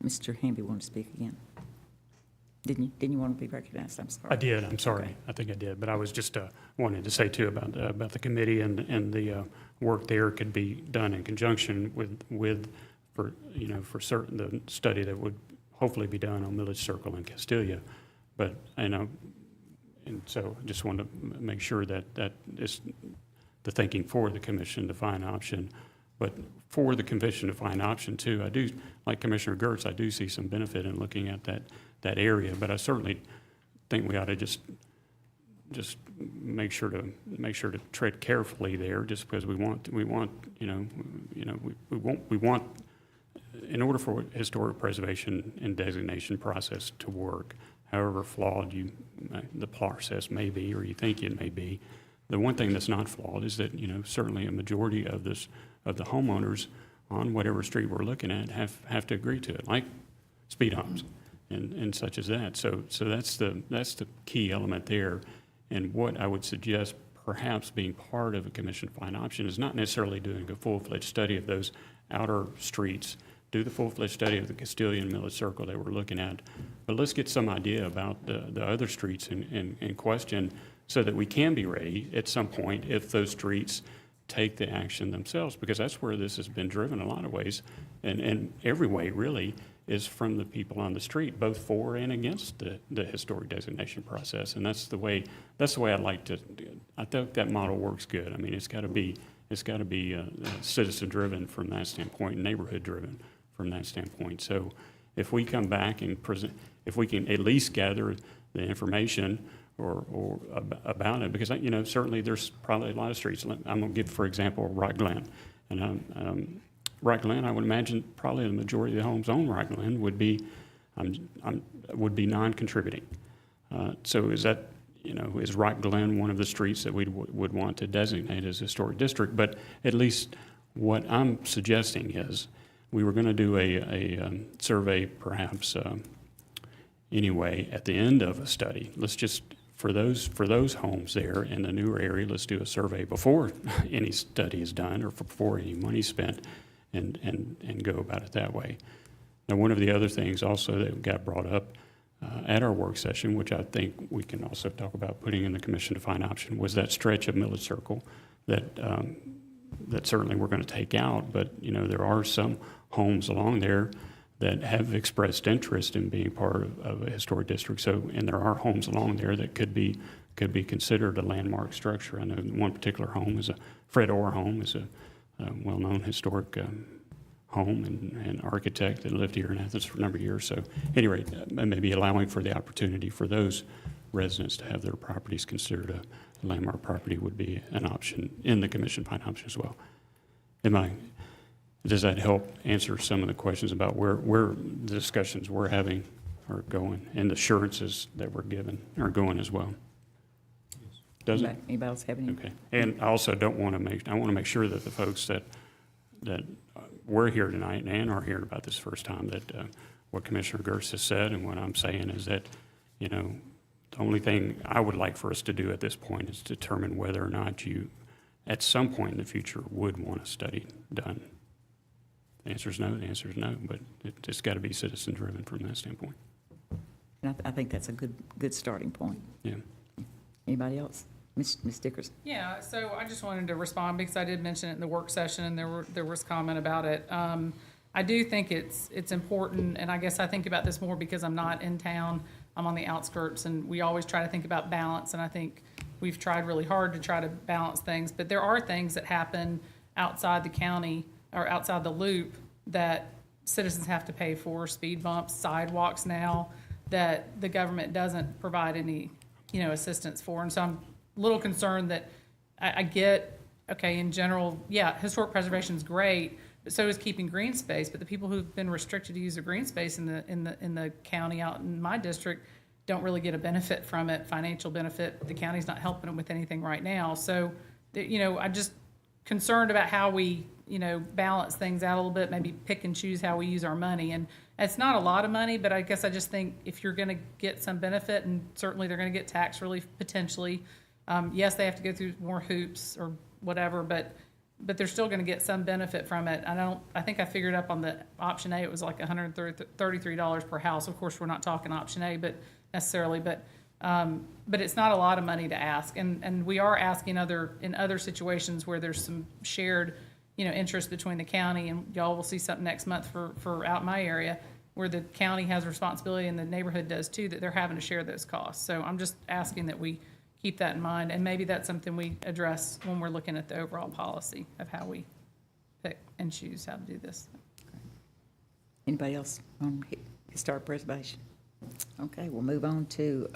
Mr. Hamby wanted to speak again. Didn't you want to be recognized? I'm sorry. I did. I'm sorry. Okay. I think I did. But I was just wanted to say too about the committee and the work there could be done in conjunction with for certain the study that would hopefully be done on Milledge Circle and Castalia. But and so I just wanted to make sure that the thinking for the commission-defined option. But for the commission-defined option too, I do, like Commissioner Gertz, I do see some benefit in looking at that area, but I certainly think we ought to just make sure to tread carefully there, just because we want in order for historic preservation and designation process to work, however flawed the process may be, or you think it may be, the one thing that's not flawed is that, certainly a majority of the homeowners on whatever street we're looking at have to agree to it, like speed humps and such as that. So that's the key element there. And what I would suggest perhaps being part of a commission-defined option is not necessarily doing a full-fledged study of those outer streets. Do the full-fledged study of the Castalia and Milledge Circle that we're looking at, but let's get some idea about the other streets in question, so that we can be ready at some point if those streets take the action themselves, because that's where this has been driven a lot of ways, and every way really is from the people on the street, both for and against the historic designation process. And that's the way I'd like to. I think that model works good. I mean, it's got to be citizen driven from that standpoint, neighborhood driven from that standpoint. So if we come back and present, if we can at least gather the information or about it, because certainly there's probably a lot of streets. I'm going to give, for example, Rock Glen, and Rock Glen, I would imagine probably the majority of the homes on Rock Glen would be non-contributing. So is that, is Rock Glen one of the streets that we would want to designate as a historic district? But at least what I'm suggesting is we were going to do a survey perhaps anyway at the end of a study. Let's just, for those homes there in the newer area, let's do a survey before any study is done or before any money spent, and go about it that way. Now, one of the other things also that got brought up at our work session, which I think we can also talk about putting in the commission-defined option, was that stretch of Milledge Circle that certainly we're going to take out. But there are some homes along there that have expressed interest in being part of a historic district. So, and there are homes along there that could be considered a landmark structure. I know one particular home is a Fred Orr home, is a well-known historic home and architect that lived here in Athens for a number of years. So, anyway, maybe allowing for the opportunity for those residents to have their properties considered a landmark property would be an option in the commission-defined option as well. Does that help answer some of the questions about where the discussions we're having are going, and the assurances that we're given are going as well? Does it? Anybody else have any? Okay. And I also I want to make sure that the folks that we're here tonight and are hearing about this first time, that what Commissioner Gertz has said and what I'm saying is that, the only thing I would like for us to do at this point is determine whether or not you, at some point in the future, would want a study done. The answer is no, but it's got to be citizen-driven from that standpoint. And I think that's a good starting point. Yeah. Anybody else? Ms. Dickerson? Yeah, so I just wanted to respond because I did mention it in the work session, and there was comment about it. I do think it's important, and I guess I think about this more because I'm not in town. I'm on the outskirts, and we always try to think about balance, and I think we've tried really hard to try to balance things. But there are things that happen outside the county or outside the loop that citizens have to pay for, speed bumps, sidewalks now, that the government doesn't provide any, assistance for. And so I'm a little concerned that I get, okay, in general, yeah, historic preservation is great, but so is keeping green space. But the people who've been restricted to use the green space in the county out in my district don't really get a benefit from it, financial benefit. The county's not helping them with anything right now. So, I'm just concerned about how we, balance things out a little bit, maybe pick and choose how we use our money. And it's not a lot of money, but I guess I just think if you're going to get some benefit, and certainly they're going to get tax relief potentially, yes, they have to go through more hoops or whatever, but they're still going to get some benefit from it. I think I figured up on the option A, it was like $133 per house. Of course, we're not talking option A, but it's not a lot of money to ask. And we are asking in other situations where there's some shared, interest between the county, and y'all will see something next month for out in my area where the county has responsibility and the neighborhood does too, that they're having to share those costs. So I'm just asking that we keep that in mind. And maybe that's something we address when we're looking at the overall policy of how we pick and choose how to do this. Anybody else on historic preservation? Okay, we'll move on to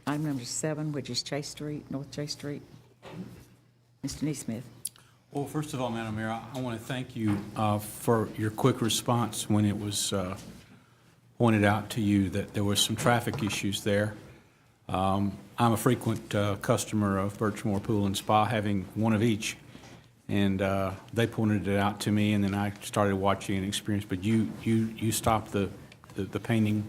item number 7, which is Chase Street, North Chase Street. Mr. Neesmith. Well, first of all, Madam Mayor, I want to thank you for your quick response when it was pointed out to you that there was some traffic issues there. I'm a frequent customer of Birchmore Pool and Spa, having one of each, and they pointed it out to me, and then I started watching and experiencing. But you stopped the painting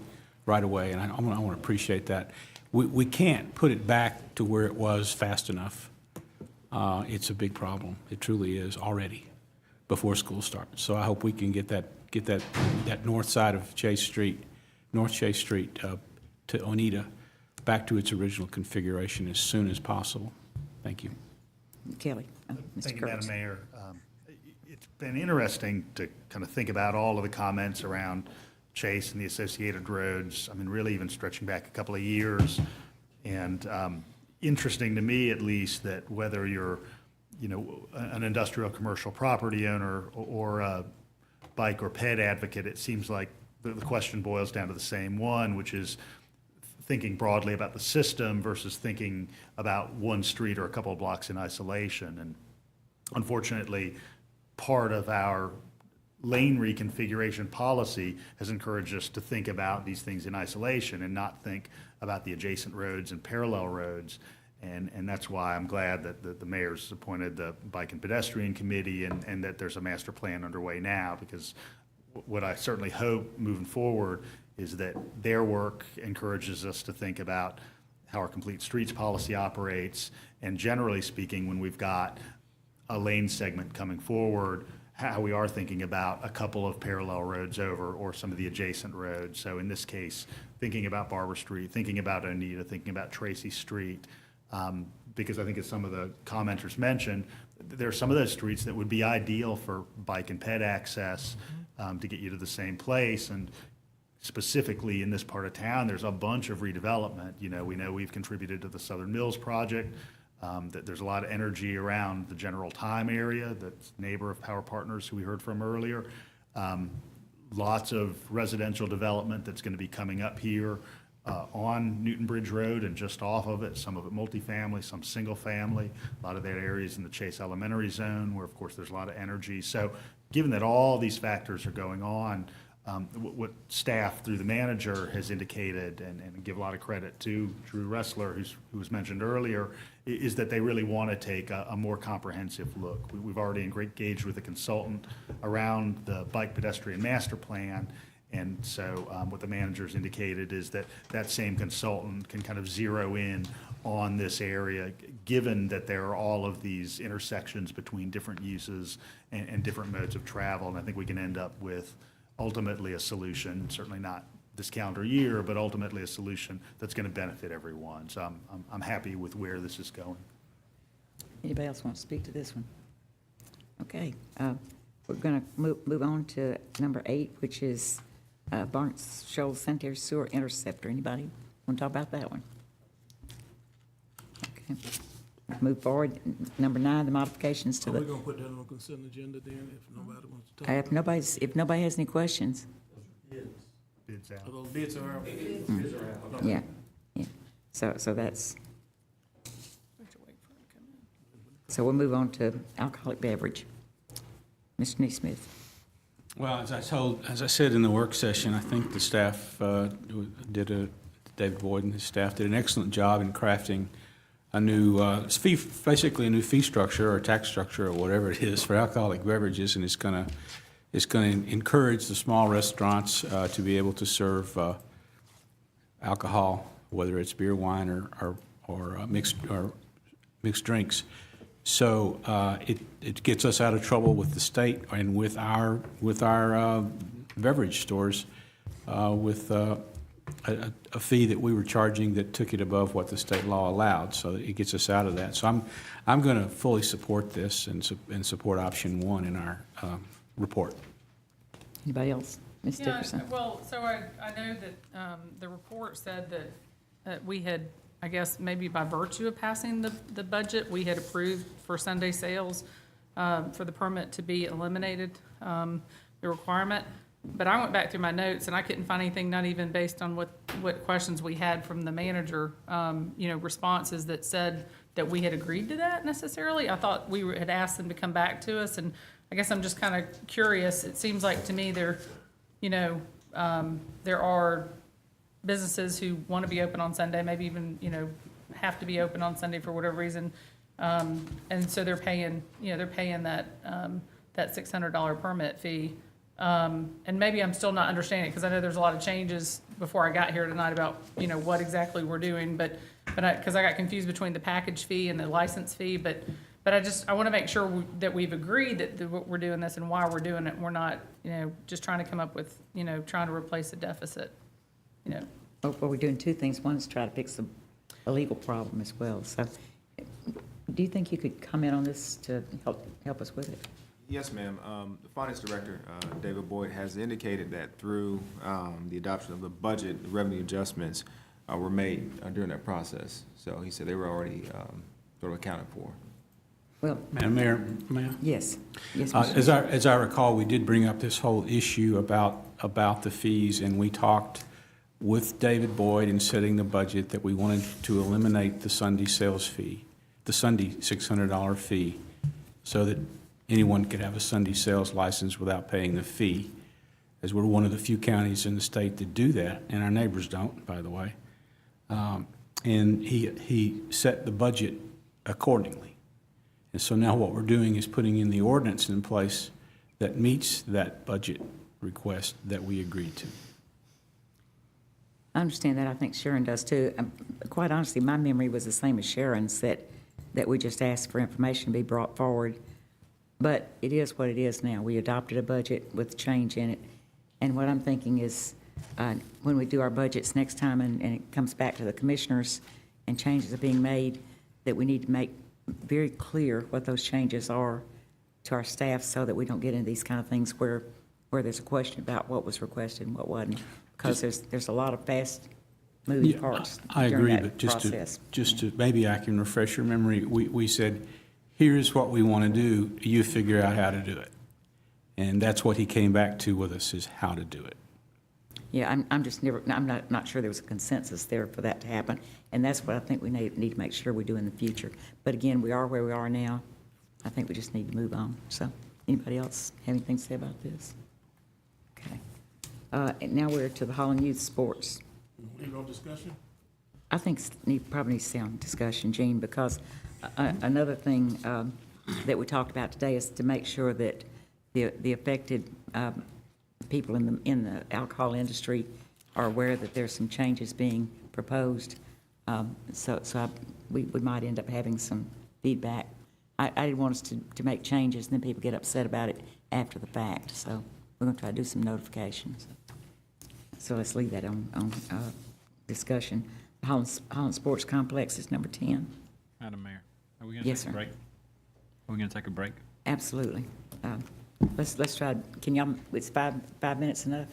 right away, and I want to appreciate that. We can't put it back to where it was fast enough. It's a big problem. It truly is already before school starts. So I hope we can get that north side of Chase Street, North Chase Street to Oneida back to its original configuration as soon as possible. Thank you. Kelly. Mr. Thank you, Curtis. Madam Mayor. It's been interesting to kind of think about all of the comments around Chase and the associated roads. I mean, really even stretching back a couple of years. And interesting to me, at least, that whether you're, an industrial commercial property owner or a bike or ped advocate, it seems like the question boils down to the same one, which is thinking broadly about the system versus thinking about one street or a couple of blocks in isolation. And unfortunately, part of our lane reconfiguration policy has encouraged us to think about these things in isolation and not think about the adjacent roads and parallel roads. And that's why I'm glad that the mayor's appointed the Bike and Pedestrian Committee and that there's a master plan underway now, because what I certainly hope moving forward is that their work encourages us to think about how our complete streets policy operates, and generally speaking, when we've got a lane segment coming forward, how we are thinking about a couple of parallel roads over or some of the adjacent roads. So in this case, thinking about Barber Street, thinking about Oneida, thinking about Tracy Street, because I think as some of the commenters mentioned, there are some of those streets that would be ideal for bike and ped access to get you to the same place. And specifically in this part of town, there's a bunch of redevelopment. We know we've contributed to the Southern Mills project, that there's a lot of energy around the General Time area, that's neighbor of Power Partners, who we heard from earlier. Lots of residential development that's going to be coming up here on Newton Bridge Road and just off of it, some of it multifamily, some single family. A lot of that area is in the Chase Elementary Zone, where of course there's a lot of energy. So given that all these factors are going on, what staff through the manager has indicated, and give a lot of credit to Drew Ressler, who was mentioned earlier, is that they really want to take a more comprehensive look. We've already engaged with a consultant around the bike pedestrian master plan. And so what the manager's indicated is that that same consultant can kind of zero in on this area, given that there are all of these intersections between different uses and different modes of travel. And I think we can end up with ultimately a solution, certainly not this calendar year, but ultimately a solution that's going to benefit everyone. So I'm happy with where this is going. Anybody else want to speak to this one? Okay, we're going to move on to number 8, which is Barnes Shoals Sanitary Sewer Interceptor. Anybody want to talk about that one? Okay. Move forward. Number 9, the modifications to Are the. we gonna put that on the consent agenda then, if nobody wants to talk? If nobody has any questions. Bids out. Are those bids are out? Yeah, yeah. So that's. So we'll move on to alcoholic beverage. Mr. Neesmith. Well, as I said in the work session, I think the staff David Boyd and his staff did an excellent job in crafting a new basically a new fee structure or tax structure or whatever it is for alcoholic beverages, and it's going to encourage the small restaurants to be able to serve alcohol, whether it's beer, wine, or mixed drinks. So it gets us out of trouble with the state and with our beverage stores with a fee that we were charging that took it above what the state law allowed. So it gets us out of that. So I'm going to fully support this and support option 1 in our report. Anybody else? Ms. Yeah, Dickerson? well, so I know that the report said that we had, I guess, maybe by virtue of passing the budget, we had approved for Sunday sales for the permit to be eliminated, the requirement. But I went back through my notes and I couldn't find anything, not even based on what questions we had from the manager, responses that said that we had agreed to that necessarily. I thought we had asked them to come back to us, and I guess I'm just kind of curious. It seems like to me there are businesses who want to be open on Sunday, maybe even, have to be open on Sunday for whatever reason. And so they're paying that $600 permit fee. And maybe I'm still not understanding it, because I know there's a lot of changes before I got here tonight about, what exactly we're doing, because I got confused between the package fee and the license fee, but I want to make sure that we've agreed that we're doing this and why we're doing it. We're not, just trying to come up with, trying to replace a deficit, Well, we're doing two things. One is try to fix a legal problem as well. So do you think you could comment on this to help us with it? Yes, ma'am. The finance director, David Boyd, has indicated that through the adoption of the budget, the revenue adjustments were made during that process. So he said they were already sort of accounted for. Well, Madam Mayor, may I? yes. Yes, Mr. As I recall, we did bring up this whole issue about the fees, and we talked with David Boyd in setting the budget that we wanted to eliminate the Sunday sales fee, the Sunday $600 fee, so that anyone could have a Sunday sales license without paying the fee, as we're one of the few counties in the state that do that, and our neighbors don't, by the way. And he set the budget accordingly. And so now what we're doing is putting in the ordinance in place that meets that budget request that we agreed to. I understand that. I think Sharon does too. Quite honestly, my memory was the same as Sharon's, that we just asked for information to be brought forward. But it is what it is now. We adopted a budget with change in it. And what I'm thinking is when we do our budgets next time and it comes back to the commissioners and changes are being made, that we need to make very clear what those changes are to our staff so that we don't get into these kind of things where there's a question about what was requested and what wasn't. Because there's a lot of fast moving parts I during agree, that but process. just to maybe I can refresh your memory, we said, here's what we want to do, you figure out how to do it. And that's what he came back to with us, is how to do it. Yeah, I'm not sure there was a consensus there for that to happen. And that's what I think we need to make sure we do in the future. But again, we are where we are now. I think we just need to move on. So anybody else have anything to say about this? Okay. And now we're to the Holland Youth Sports. Any more discussion? I think probably needs to stay on discussion, Gene, because another thing that we talked about today is to make sure that the affected people in the alcohol industry are aware that there's some changes being proposed. We might end up having some feedback. I didn't want us to make changes and then people get upset about it after the fact. So we're going to try to do some notifications. So let's leave that on discussion. Holland Sports Complex is number 10. Madam Mayor, are we going to Yes, take a sir. break? Are we going to take a break? Absolutely. Let's try. Can y'all? It's 5 minutes enough?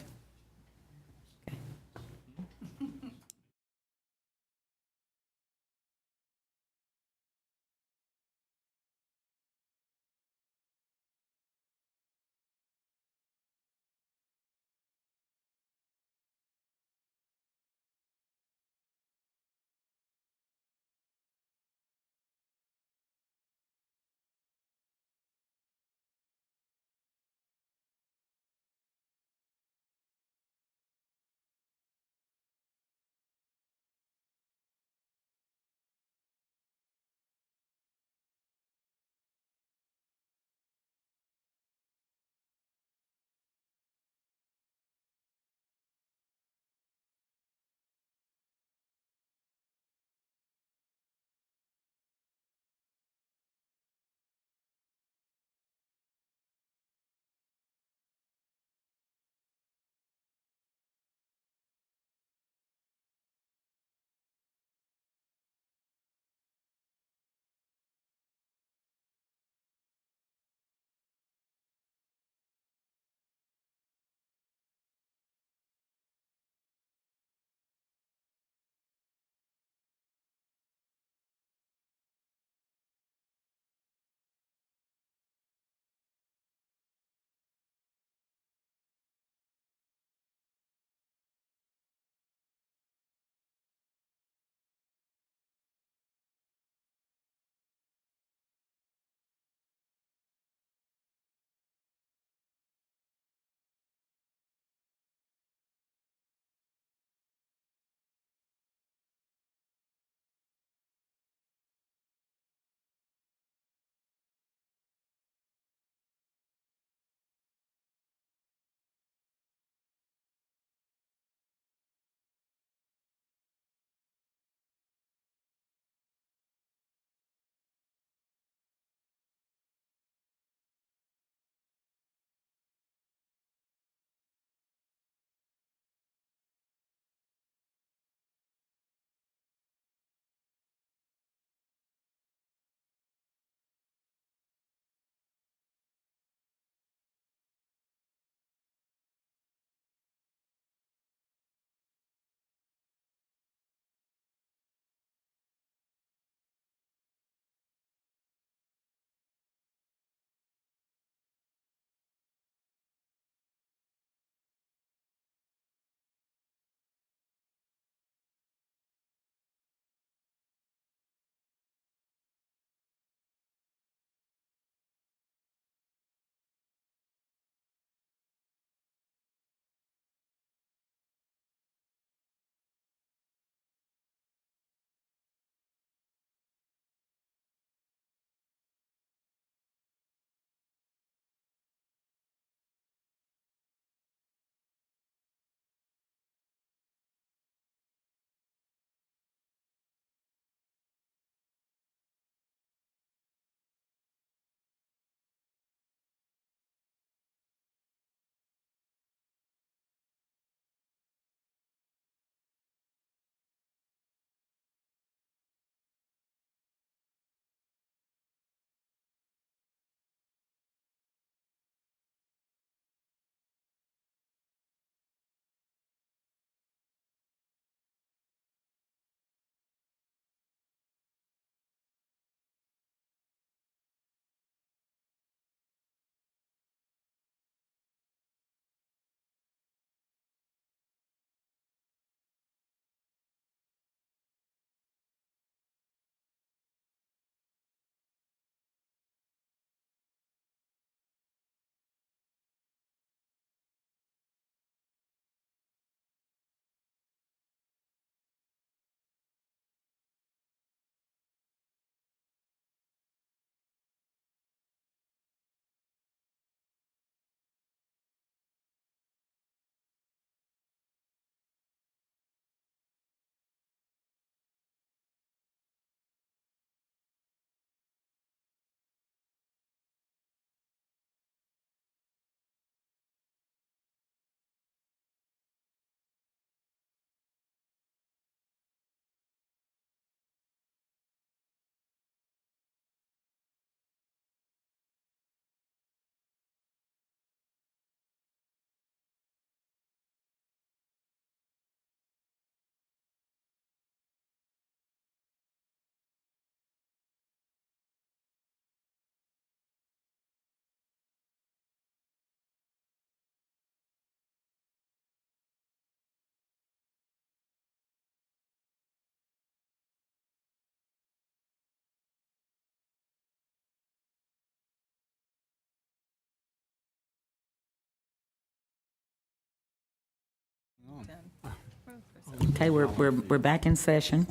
Okay, we're back in session.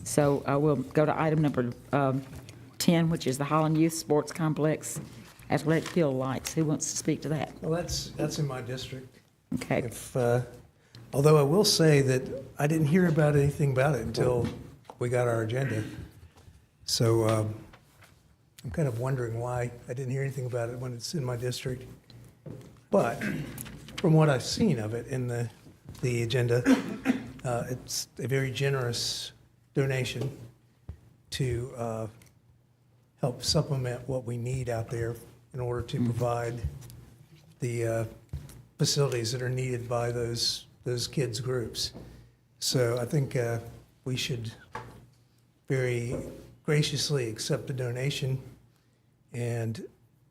So we'll go to item number 10, which is the Holland Youth Sports Complex athletic field lights. Who wants to speak to that? Well, that's in my district. Okay. If, although I will say that I didn't hear about anything about it until we got our agenda. So I'm kind of wondering why I didn't hear anything about it when it's in my district. But from what I've seen of it in the agenda, it's a very generous donation to help supplement what we need out there in order to provide the facilities that are needed by those kids' groups. So I think we should very graciously accept the donation. And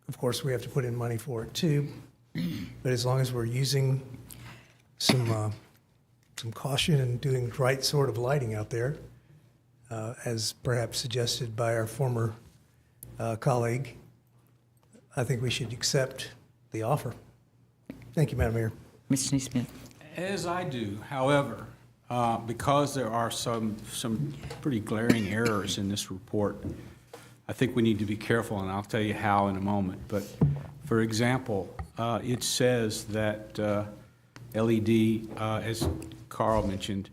of course, we have to put in money for it too. But as long as we're using some caution and doing the right sort of lighting out there, as perhaps suggested by our former colleague, I think we should accept the offer. Thank you, Madam Mayor. Mr. Neesmith. As I do, however, because there are some pretty glaring errors in this report, I think we need to be careful, and I'll tell you how in a moment. But for example, it says that LED, as Carl mentioned,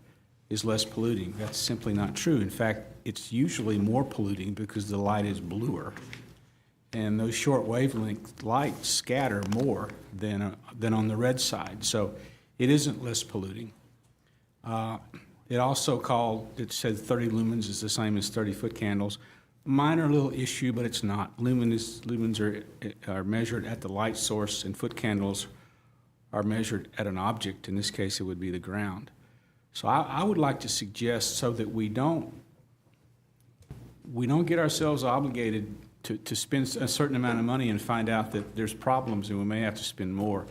is less polluting. That's simply not true. In fact, it's usually more polluting because the light is bluer. And those short wavelength lights scatter more than on the red side. So it isn't less polluting. It said 30 lumens is the same as 30-foot candles. Minor little issue, but it's not. Lumens are measured at the light source, and foot candles are measured at an object. In this case, it would be the ground. So I would like to suggest, so that we don't get ourselves obligated to spend a certain amount of money and find out that there's problems and we may have to spend more.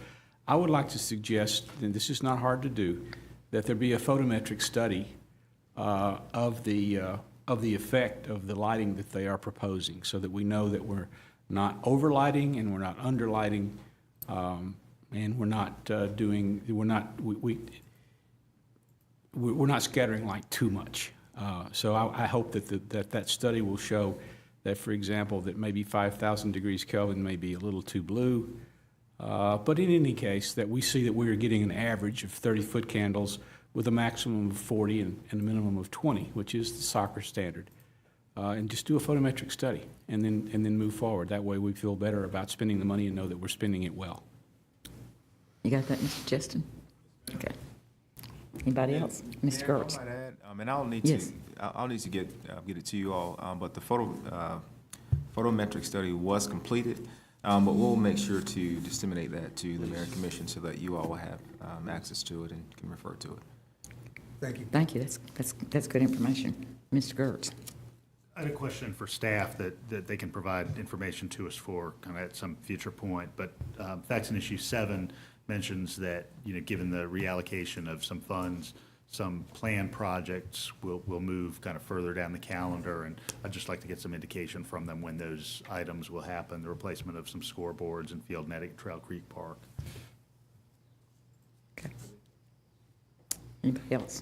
I would like to suggest, and this is not hard to do, that there be a photometric study of the effect of the lighting that they are proposing, so that we know that we're not overlighting and we're not underlighting, and we're not scattering light too much. So I hope that study will show that, for example, that maybe 5,000 degrees Kelvin may be a little too blue, but in any case, that we see that we are getting an average of 30-foot candles with a maximum of 40 and a minimum of 20, which is the soccer standard. And just do a photometric study and then move forward. That way we feel better about spending the money and know that we're spending it well. You got that, Mr. Justin? Okay. Anybody else? Mr. Gertz? I might add, and I'll need Yes. to get it to you all, but the photometric study was completed, but we'll make sure to disseminate that to the Mayor and Commission so that you all will have access to it and can refer to it. Thank you. Thank you. That's good information. Mr. Gertz? I had a question for staff that they can provide information to us for kind of at some future point, but Facts and Issue 7 mentions that, given the reallocation of some funds, some planned projects will move kind of further down the calendar, and I'd just like to get some indication from them when those items will happen, the replacement of some scoreboards in Field Netting at Trail Creek Park. Okay. Anybody else?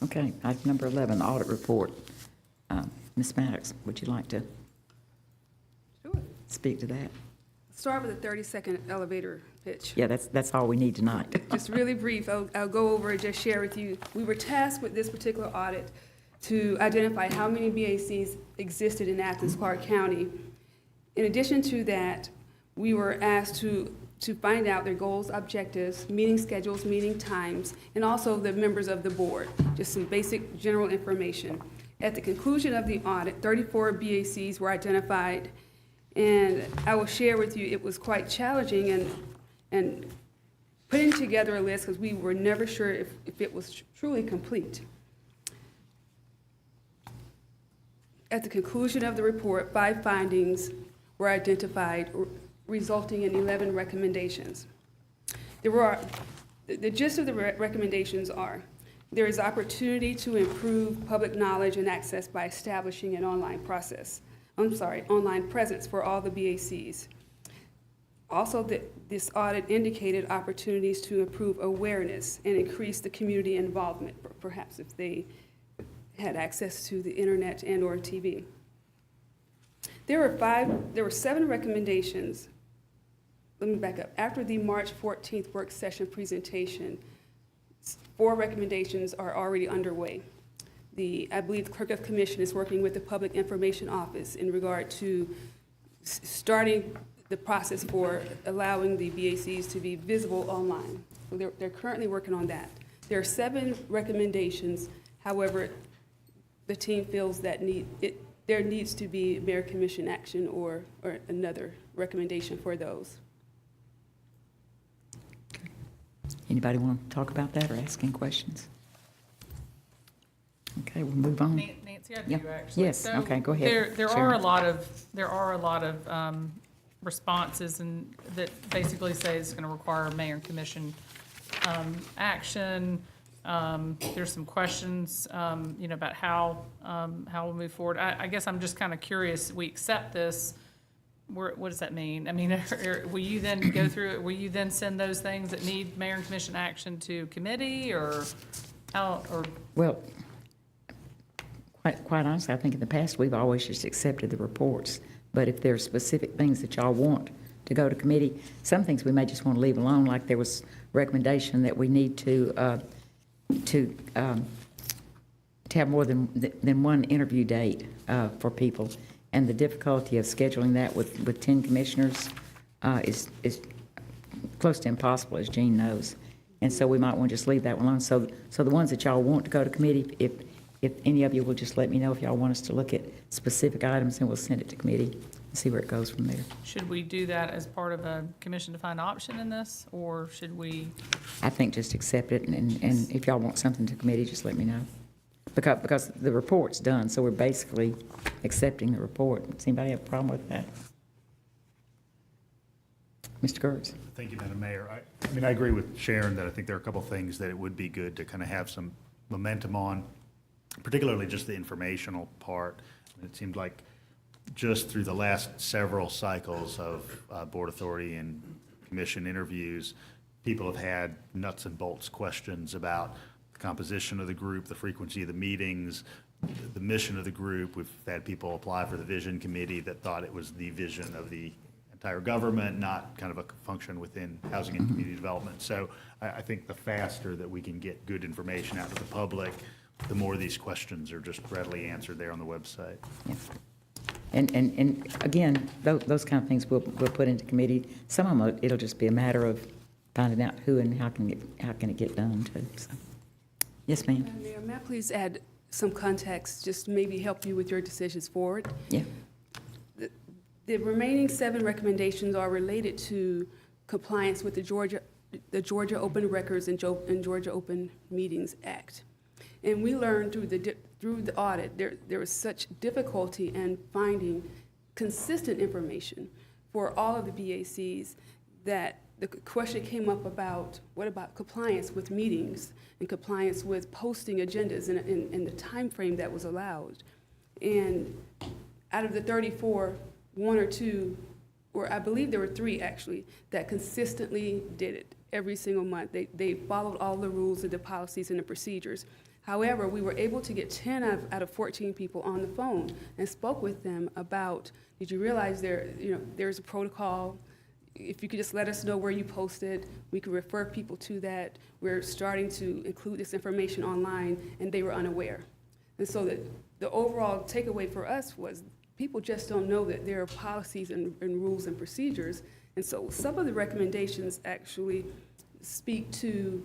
Okay, item number 11, audit report. Ms. Maddox, would you like to speak to that? Start with a 30-second elevator pitch. Yeah, that's all we need tonight. Just really brief. I'll go over and just share with you. We were tasked with this particular audit to identify how many BACs existed in Athens-Clarke County. In addition to that, we were asked to find out their goals, objectives, meeting schedules, meeting times, and also the members of the board, just some basic general information. At the conclusion of the audit, 34 BACs were identified, and I will share with you, it was quite challenging and putting together a list because we were never sure if it was truly complete. At the conclusion of the report, 5 findings were identified, resulting in 11 recommendations. The gist of the recommendations are: there is opportunity to improve public knowledge and access by establishing an online presence for all the BACs. Also, This audit indicated opportunities to improve awareness and increase the community involvement, perhaps if they had access to the internet and/or TV. There were 7 recommendations. Let me back up. After the March 14th work session presentation, 4 recommendations are already underway. I believe the Clerk of Commission is working with the Public Information Office in regard to starting the process for allowing the BACs to be visible online. So they're currently working on that. There are 7 recommendations. However, the team feels that there needs to be Mayor Commission action or another recommendation for those. Anybody want to talk about that or ask any questions? Okay, we'll move on. Nancy, I Yeah. do actually. Yes, So okay, go ahead. There Sharon. are a lot of responses and that basically say it's going to require mayor and commission action. There's some questions, about how we'll move forward. I guess I'm just kind of curious. We accept this. What does that mean? I mean, will you then go through it? Will you then send those things that need mayor and commission action to committee or how? Or Well, quite honestly, I think in the past, we've always just accepted the reports. But if there are specific things that y'all want to go to committee, some things we may just want to leave alone, like there was recommendation that we need to have more than one interview date for people. And the difficulty of scheduling that with 10 commissioners is close to impossible, as Jean knows. And so we might want to just leave that one alone. So the ones that y'all want to go to committee, if any of you will just let me know if y'all want us to look at specific items, and we'll send it to committee and see where it goes from there. should we do that as part of a commission-defined option in this, or should we? I think just accept it, and if y'all want something to committee, just let me know. Because the report's done, so we're basically accepting the report. Does anybody have a problem with that? Mr. Gertz? Thank you, Madam Mayor. I mean, I agree with Sharon that I think there are a couple things that it would be good to kind of have some momentum on, particularly just the informational part. It seemed like just through the last several cycles of Board Authority and Commission interviews, people have had nuts and bolts questions about the composition of the group, the frequency of the meetings, the mission of the group. We've had people apply for the Vision Committee that thought it was the vision of the entire government, not kind of a function within housing and community development. So I think the faster that we can get good information out to the public, the more these questions are just readily answered there on the website. Yeah. And again, those kind of things we'll put into committee. Some of them, it'll just be a matter of finding out who and how can it get done too. So. Yes, ma'am. Mayor, may I please add some context, just maybe help you with your decisions forward? Yeah. The remaining 7 recommendations are related to compliance with the Georgia Open Records and Georgia Open Meetings Act. And we learned through the audit, there was such difficulty in finding consistent information for all of the BACs that the question came up about, what about compliance with meetings and compliance with posting agendas in the time frame that was allowed? And out of the 34, 1 or 2, or I believe there were 3 actually, that consistently did it every single month. They followed all the rules and the policies and the procedures. However, we were able to get 10 out of 14 people on the phone and spoke with them about, did you realize there's a protocol? If you could just let us know where you posted, we could refer people to that. We're starting to include this information online, and they were unaware. And so the overall takeaway for us was people just don't know that there are policies and rules and procedures. And so some of the recommendations actually speak to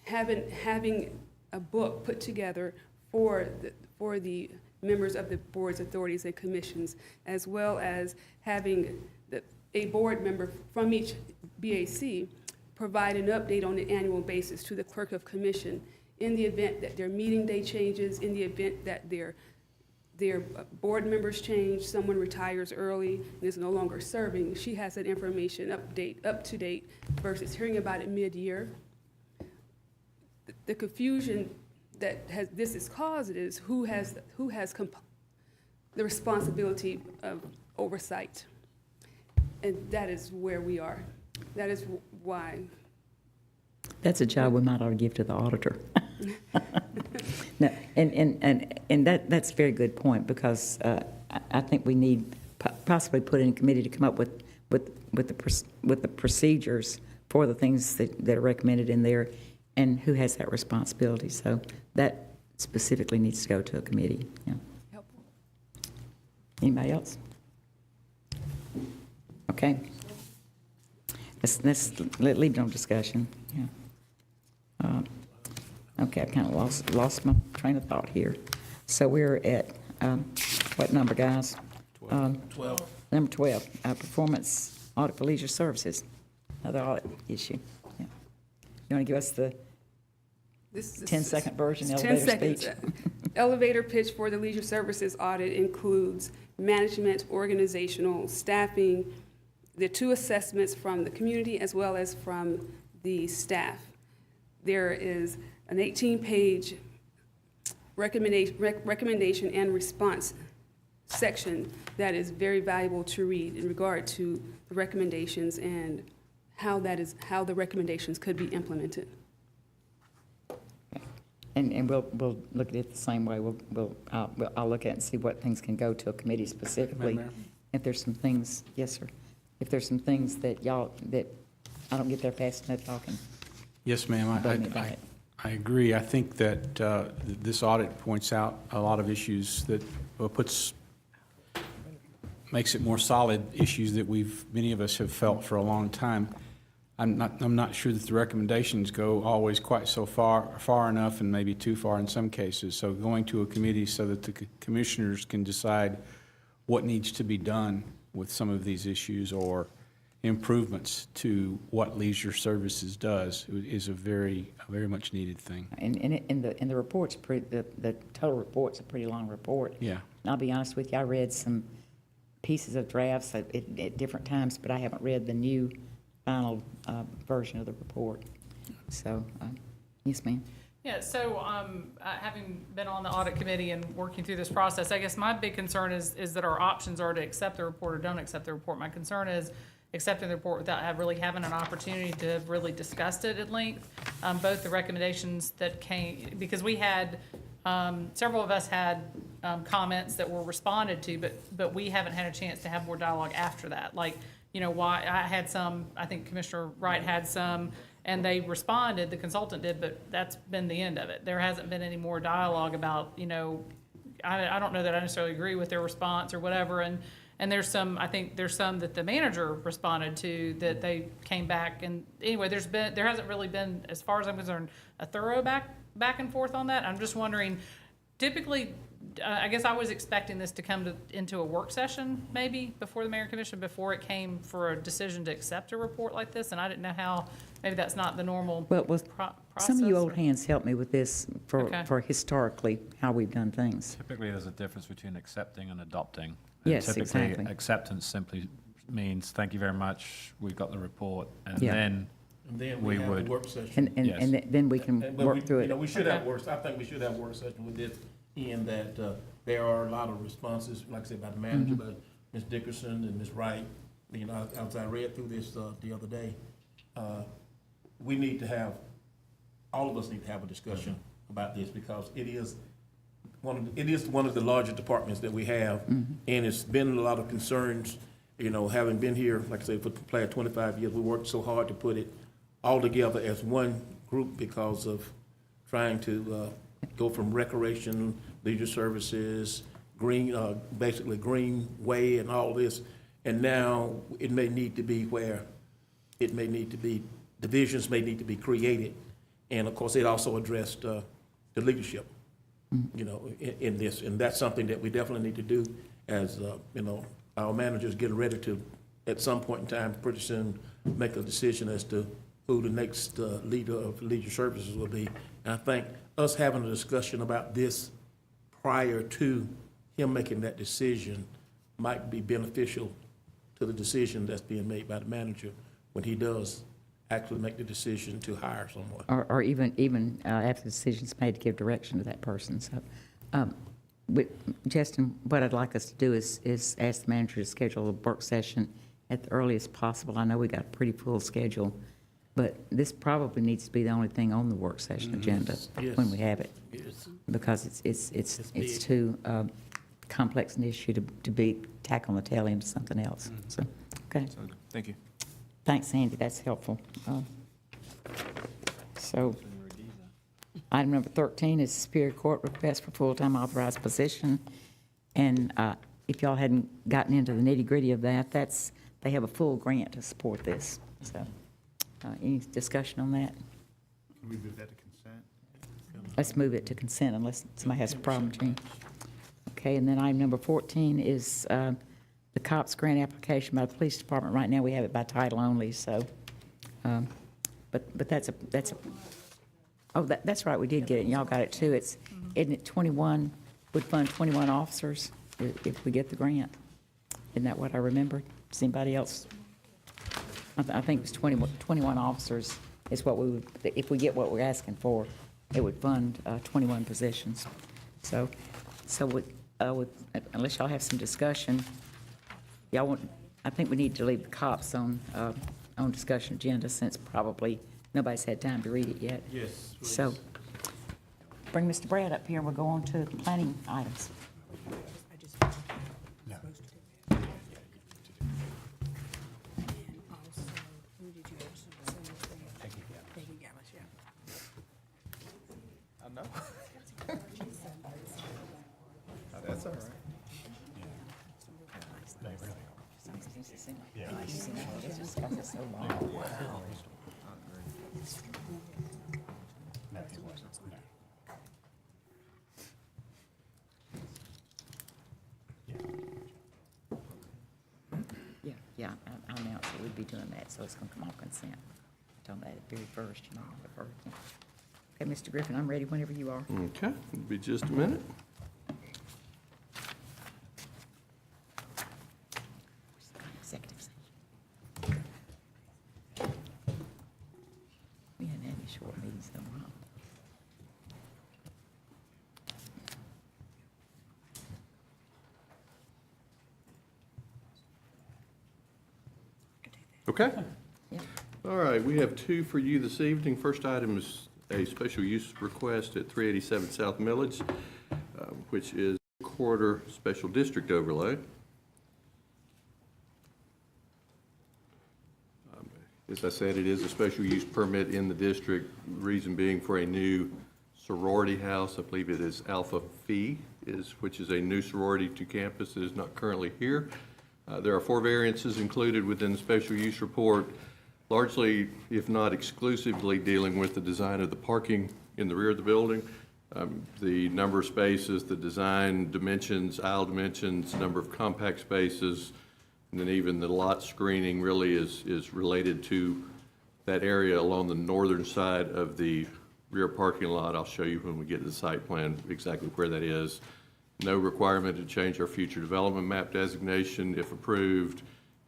having a book put together for the members of the boards, authorities, and commissions, as well as having a board member from each BAC provide an update on an annual basis to the Clerk of Commission in the event that their meeting day changes, in the event that their board members change, someone retires early and is no longer serving. She has that information up to date versus hearing about it mid-year. The confusion that this has caused is who has the responsibility of oversight, and that is where we are. That is why. That's a job we might ought to give to the auditor. No, and that's a very good point, because I think we need possibly put in a committee to come up with the procedures for the things that are recommended in there, and who has that responsibility. So that specifically needs to go to a committee. Yeah. Helpful. Anybody else? Okay. Let's leave it on discussion. Yeah. Okay, I kind of lost my train of thought here. So we're at, what number, guys? 12. Number 12, performance audit for leisure services, another audit issue. Yeah. You want to give us the This is 10-second version, 10 elevator seconds. speech? Elevator pitch for the leisure services audit includes management, organizational, staffing, the 2 assessments from the community as well as from the staff. There is an 18-page recommendation and response section that is very valuable to read in regard to the recommendations and how the recommendations could be implemented. And we'll look at it the same way. I'll look at it and see what things can go to a committee specifically. Madam Mayor? If there's some things, yes, sir. If there's some things that I don't get there fast enough talking. Yes, ma'am. Tell me about it. I agree. I think that this audit points out a lot of issues that makes it more solid, issues that many of us have felt for a long time. I'm not sure that the recommendations go always quite so far enough, and maybe too far in some cases. So going to a committee so that the commissioners can decide what needs to be done with some of these issues, or improvements to what leisure services does, is a very much needed thing. And the report's the total report's a pretty long report. Yeah. And I'll be honest with you, I read some pieces of drafts at different times, but I haven't read the new final version of the report. So, yes, ma'am. Yeah, so having been on the audit committee and working through this process, I guess my big concern is that our options are to accept the report or don't accept the report. My concern is accepting the report without really having an opportunity to have really discussed it at length. Both the recommendations that came, because we had, several of us had comments that were responded to, but we haven't had a chance to have more dialogue after that. Like, why I had some, I think Commissioner Wright had some, and they responded, the consultant did, but that's been the end of it. There hasn't been any more dialogue about, I don't know that I necessarily agree with their response or whatever, and there's some, I think there's some that the manager responded to that they came back, and anyway, there hasn't really been, as far as I'm concerned, a thorough back and forth on that. I'm just wondering, typically, I guess I was expecting this to come into a work session, maybe, before the mayor and commission, before it came for a decision to accept a report like this, and I didn't know how, maybe that's not the normal process. Some of you old hands help me with this Okay. for historically how we've done things. Typically, there's a difference between accepting and adopting. Yes, typically, exactly. Acceptance simply means, thank you very much, we've got the report, and Yeah. then we have would. the work session. And then we can But work through it. we should have I think we should have work session with this, in that there are a lot of responses, like I said, by the manager, by Ms. Dickerson and Ms. Wright. As I read through this the other day, we need to have, all of us need to have a discussion about this, because it is one of the larger departments that we have, and it's been a lot of concerns, having been here, like I say, for the past 25 years, we worked so hard to put it all together as one group because of trying to go from recreation, leisure services, basically Greenway and all this. And now it may need to be divisions may need to be created. And of course, it also addressed the leadership, in this. And that's something that we definitely need to do as, our managers getting ready to, at some point in time, pretty soon, make a decision as to who the next leader of leisure services will be. And I think us having a discussion about this prior to him making that decision might be beneficial to the decision that's being made by the manager when he does actually make the decision to hire someone. Or even after the decision's made, to give direction to that person. So, Justin, what I'd like us to do is ask the manager to schedule a work session at the earliest possible. I know we got a pretty full schedule, but this probably needs to be the only thing on the work session agenda when we have it, because it's too complex an issue to be tack on the tail end of something else. So, okay. Thank you. Thanks, Sandy, that's helpful. So, item number 13 is Superior Court request for full-time authorized position. And if y'all hadn't gotten into the nitty-gritty of that, they have a full grant to support this. So, any discussion on that? Can we move that to consent? Let's move it to consent unless somebody has a problem, Gene. Okay, and then item number 14 is the COPS grant application by the police department. Right now, we have it by title only, so, but that's that's right, we did get it, and y'all got it too. Isn't it 21, would fund 21 officers if we get the grant? Isn't that what I remembered? Does anybody else? I think it was 21 officers is what we would, if we get what we're asking for, it would fund 21 positions. So unless y'all have some discussion, y'all want, I think we need to leave the COPS on discussion agenda since probably nobody's had time to read it yet. Yes, please. So bring Mr. Brad up here, we'll go on to planning items. I know. That's all right. Yeah, I announced that we'd be doing that, so it's going to come off consent. I told them that at the very first, you know, the first one. Okay, Mr. Griffin, I'm ready whenever you are. Okay, it'll be just a minute. Executive session. We hadn't had any short meetings in a while. Okay. Yeah. All right, we have two for you this evening. First item is a special use request at 387 South Milledge, which is quarter special district overlay. As I said, it is a special use permit in the district, reason being for a new sorority house. I believe it is Alpha Phi, which is a new sorority to campus that is not currently here. There are 4 variances included within the special use report, largely, if not exclusively, dealing with the design of the parking in the rear of the building, the number of spaces, the design dimensions, aisle dimensions, number of compact spaces, and then even the lot screening really is related to that area along the northern side of the rear parking lot. I'll show you when we get to the site plan exactly where that is. No requirement to change our future development map designation if approved,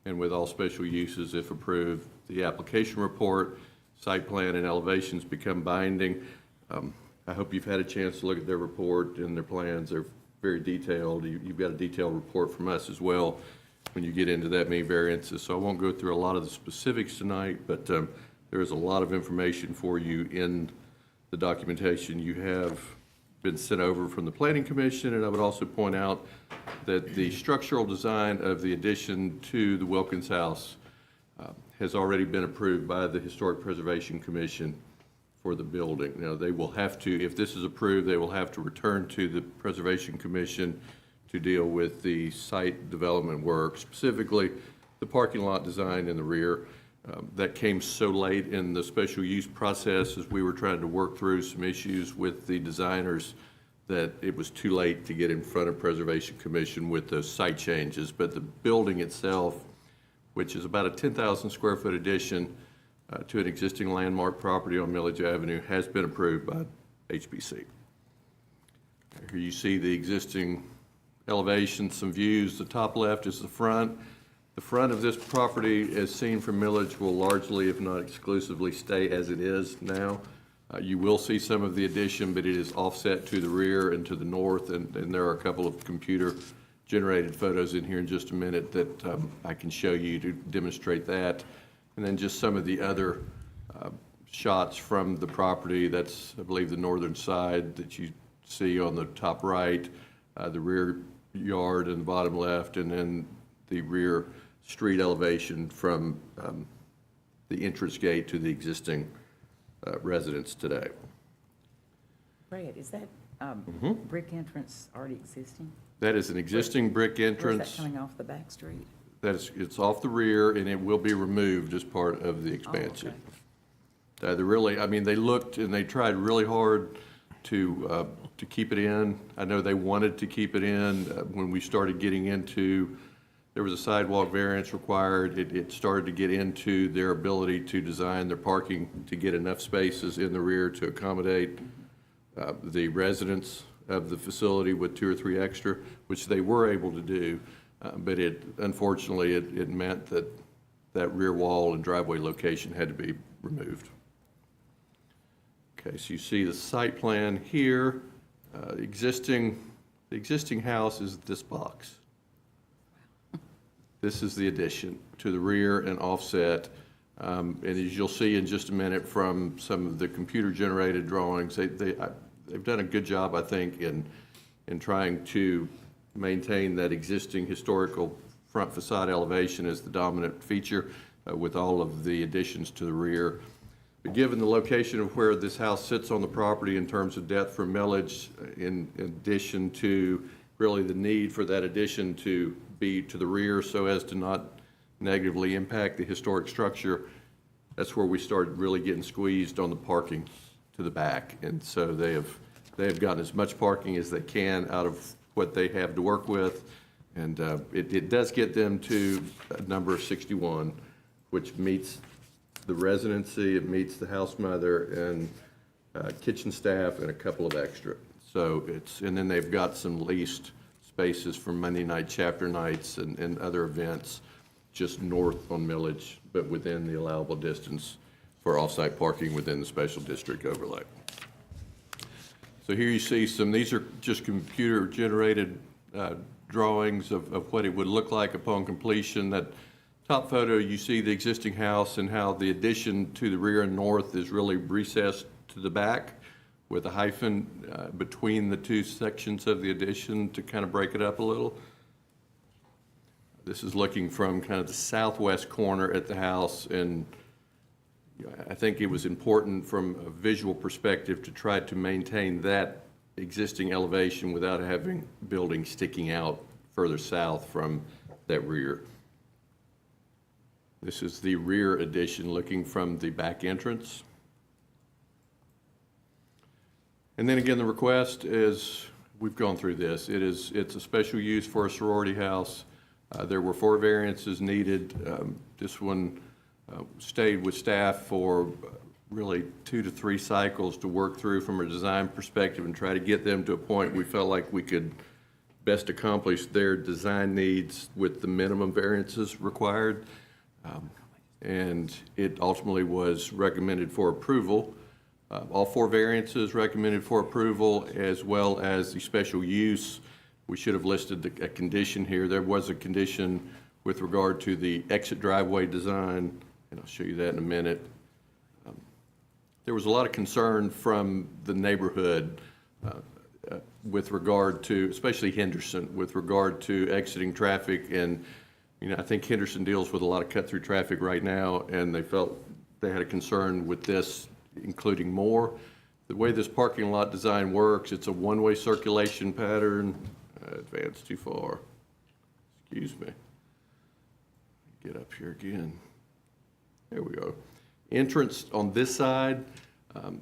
and with all special uses if approved. The application report, site plan, and elevations become binding. I hope you've had a chance to look at their report and their plans. They're very detailed. You've got a detailed report from us as well when you get into that many variances. So I won't go through a lot of the specifics tonight, but there is a lot of information for you in the documentation you have been sent over from the Planning Commission. And I would also point out that the structural design of the addition to the Wilkins House has already been approved by the Historic Preservation Commission for the building. Now, they will have to, if this is approved, they will have to return to the Preservation Commission to deal with the site development work, specifically the parking lot design in the rear. That came so late in the special use process as we were trying to work through some issues with the designers that it was too late to get in front of Preservation Commission with those site changes. But the building itself, which is about a 10,000 square foot addition to an existing landmark property on Milledge Avenue, has been approved by HPC. Here you see the existing elevation, some views. The top left is the front. The front of this property, as seen from Milledge, will largely, if not exclusively, stay as it is now. You will see some of the addition, but it is offset to the rear and to the north, and there are a couple of computer generated photos in here in just a minute that I can show you to demonstrate that. And then just some of the other shots from the property. That's, I believe, the northern side that you see on the top right, the rear yard in the bottom left, and then the rear street elevation from the entrance gate to the existing residence today. Brad, is that brick entrance already existing? That is an existing brick Or is entrance. that coming off the back street? That is, it's off the rear, and it will be removed as part of the expansion. They really, I mean, they looked and they tried really hard to keep it in. I know they wanted to keep it in when we started getting into, there was a sidewalk variance required. It started to get into their ability to design their parking to get enough spaces in the rear to accommodate the residents of the facility with 2 or 3 extra, which they were able to do. But unfortunately, it meant that rear wall and driveway location had to be removed. Okay, so you see the site plan here. The existing house is this box. This is the addition to the rear and offset. And as you'll see in just a minute from some of the computer-generated drawings, they've done a good job, I think, in trying to maintain that existing historical front facade elevation as the dominant feature with all of the additions to the rear. But given the location of where this house sits on the property in terms of depth from Milledge, in addition to really the need for that addition to be to the rear so as to not negatively impact the historic structure, that's where we started really getting squeezed on the parking to the back. And so they have gotten as much parking as they can out of what they have to work with. And it does get them to a number of 61, which meets the residency, it meets the house mother and kitchen staff and a couple of extra. So and then they've got some leased spaces for Monday night chapter nights and other events just north on Milledge, but within the allowable distance for off-site parking within the special district overlay. So here you see these are just computer-generated drawings of what it would look like upon completion. That top photo, you see the existing house and how the addition to the rear and north is really recessed to the back with a hyphen between the 2 sections of the addition to kind of break it up a little. This is looking from kind of the southwest corner at the house, and I think it was important from a visual perspective to try to maintain that existing elevation without having buildings sticking out further south from that rear. This is the rear addition looking from the back entrance. And then again, the request is, we've gone through this, it's a special use for a sorority house. There were 4 variances needed. This one stayed with staff for really 2 to 3 cycles to work through from a design perspective and try to get them to a point we felt like we could best accomplish their design needs with the minimum variances required. And it ultimately was recommended for approval. All 4 variances recommended for approval, as well as the special use. We should have listed a condition here. There was a condition with regard to the exit driveway design, and I'll show you that in a minute. There was a lot of concern from the neighborhood with regard to, especially Henderson, with regard to exiting traffic. And I think Henderson deals with a lot of cut-through traffic right now, and they felt they had a concern with this including more. The way this parking lot design works, it's a one-way circulation pattern. Advanced too far. Excuse me. Get up here again. There we go. Entrance on this side,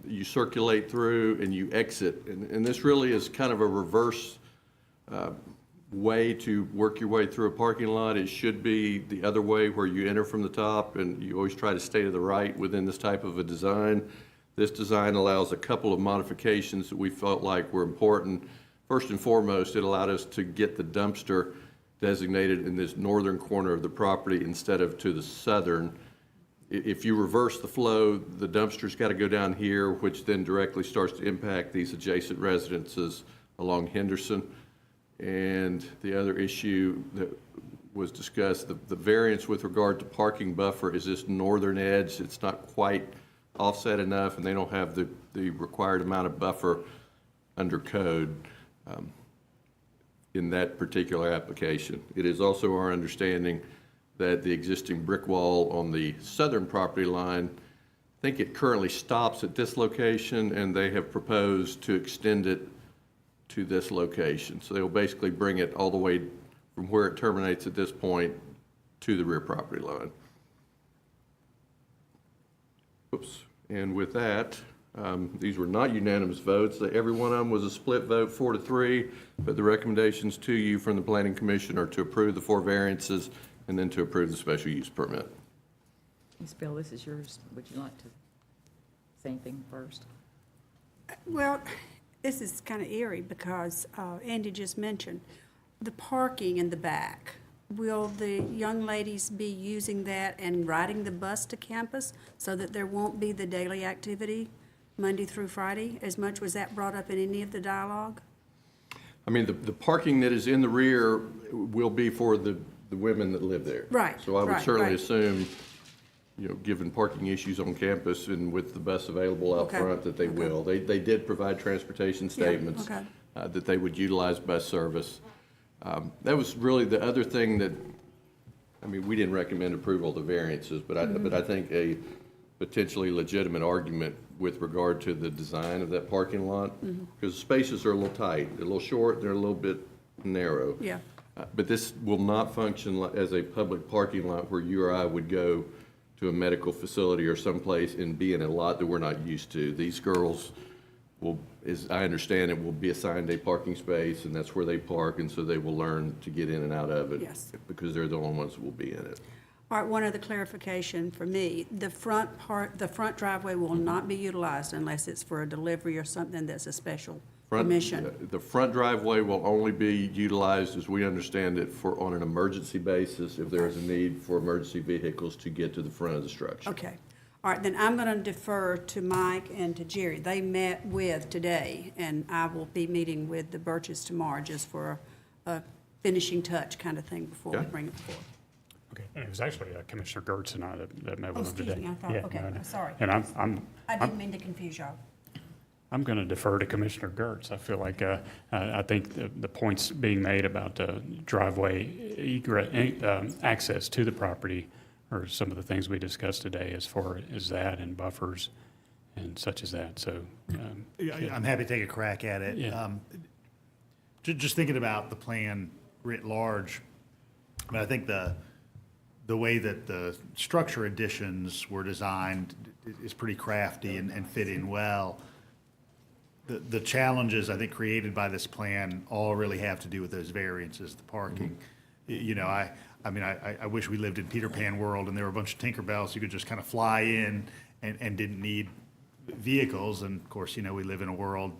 you circulate through and you exit. And this really is kind of a reverse way to work your way through a parking lot. It should be the other way, where you enter from the top and you always try to stay to the right within this type of a design. This design allows a couple of modifications that we felt like were important. First and foremost, it allowed us to get the dumpster designated in this northern corner of the property instead of to the southern. If you reverse the flow, the dumpster's got to go down here, which then directly starts to impact these adjacent residences along Henderson. And the other issue that was discussed, the variance with regard to parking buffer is this northern edge. It's not quite offset enough, and they don't have the required amount of buffer under code in that particular application. It is also our understanding that the existing brick wall on the southern property line, I think it currently stops at this location, and they have proposed to extend it to this location. So they'll basically bring it all the way from where it terminates at this point to the rear property line. Oops. And with that, these were not unanimous votes. Every one of them was a split vote, 4-3, but the recommendations to you from the Planning Commission are to approve the 4 variances and then to approve the special use permit. Ms. Bill, this is yours. Would you like to say anything first? Well, this is kind of eerie because Andy just mentioned the parking in the back. Will the young ladies be using that and riding the bus to campus so that there won't be the daily activity Monday through Friday? As much was that brought up in any of the dialogue? I mean, the parking that is in the rear will be for the women that live there. Right, So I would right, certainly right. assume, given parking issues on campus and with the bus available out Okay, front, that they okay. will. They did provide transportation statements okay. that they would utilize bus service. That was really the other thing that, we didn't recommend approval of the variances, but I think a potentially legitimate argument with regard to the design of that parking lot, because the spaces are a little tight, they're a little short, they're a little bit narrow. Yeah. But this will not function as a public parking lot where you or I would go to a medical facility or someplace and be in a lot that we're not used to. These girls will, as I understand it, will be assigned a parking space, and that's where they park, and so they will learn to get in and out of it. Yes. Because they're the only ones that will be in it. All right, one other clarification for me. The front driveway will not be utilized unless it's for a delivery or something that's a special permission. The front driveway will only be utilized, as we understand it, on an emergency basis if there is a need for emergency vehicles to get to the front of the structure. Okay. All right, then I'm going to defer to Mike and to Jerry. They met with today, and I will be meeting with the Birches tomorrow just for a finishing touch kind of thing before we Okay. bring it forward. Okay, and it was actually Commissioner Gertz and I that met Oh, with them excuse today. me, I thought, Yeah, okay, no, no. sorry. And I didn't mean to confuse y'all. I'm going to defer to Commissioner Gertz. I feel like, I think the points being made about driveway access to the property are some of the things we discussed today as far as that and buffers and such as that, so. I'm happy to take a crack at it. Yeah. Just thinking about the plan writ large, I think the way that the structure additions were designed is pretty crafty and fit in well. The challenges, I think, created by this plan all really have to do with those variances, the parking. I wish we lived in Peter Pan world and there were a bunch of Tinkerbells who could just kind of fly in and didn't need vehicles. And of course, we live in a world,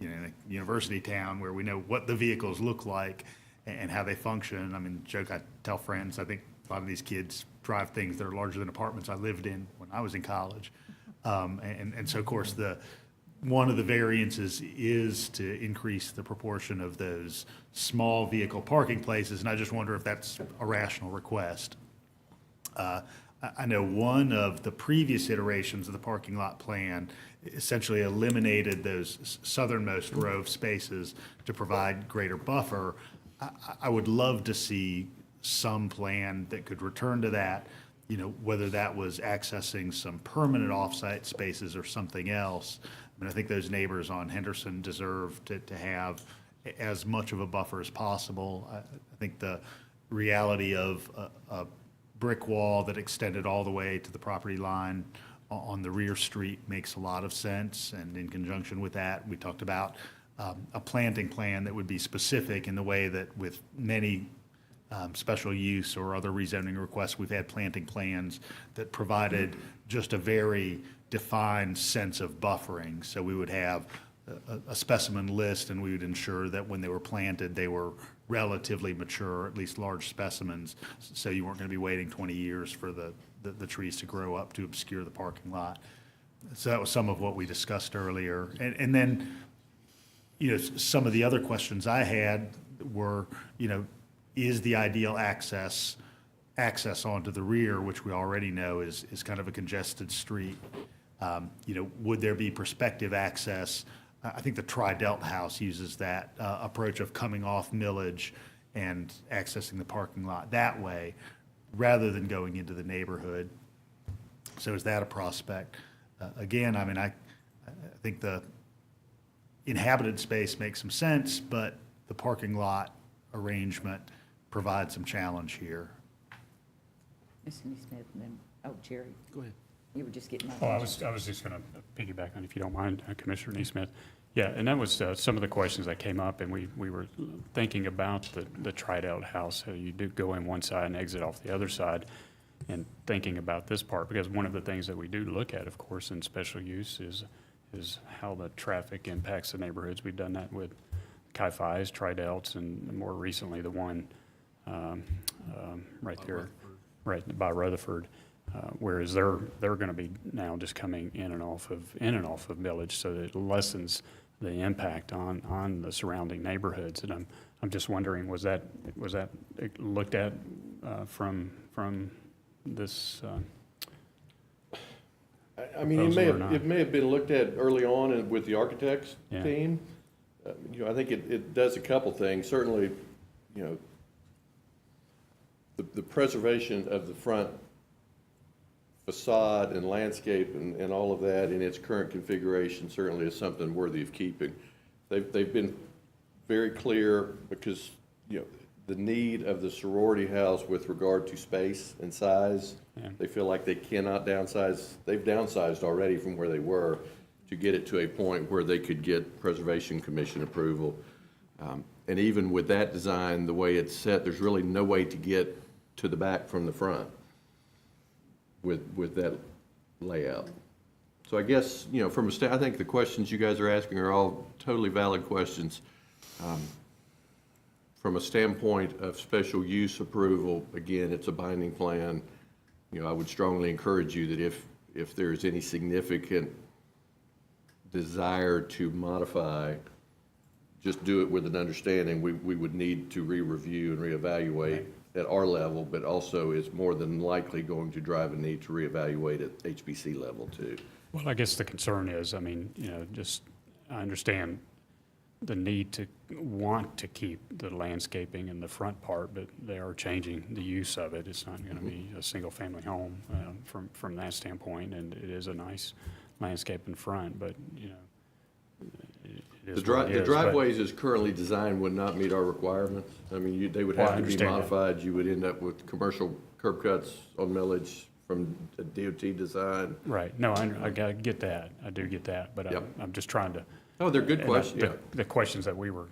in a university town where we know what the vehicles look like and how they function. Joke I tell friends, I think a lot of these kids drive things that are larger than apartments I lived in when I was in college. And so, of course, one of the variances is to increase the proportion of those small vehicle parking places, and I just wonder if that's a rational request. I know one of the previous iterations of the parking lot plan essentially eliminated those southernmost row of spaces to provide greater buffer. I would love to see some plan that could return to that, whether that was accessing some permanent off-site spaces or something else. I think those neighbors on Henderson deserve to have as much of a buffer as possible. I think the reality of a brick wall that extended all the way to the property line on the rear street makes a lot of sense. And in conjunction with that, we talked about a planting plan that would be specific in the way that with many special use or other rezoning requests, we've had planting plans that provided just a very defined sense of buffering. So we would have a specimen list, and we would ensure that when they were planted, they were relatively mature, at least large specimens, so you weren't going to be waiting 20 years for the trees to grow up to obscure the parking lot. So that was some of what we discussed earlier. And then, some of the other questions I had, were, is the ideal access onto the rear, which we already know is kind of a congested street. Would there be prospective access? I think the Tri-Delt House uses that approach of coming off Milledge and accessing the parking lot that way, rather than going into the neighborhood. So is that a prospect? Again, I mean, I think the inhabited space makes some sense, but the parking lot arrangement provides some challenge here. Mr. Neesmith, and then, Jerry. Go ahead. You were just getting my Oh, I attention. was just going to piggyback on, if you don't mind, Commissioner Neesmith. Yeah, and that was some of the questions that came up, and we were thinking about the Tri-Delt House. So you do go in one side and exit off the other side, and thinking about this part, because one of the things that we do look at, of course, in special use is how the traffic impacts the neighborhoods. We've done that with Chi-Fi's, Tri-Delts, and more recently the one right there, right by Rutherford. Whereas they're going to be now just coming in and off of Milledge, so that it lessens the impact on the surrounding neighborhoods. And I'm just wondering, was that looked at from this? I mean, it may have been looked at early on with the architects Yeah. team. I think it does a couple things. Certainly, the preservation of the front facade and landscape and all of that in its current configuration certainly is something worthy of keeping. They've been very clear, because the need of the sorority house with regard to space and size. Yeah. They feel like they cannot downsize. They've downsized already from where they were to get it to a point where they could get Preservation Commission approval. And even with that design, the way it's set, there's really no way to get to the back from the front with that layout. So I guess, I think the questions you guys are asking are all totally valid questions. From a standpoint of special use approval, again, it's a binding plan. I would strongly encourage you that if there's any significant desire to modify, just do it with an understanding we would need to re-review and reevaluate at our level, but also is more than likely going to drive a need to reevaluate at HBC level too. Well, I guess the concern is, I understand the need to want to keep the landscaping in the front part, but they are changing the use of it. It's not going to be a single-family home from that standpoint, and it is a nice landscape in front, but, it is what it The is, driveways as currently designed would not meet our requirements. I mean, they would Well, have I to be understand that. modified. You would end up with commercial curb cuts on millage from a DOT design. Right, no, I get that, I do get that, but Yep. I'm just trying to. Oh, they're good and questions, yeah. The questions that we were,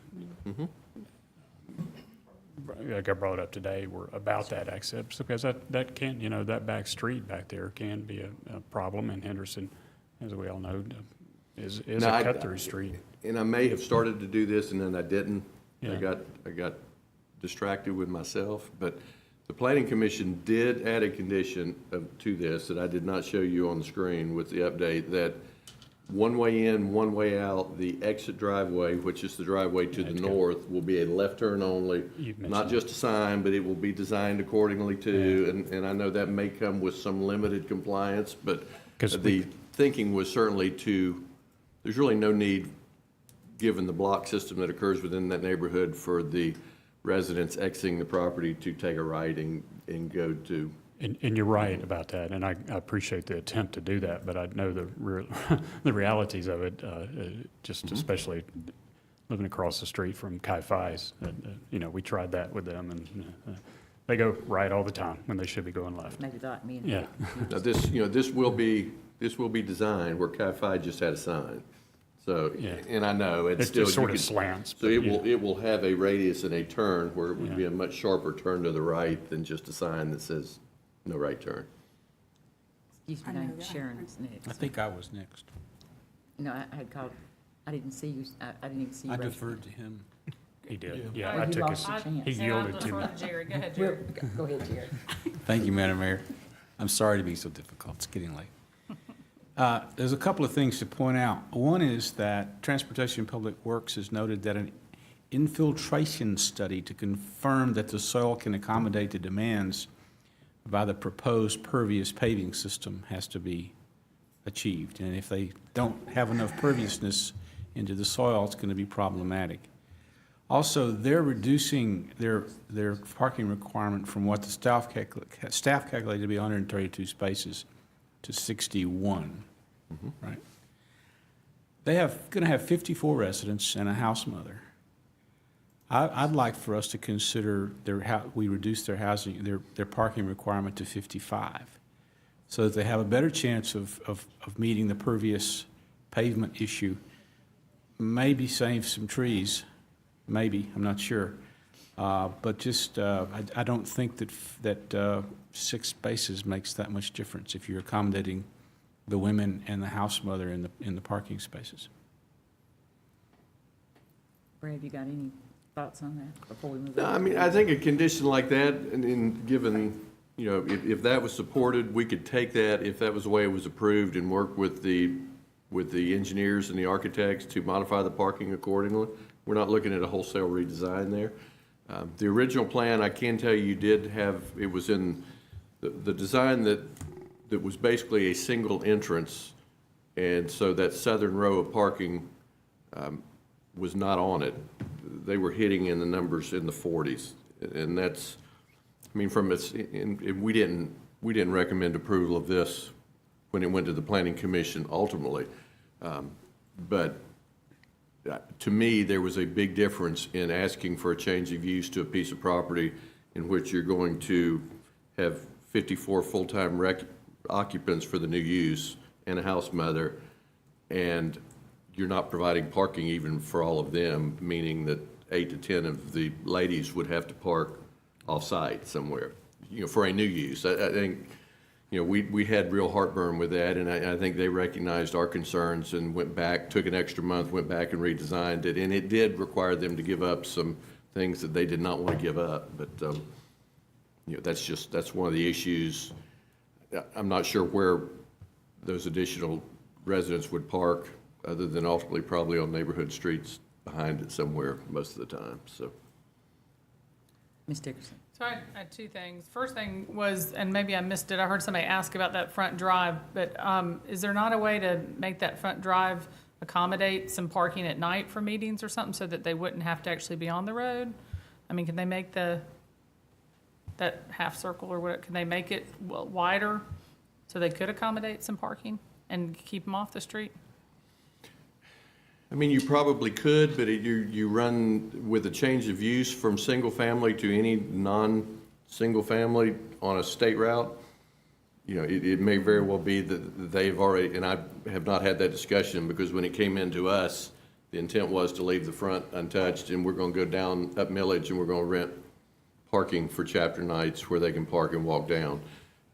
like I brought up today, were about that access, because that can, that back street back there can be a problem, and Henderson, as we all know, is a No, cut-through street. And I may have started to do this and then I didn't. Yeah. I got distracted with myself, but the Planning Commission did add a condition to this that I did not show you on the screen with the update, that one way in, one way out, the exit driveway, which is the driveway to the north, will be a left turn only. You've mentioned Not just a sign, but it will be designed accordingly too. And I know that may come with some limited compliance, but 'Cause the thinking was certainly there's really no need, given the block system that occurs within that neighborhood, for the residents exiting the property to take a right and go to. And you're right about that, and I appreciate the attempt to do that, but I know the realities of it, just especially living across the street from Chi-Fi's. We tried that with them, and they go right all the time when they should be going left. Maybe that means. Yeah. Now, this will be designed where Chi-Fi just had a sign. So, Yeah. and I know it's It still. just sort you of could- slants, So but it will have a radius and a turn where it would be Yeah. a much sharper turn to the right than just a sign that says no right turn. Excuse me, now Sharon's next. I think I was next. No, I had called, I didn't see you, I didn't even see you. I raise your deferred to him. He did, Oh, yeah, you I took lost his, your chance. he yielded to me. Defer to Jerry. Go ahead, hand. Jerry. Go ahead, Jerry. Thank you, Madam Mayor. I'm sorry to be so difficult. It's getting late. There's a couple of things to point out. One is that Transportation and Public Works has noted that an infiltration study to confirm that the soil can accommodate the demands by the proposed pervious paving system has to be achieved. And if they don't have enough perviousness into the soil, it's going to be problematic. Also, they're reducing their parking requirement from what the staff calculated to be 132 spaces to 61, right? They're going to have 54 residents and a house mother. I'd like for us to consider we reduce their parking requirement to 55, so that they have a better chance of meeting the pervious pavement issue. Maybe save some trees, maybe, I'm not sure. But just, I don't think that 6 spaces makes that much difference if you're accommodating the women and the house mother in the parking spaces. Brad, have you got any thoughts on that before we move No, on? I mean, I think a condition like that, and given, you know, if that was supported, we could take that, if that was the way it was approved, and work with the engineers and the architects to modify the parking accordingly. We're not looking at a wholesale redesign there. The original plan, I can tell you, did have, it was in the design that was basically a single entrance, and so that southern row of parking was not on it. They were hitting in the numbers in the 40s, and that's, I mean, from its, we didn't recommend approval of this when it went to the Planning Commission ultimately, but to me, there was a big difference in asking for a change of use to a piece of property in which you're going to have 54 full-time occupants for the new use and a house mother, and you're not providing parking even for all of them, meaning that 8 to 10 of the ladies would have to park off-site somewhere, you know, for a new use. I think, you know, we had real heartburn with that, and I think they recognized our concerns and went back, took an extra month, went back and redesigned it, and it did require them to give up some things that they did not want to give up, but, you know, that's one of the issues. I'm not sure where those additional residents would park, other than ultimately probably on neighborhood streets behind it somewhere most of the time, so. Ms. Dickerson? So I had 2 things. First thing was, and maybe I missed it, I heard somebody ask about that front drive, but is there not a way to make that front drive accommodate some parking at night for meetings or something so that they wouldn't have to actually be on the road? I mean, can they make that half circle or what, can they make it wider so they could accommodate some parking and keep them off the street? I mean, you probably could, but you run with a change of use from single family to any non-single family on a state route. You know, it may very well be that they've already, and I have not had that discussion, because when it came into us, the intent was to leave the front untouched, and we're going to go down up Milledge, and we're going to rent parking for chapter nights where they can park and walk down.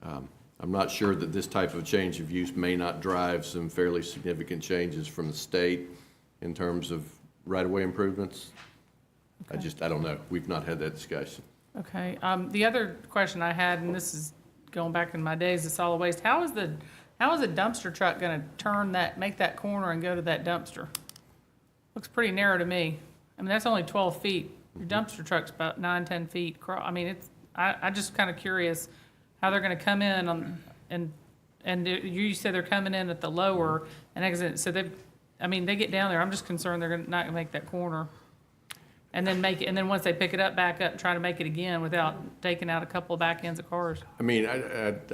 I'm not sure that this type of change of use may not drive some fairly significant changes from the state in terms of right-of-way improvements. Okay. I don't know. We've not had that discussion. Okay. The other question I had, and this is going back in my days of solid waste, how is a dumpster truck going to make that corner and go to that dumpster? Looks pretty narrow to me. I mean, that's only 12 feet. Your dumpster truck's about 9, 10 feet across. I mean, I'm just kind of curious how they're going to come in and you said they're coming in at the lower and exit. So they get down there. I'm just concerned they're not going to make that corner. And then once they pick it up, back up and try to make it again without taking out a couple of back ends of cars. I mean,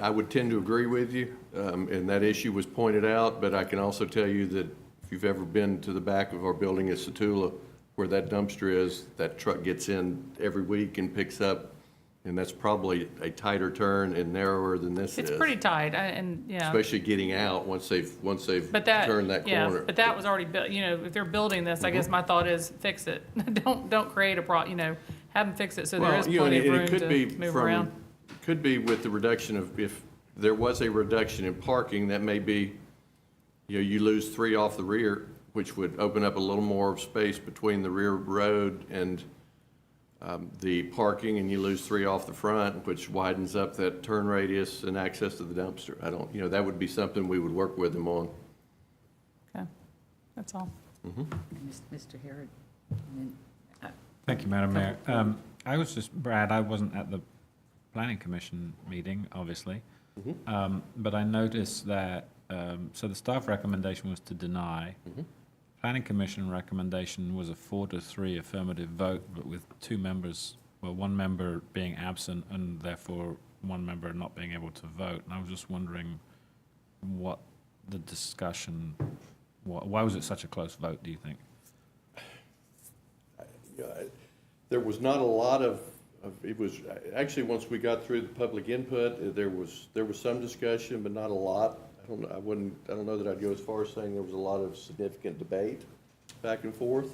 I would tend to agree with you, and that issue was pointed out, but I can also tell you that if you've ever been to the back of our building at Satula, where that dumpster is, that truck gets in every week and picks up, and that's probably a tighter turn and narrower than this is. It's pretty tight, yeah. Especially getting out once they've turned that Yeah, corner. but that was already built, if they're building this, I guess my thought is fix it. Don't create have them fix it so there is plenty of room to move around. Could be with the reduction of, if there was a reduction in parking, that may be, you lose 3 off the rear, which would open up a little more space between the rear road and the parking, and you lose 3 off the front, which widens up that turn radius and access to the dumpster. That would be something we would work with them on. Okay, that's all. Mr. Herod, and then Thank you, Madam Mayor. Brad, I wasn't at the Planning Commission meeting, obviously. But I noticed that, so the staff recommendation was to deny. Planning Commission recommendation was a 4-3 affirmative vote, but with 2 members, well, 1 member being absent and therefore 1 member not being able to vote. And I was just wondering what the discussion, why was it such a close vote, do you think? There was not a lot of, it was, actually, once we got through the public input, there was some discussion, but not a lot. I don't know that I'd go as far as saying there was a lot of significant debate back and forth.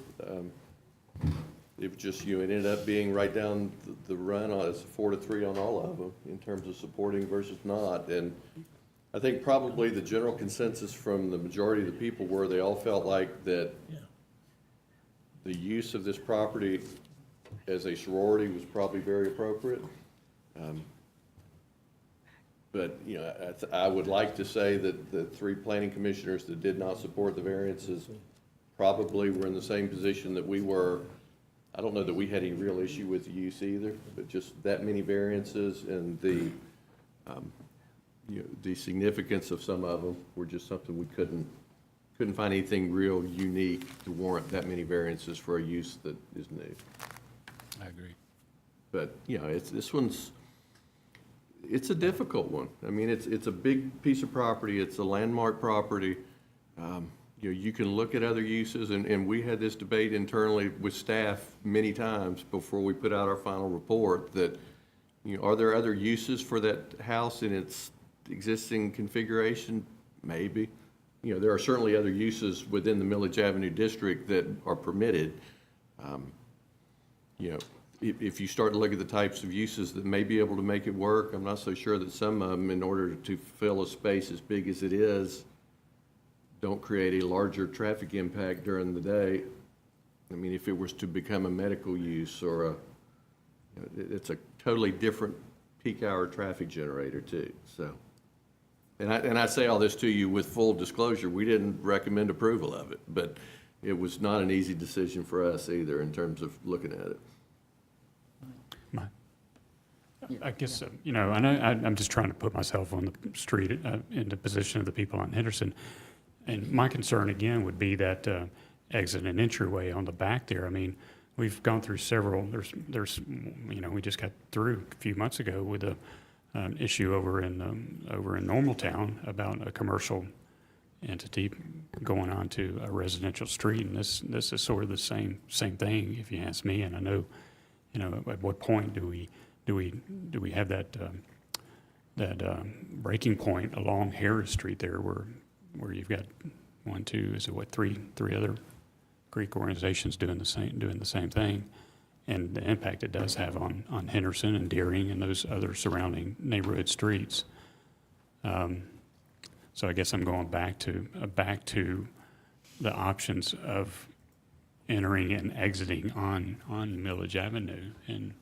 It was just, it ended up being right down the run as 4-3 on all of them in terms of supporting versus not. And I think probably the general consensus from the majority of the people were they all felt like that the use of this property as a sorority was probably very appropriate. But, I would like to say that the 3 planning commissioners that did not support the variances probably were in the same position that we were. I don't know that we had any real issue with the use either, but just that many variances and the significance of some of them were just something we couldn't find anything real unique to warrant that many variances for a use that is new. I agree. But, it's a difficult one. I mean, it's a big piece of property. It's a landmark property. You can look at other uses, and we had this debate internally with staff many times before we put out our final report that, are there other uses for that house in its existing configuration? Maybe. There are certainly other uses within the Milledge Avenue district that are permitted. If you start to look at the types of uses that may be able to make it work, I'm not so sure that some of them, in order to fill a space as big as it is, don't create a larger traffic impact during the day. I mean, if it was to become a medical use or it's a totally different peak hour traffic generator too, so. And I say all this to you with full disclosure, we didn't recommend approval of it, but it was not an easy decision for us either in terms of looking at it. I guess, I know I'm just trying to put myself on the street in the position of the people on Henderson. And my concern, again, would be that exit and entryway on the back there. I mean, we've gone through several, there's we just got through a few months ago with an issue over in Normaltown about a commercial entity going on to a residential street. And this is sort of the same thing, if you ask me. And I know, at what point do we have that breaking point along Harris Street there where you've got 3 other Greek organizations doing the same thing, and the impact it does have on Henderson and Deering and those other surrounding neighborhood streets. So I guess I'm going back to the options of entering and exiting on Milledge Avenue, and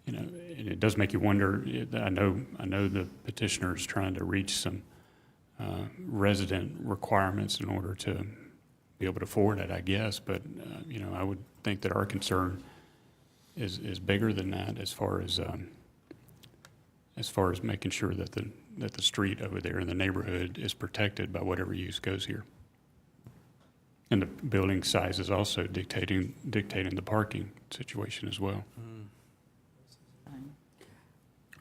and it does make you wonder. I know the petitioner is trying to reach some resident requirements in order to be able to afford it, I guess. But I would think that our concern is bigger than that, as far as making sure that the street over there in the neighborhood is protected by whatever use goes here. And the building size is also dictating the parking situation as well.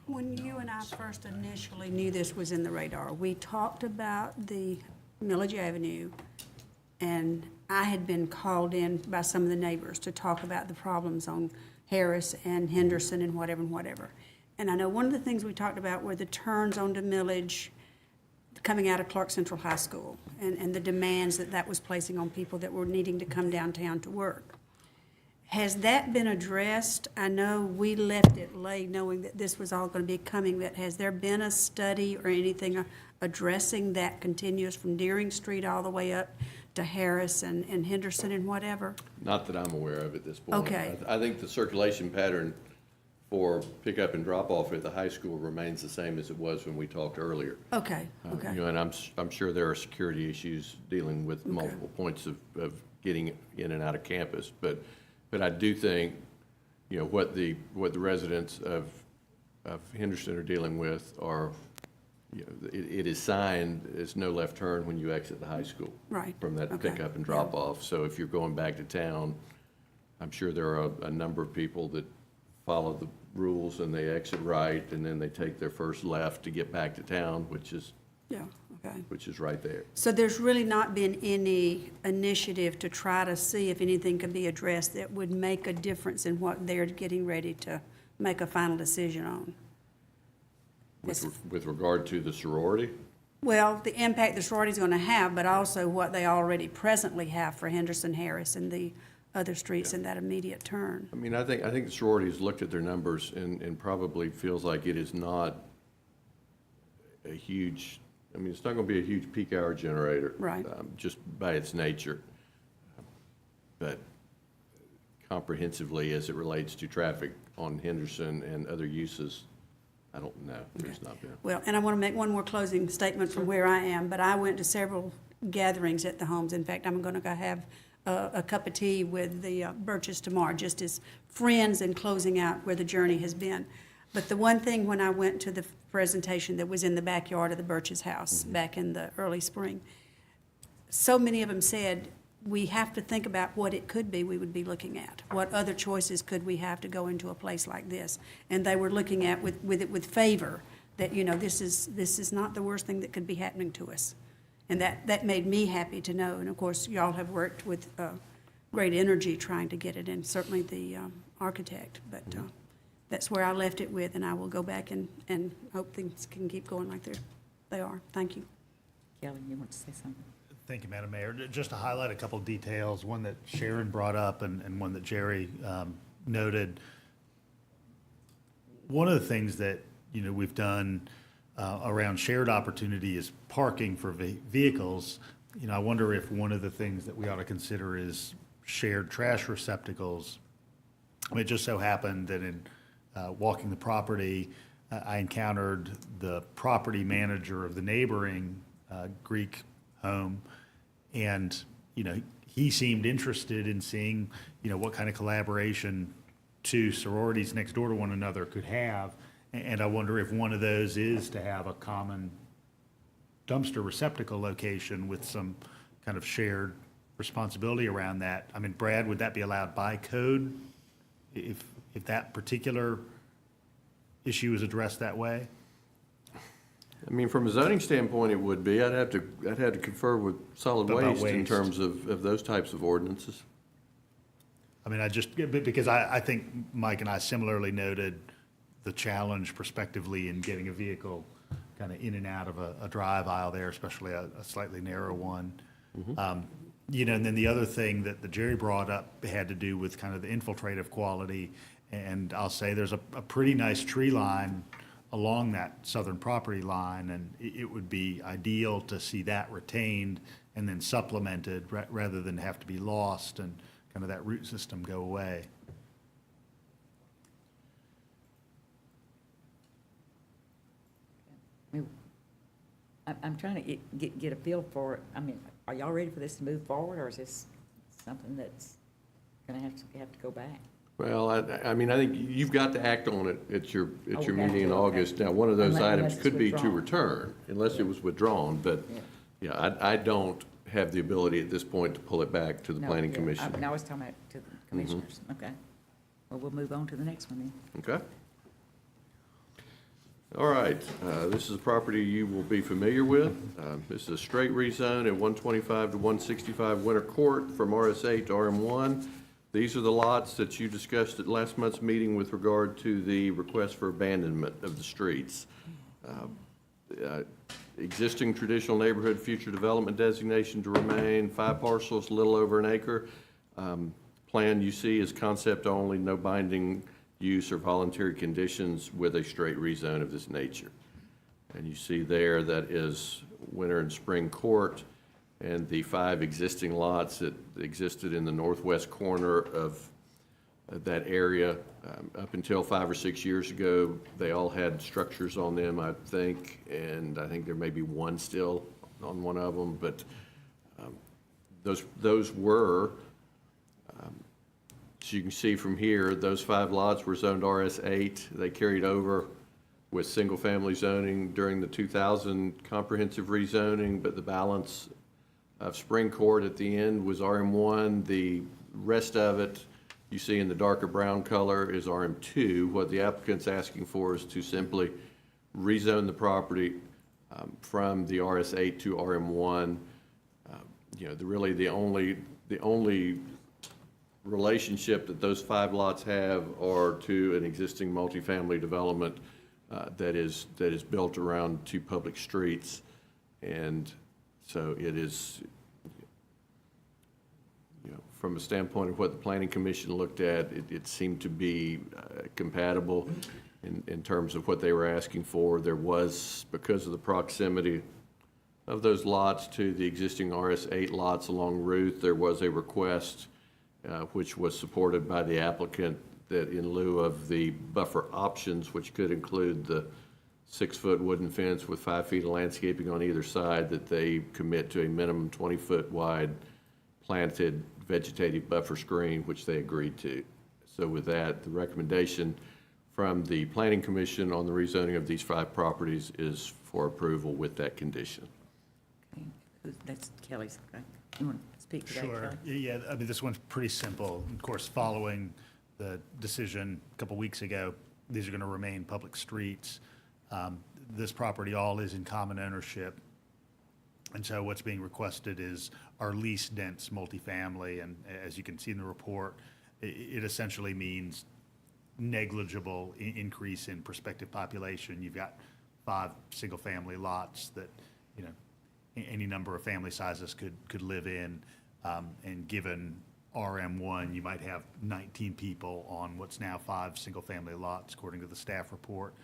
When you and I first initially knew this was in the radar, we talked about the Milledge Avenue, and I had been called in by some of the neighbors to talk about the problems on Harris and Henderson and whatever. And I know one of the things we talked about were the turns onto Milledge coming out of Clarke Central High School, and the demands that was placing on people that were needing to come downtown to work. Has that been addressed? I know we left it late knowing that this was all going to be coming, but has there been a study or anything addressing that continuous from Deering Street all the way up to Harris and Henderson and whatever? Not that I'm aware of at this point. Okay. I think the circulation pattern for pickup and drop-off at the high school remains the same as it was when we talked earlier. Okay, okay. And I'm sure there are security issues dealing with multiple points of getting in and out of campus, but But I do think, what the residents of Henderson are dealing with are, it is signed, it's no left turn when you exit the high school. Right. From that Okay. pickup and drop off. So if you're going back to town, I'm sure there are a number of people that follow the rules and they exit right, and then they take their first left to get back to town, which is Yeah, okay. right there. So there's really not been any initiative to try to see if anything could be addressed that would make a difference in what they're getting ready to make a final decision on? With regard to the sorority? Well, the impact the sorority's going to have, but also what they already presently have for Henderson, Harris, and the other streets in that immediate turn. I mean, I think the sorority has looked at their numbers and probably feels like it is not a huge, it's not going to be a huge peak hour generator. Right. Just by its nature. But comprehensively, as it relates to traffic on Henderson and other uses, I don't know. There's not been. Well, and I want to make one more closing statement from where I am, but I went to several gatherings at the homes. In fact, I'm going to go have a cup of tea with the Birches tomorrow, just as friends and closing out where the journey has been. But the one thing when I went to the presentation that was in the backyard of the Birches house back in the early spring, so many of them said, we have to think about what it could be we would be looking at. What other choices could we have to go into a place like this? And they were looking at with favor that, this is not the worst thing that could be happening to us. And that made me happy to know. And of course, y'all have worked with great energy trying to get it, and certainly the architect. But that's where I left it with, and I will go back and hope things can keep going like they are. Thank you. Kelly, you want to say something? Thank you, Madam Mayor. Just to highlight a couple of details, one that Sharon brought up and one that Jerry noted. One of the things that, we've done around shared opportunity is parking for vehicles. I wonder if one of the things that we ought to consider is shared trash receptacles. It just so happened that in walking the property, I encountered the property manager of the neighboring Greek home, and he seemed interested in seeing what kind of collaboration two sororities next door to one another could have, and I wonder if one of those is to have a common dumpster receptacle location with some kind of shared responsibility around that. I mean, Brad, would that be allowed by code if that particular issue is addressed that way? From a zoning standpoint, it would be. I'd have to confer with solid waste in terms of those types of ordinances. Because I think Mike and I similarly noted the challenge prospectively in getting a vehicle kind of in and out of a drive aisle there, especially a slightly narrow one. And then the other thing that Jerry brought up had to do with kind of the infiltrative quality. And I'll say there's a pretty nice tree line along that southern property line, and it would be ideal to see that retained and then supplemented rather than have to be lost and kind of that root system go away. I'm trying to get a feel for it. Are y'all ready for this to move forward, or is this something that's going to have to go back? Well, I think you've got to act on it at your we have meeting in to, okay. August. Now, one of those Unless items it's could be to withdrawn. return, unless it was withdrawn, but, I don't have the ability at this point to pull it back to the planning commission. I was talking about to the commissioners. Okay. Well, we'll move on to the next one then. Okay. All right, this is a property you will be familiar with. This is a straight rezone at 125 to 165 Wynter Court from RS8 to RM1. These are the lots that you discussed at last month's meeting with regard to the request for abandonment of the streets. Existing traditional neighborhood future development designation to remain, 5 parcels, a little over an acre. Plan you see is concept only, no binding use or voluntary conditions with a straight rezone of this nature. And you see there that is Wynter and Spring Court and the 5 existing lots that existed in the northwest corner of that area. Up until 5 or 6 years ago, they all had structures on them, I think, and I think there may be one still on one of them, but those were as you can see from here, those 5 lots were zoned RS8. They carried over with single-family zoning during the 2000 comprehensive rezoning, but the balance of Spring Court at the end was RM1. The rest of it, you see in the darker brown color, is RM2. What the applicant's asking for is to simply rezone the property from the RS8 to RM1. Really the only relationship that those 5 lots have are to an existing multifamily development that is built around 2 public streets. And so it is, from a standpoint of what the Planning Commission looked at, it seemed to be compatible in terms of what they were asking for. There was, because of the proximity of those lots to the existing RS8 lots along Ruth, there was a request which was supported by the applicant that in lieu of the buffer options, which could include the 6-foot wooden fence with 5 feet of landscaping on either side, that they commit to a minimum 20-foot wide planted vegetative buffer screen, which they agreed to. So with that, the recommendation from the Planning Commission on the rezoning of these 5 properties is for approval with that condition. Okay. That's Kelly's, okay. You want to speak to that, Sure. Kelly? Yeah, I mean, this one's pretty simple. Of course, following the decision a couple weeks ago, these are going to remain public streets. This property all is in common ownership. And so what's being requested is our least dense multifamily. And as you can see in the report, it essentially means negligible increase in prospective population. You've got 5 single-family lots that, any number of family sizes could live in. And given RM1, you might have 19 people on what's now 5 single-family lots, according to the staff report.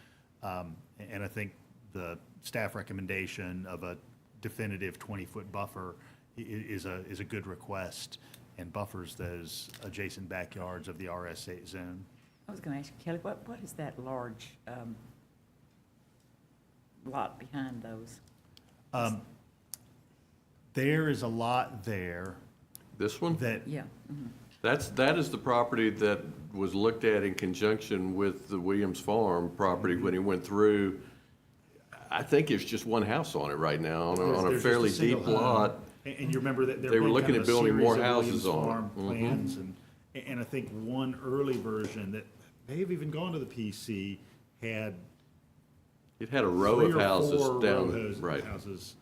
And I think the staff recommendation of a definitive 20-foot buffer is a good request and buffers those adjacent backyards of the RS8 zone. I was going to ask you, Kelly, what is that large lot behind those? There is a lot there This one? that, Yeah. That is the property that was looked at in conjunction with the Williams Farm property when he went through. I think there's just one house on it right now, on a there's just fairly single deep home. lot. And you remember that there They were been looking kind at of a building more series of houses Williams on it. Farm plans, and I think one early version that may have even gone to the PC had It had a row 3 of or houses 4 down, right. houses.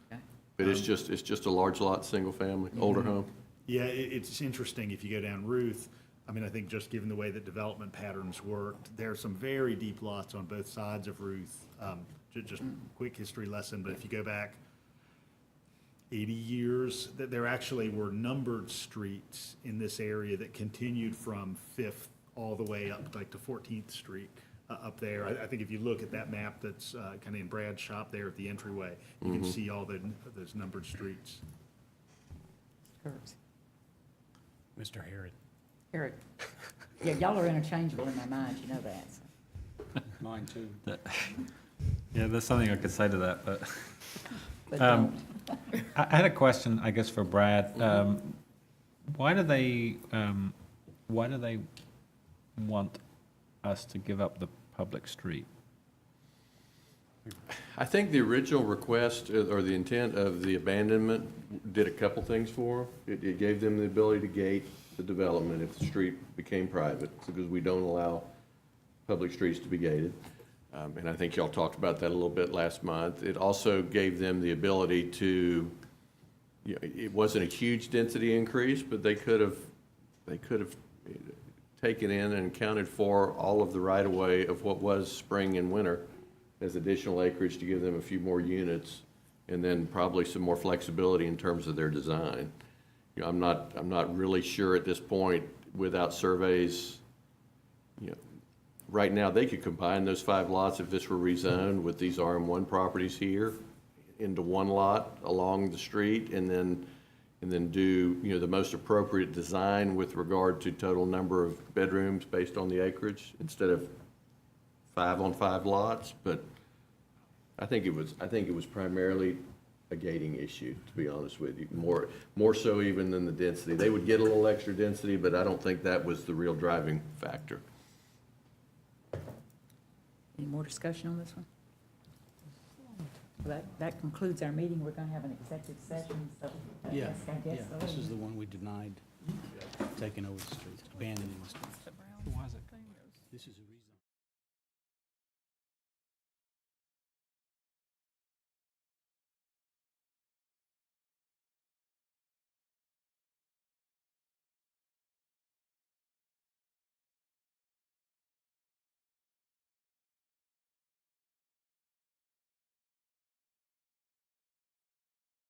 But it's just a large lot, single family, older home. Yeah, it's interesting if you go down Ruth. I mean, I think just given the way that development patterns worked, there are some very deep lots on both sides of Ruth. Just quick history lesson, but if you go back 80 years, that there actually were numbered streets in this area that continued from 5th all the way up like to 14th Street up there. I think if you look at that map that's kind of in Brad's shop there at the entryway, you can see all those numbered streets. Mr. Herod. Eric, yeah, y'all are interchangeable in my mind, you know that. So. Mine too. Yeah, there's something I could say to that, but But don't. I had a question, I guess, for Brad. Why do they want us to give up the public street? I think the original request or the intent of the abandonment did a couple things for them. It gave them the ability to gate the development if the street became private, because we don't allow public streets to be gated. And I think y'all talked about that a little bit last month. It also gave them the ability to, it wasn't a huge density increase, but they could have taken in and accounted for all of the right-of-way of what was spring and winter as additional acreage to give them a few more units, and then probably some more flexibility in terms of their design. I'm not really sure at this point, without surveys, right now, they could combine those 5 lots if this were rezoned with these RM1 properties here into one lot along the street, and then do, the most appropriate design with regard to total number of bedrooms based on the acreage instead of 5 on 5 lots. But I think it was primarily a gating issue, to be honest with you. More so even than the density. They would get a little extra density, but I don't think that was the real driving factor. Any more discussion on this one? Well, that concludes our meeting. We're going to have an executive session, so I guess This is the one we denied taking over the streets, abandoning the streets.